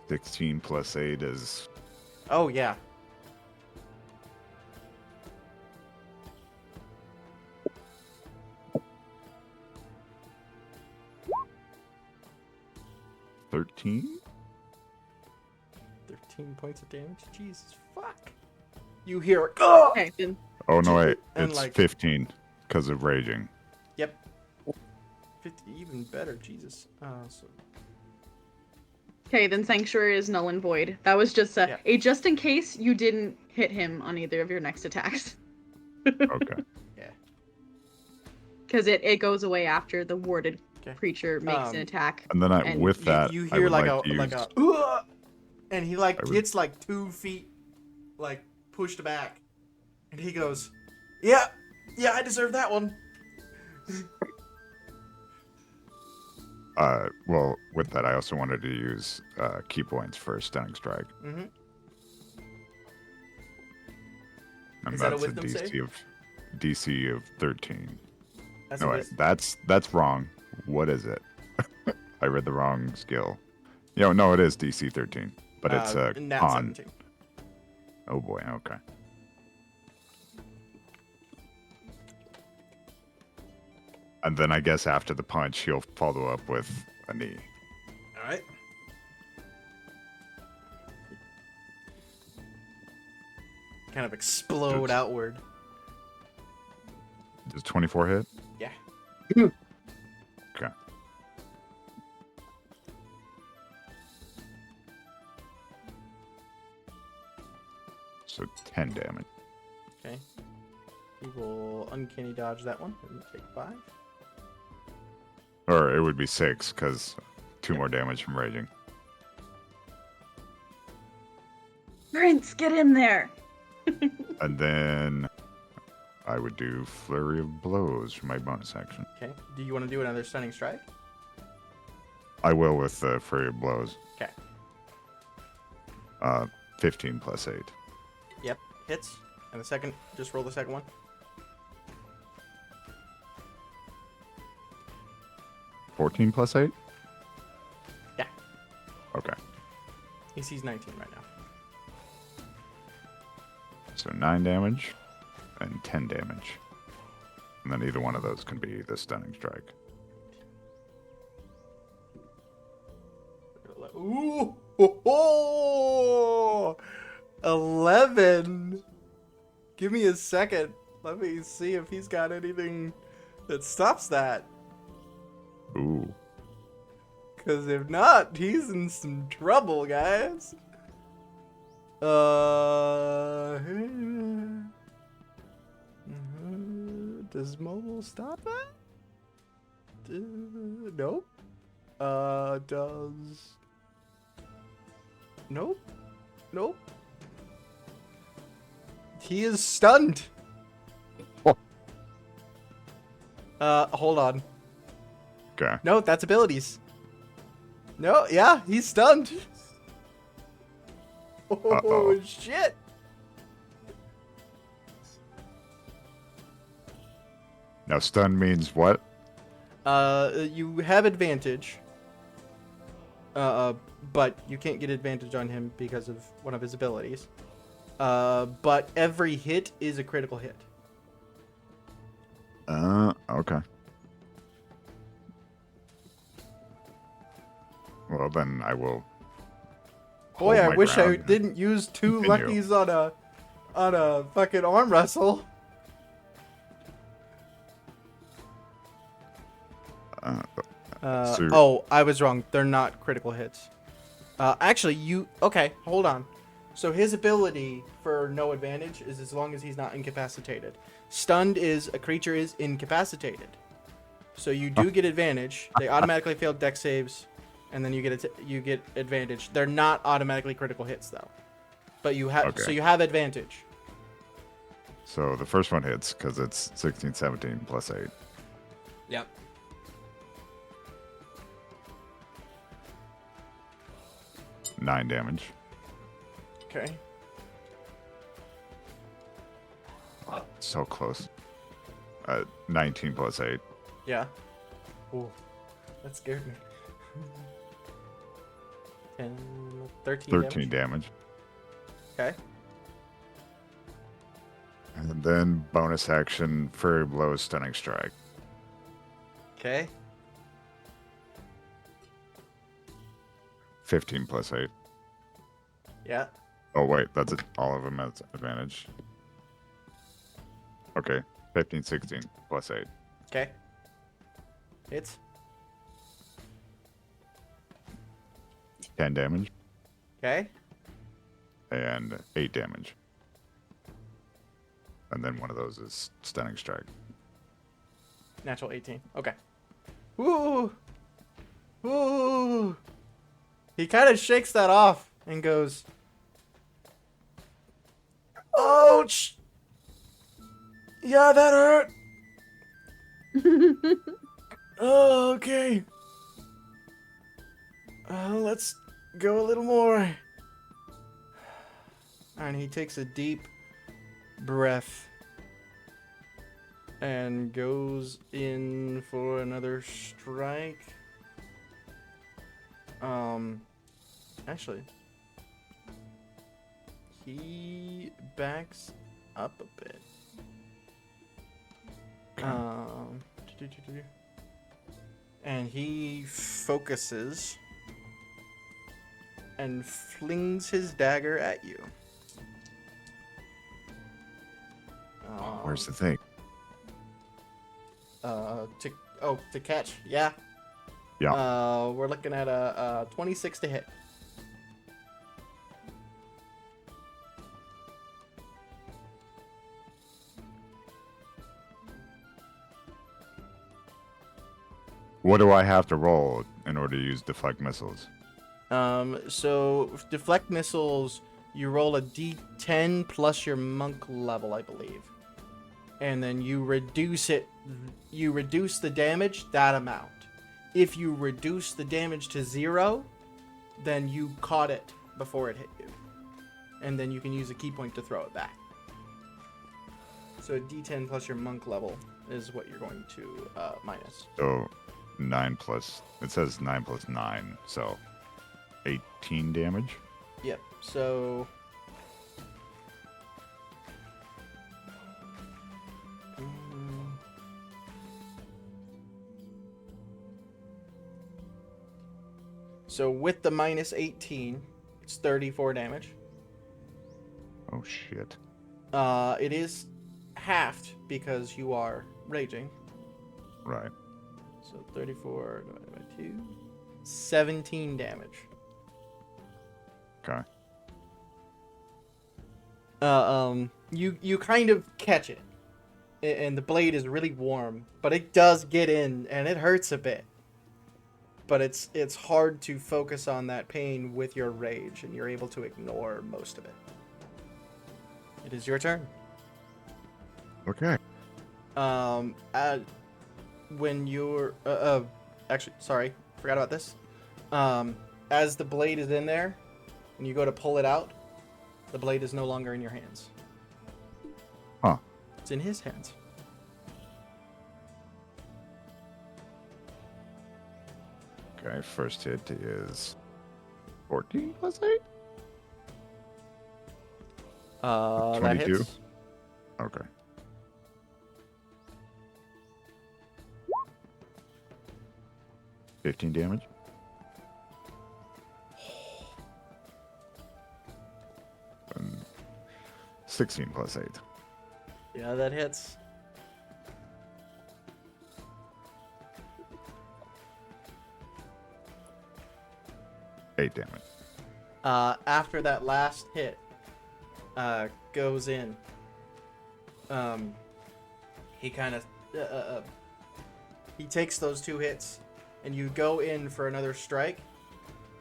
16 plus 8 is Oh, yeah. $13. 13 points of damage. Jesus fuck. You hear it. Oh! Okay, then Oh no, wait, And, it's like- 15 because of raging. Yep. 50, even better. Jesus. then Sanctuary is null and void. That was just Yeah. a just in case you didn't hit him on either of your next attacks. Okay. Yeah. Because it goes away after the warded Okay. creature makes an attack. And then And with that, you I hear would like like to a like use, a "Ugh!" and he like I would- gets like 2 feet like pushed back, and he goes, "Yeah, I deserve that one." well, with that, I also wanted to use key points for stunning strike, Mm-hmm. and Is that a that's a wisdom DC save? of DC of 13. That's No, a wait, wis- that's wrong. What is it? I read the wrong skill. Yo, no, it is DC 13, but it's nat con. 17. Oh boy, okay. And then I guess after the punch, he'll follow up with a knee. All right. Kind of explode Oops. outward. Does 24 hit? Yeah. Okay. So 10 damage. Okay. He will uncanny dodge that one and take 5. Or it would be 6, because 2 more damage from raging. Prince, get in there! And then I would do Flurry of Blows for my bonus action. Okay. Do you want to do another stunning strike? I will with Flurry of Blows. Okay. 15 plus 8. Yep. Hits. And the second, just roll the second one. $14 plus 8? Yeah. Okay. He sees 19 right now. So 9 damage and 10 damage. And then either one of those can be the stunning strike. Ooh! Ho, ho! 11! Give me a second. Let me see if he's got anything that stops that. Ooh. Because if not, he's in some trouble, guys. Does mobile stop that? Nope. Does... Nope. Nope. He is stunned. Hold on. Okay. No, that's abilities. No, yeah, he's stunned. Oh, Uh-oh. shit. Now stun means what? You have advantage. But you can't get advantage on him because of one of his abilities. But every hit is a critical hit. Okay. Well, then I will. Boy, hold I my wish I ground and didn't use two continue. luckies on a fucking arm wrestle. So- Oh, I was wrong. They're not critical hits. Actually, okay, hold on. So his ability for no advantage is as long as he's not incapacitated. Stunned is a creature is incapacitated. So you do get advantage. They automatically fail dex saves, and then you get advantage. They're not automatically critical hits though. But you have Okay. so you have advantage. So the first one hits because it's 16, 17 plus 8. Yep. Nine damage. Okay. So close. 19 plus 8. Yeah. Ooh, that scared me. 10, 13 13 damage. Okay. And then bonus action, Furry Blow, Stunning Strike. Okay. 15 plus 8. Yeah. Oh, wait, that's it. All of them has advantage. Okay, 15, 16 plus 8. Okay. Hits. 10 damage Okay. and 8 damage. And then one of those is Stunning Strike. Natural 18. Okay. Woo! Woo! He kind of shakes that off and goes, ouch! Yeah, that hurt! Oh, okay. Let's go a little more. And he takes a deep breath and goes in for another strike. Actually, he backs up a bit. And he focuses and flings his dagger at you. Where's the thing? To catch, yeah. Yeah. We're looking at a 26 to hit. What do I have to roll in order to use deflect missiles? So deflect missiles, you roll a d10 plus your monk level, I believe. And then you reduce the damage that amount. If you reduce the damage to 0, then you caught it before it hit you. And then you can use a key point to throw it back. So a d10 plus your monk level is what you're going to minus. So 9 plus, it says 9 plus 9, so 18 damage. Yep, so... So with the minus 18, it's 34 damage. Oh shit. It is halved because you are raging. Right. So 34 divided by 2. 17 damage. Okay. You kind of catch it. And the blade is really warm, but it does get in and it hurts a bit. But it's hard to focus on that pain with your rage, and you're able to ignore most of it. It is your turn. Okay. When you're actually, sorry, forgot about this. As the blade is in there, and you go to pull it out, the blade is no longer in your hands. Huh. It's in his hands. Okay, first hit is 14 plus 8? That 22? hits. Okay. 15 damage. And 16 plus 8. Yeah, that hits. Eight damage. After that last hit goes in, he kind of he takes those 2 hits, and you go in for another strike.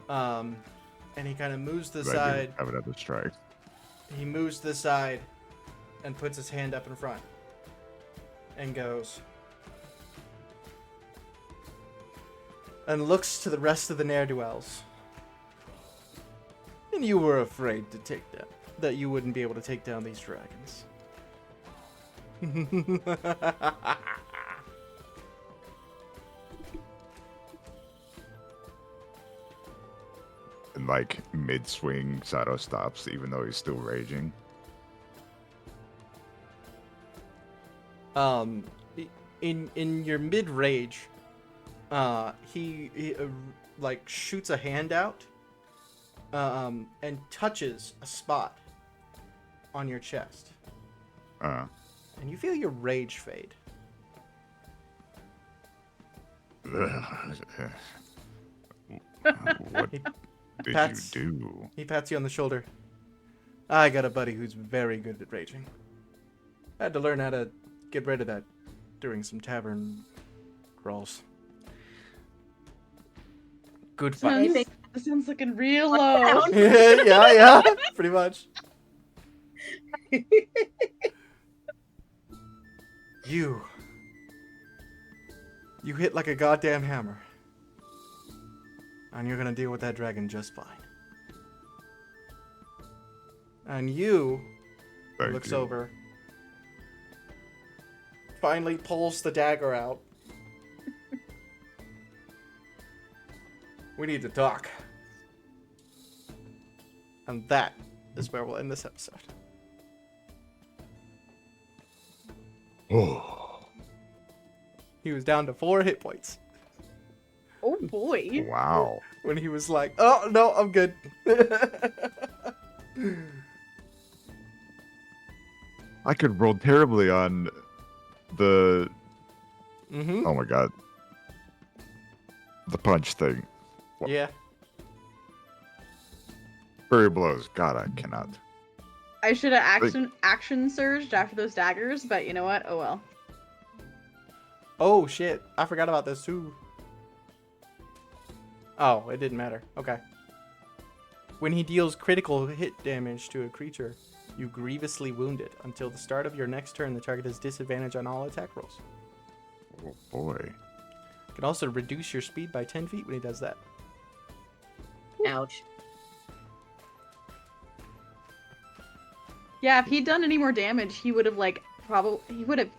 And he kind of moves to the side. Have another strike. He moves to the side and puts his hand up in front and goes and looks to the rest of the ne'er-do-wells. And you were afraid to take down that you wouldn't be able to take down these dragons. And like mid-swing, Sato stops, even though he's still raging. In your mid rage, he like shoots a hand out, and touches a spot on your chest, and you feel your rage fade. What He did pats- you do? He pats you on the shoulder. I got a buddy who's very good at raging. I had to learn how to get rid of that during some tavern crawls. Good fight. This sounds looking real low. yeah, pretty much. You hit like a goddamn hammer. And you're gonna deal with that dragon just fine. And you Thank looks you. over, finally pulls the dagger out. We need to talk. And that is where we'll end this episode. Oh, He was down to 4 hit points Oh boy. wow. when he was like, "Oh no, I'm good." I could roll terribly on the... Mm-hmm. Oh my god. The punch thing. Yeah. Furry blows. God, I cannot. I should have action surged after those daggers, but you know what? Oh well. Oh shit! I forgot about this too. Oh, it didn't matter. Okay. When he deals critical hit damage to a creature, you grievously wound it. Until the start of your next turn, the target has disadvantage on all attack rolls. Oh boy. You can also reduce your speed by 10 feet when he does that. Ouch. Yeah, if he'd done any more damage, he would have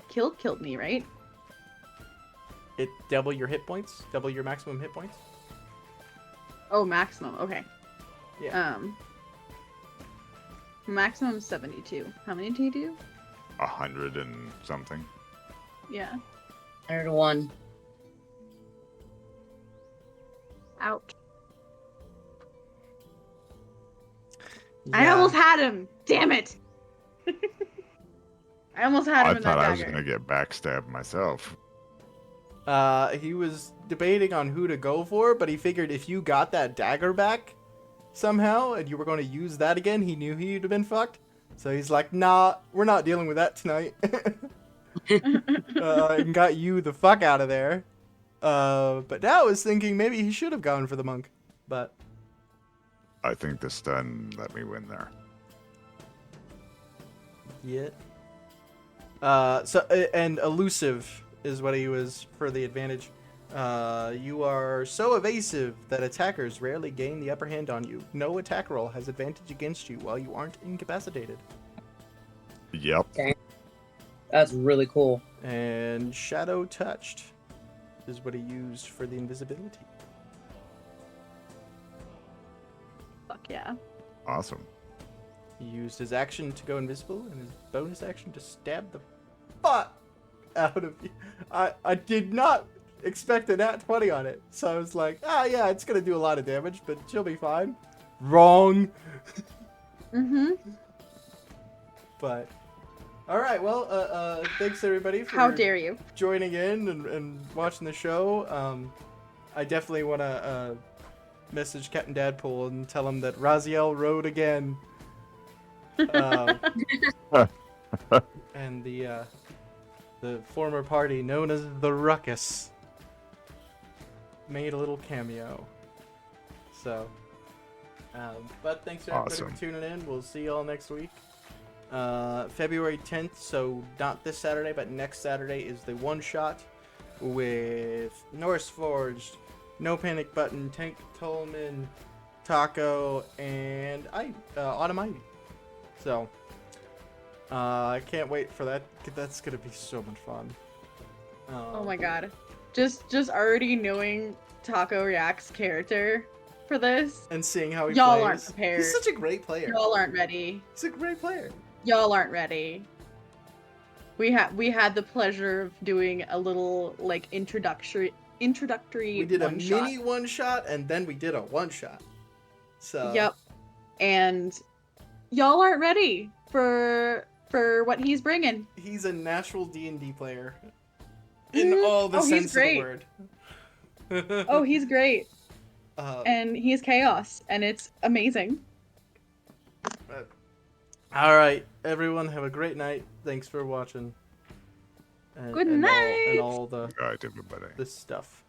killed me, right? It double your hit points, double your maximum hit points. Oh, maximum. Okay. Yeah. Maximum 72. How many did he do? 100 and something. Yeah. 101. Ouch. I almost had him. Damn it. I almost had him I in thought that I was dagger. gonna get backstabbed myself. He was debating on who to go for, but he figured if you got that dagger back somehow and you were going to use that again, he knew he'd have been fucked. So he's like, nah, we're not dealing with that tonight. And got you the fuck out of there. But now I was thinking maybe he should have gone for the monk. But I think the stun let me win there. yeah. And elusive is what he was for the advantage. You are so evasive that attackers rarely gain the upper hand on you. No attack roll has advantage against you while you aren't incapacitated. Yep. That's really cool. And shadow touched is what he used for the invisibility. Fuck yeah. Awesome. He used his action to go invisible and his bonus action to stab the fuck out of you. I did not expect a nat 20 on it. So I was like, yeah, it's gonna do a lot of damage, but she'll be fine. Wrong. Mm-hmm. But all right, well, thanks everybody for How dare you? joining in and watching the show. I definitely want to message Captain Dadpool and tell him that Raziel rode again. And the former party known as the Ruckus made a little cameo. So, but thanks everybody Awesome. for tuning in. We'll see y'all next week. February 10th, so not this Saturday, but next Saturday is the one shot with Norse Forged, No Panic Button, Tank Tolman, Taco, and Autumn. So, I can't wait for that. That's gonna be so much fun. Oh my god. Just already knowing Taco React's character for this. And seeing how he Y'all plays. aren't prepared. He's such a great player. Y'all aren't ready. He's a great player. Y'all aren't ready. We had the pleasure of doing a little like introductory We did a one shot. mini one shot, and then we did a one shot. So. Yep. And y'all aren't ready for what he's bringing. He's a natural D&D player. In Mhm. all the Oh, he's sense of the great. word. Oh, he's great. Uh, And he's chaos and it's amazing. all right, everyone, have a great night. Thanks for watching. And, Good and night. all the All right, everybody. this stuff.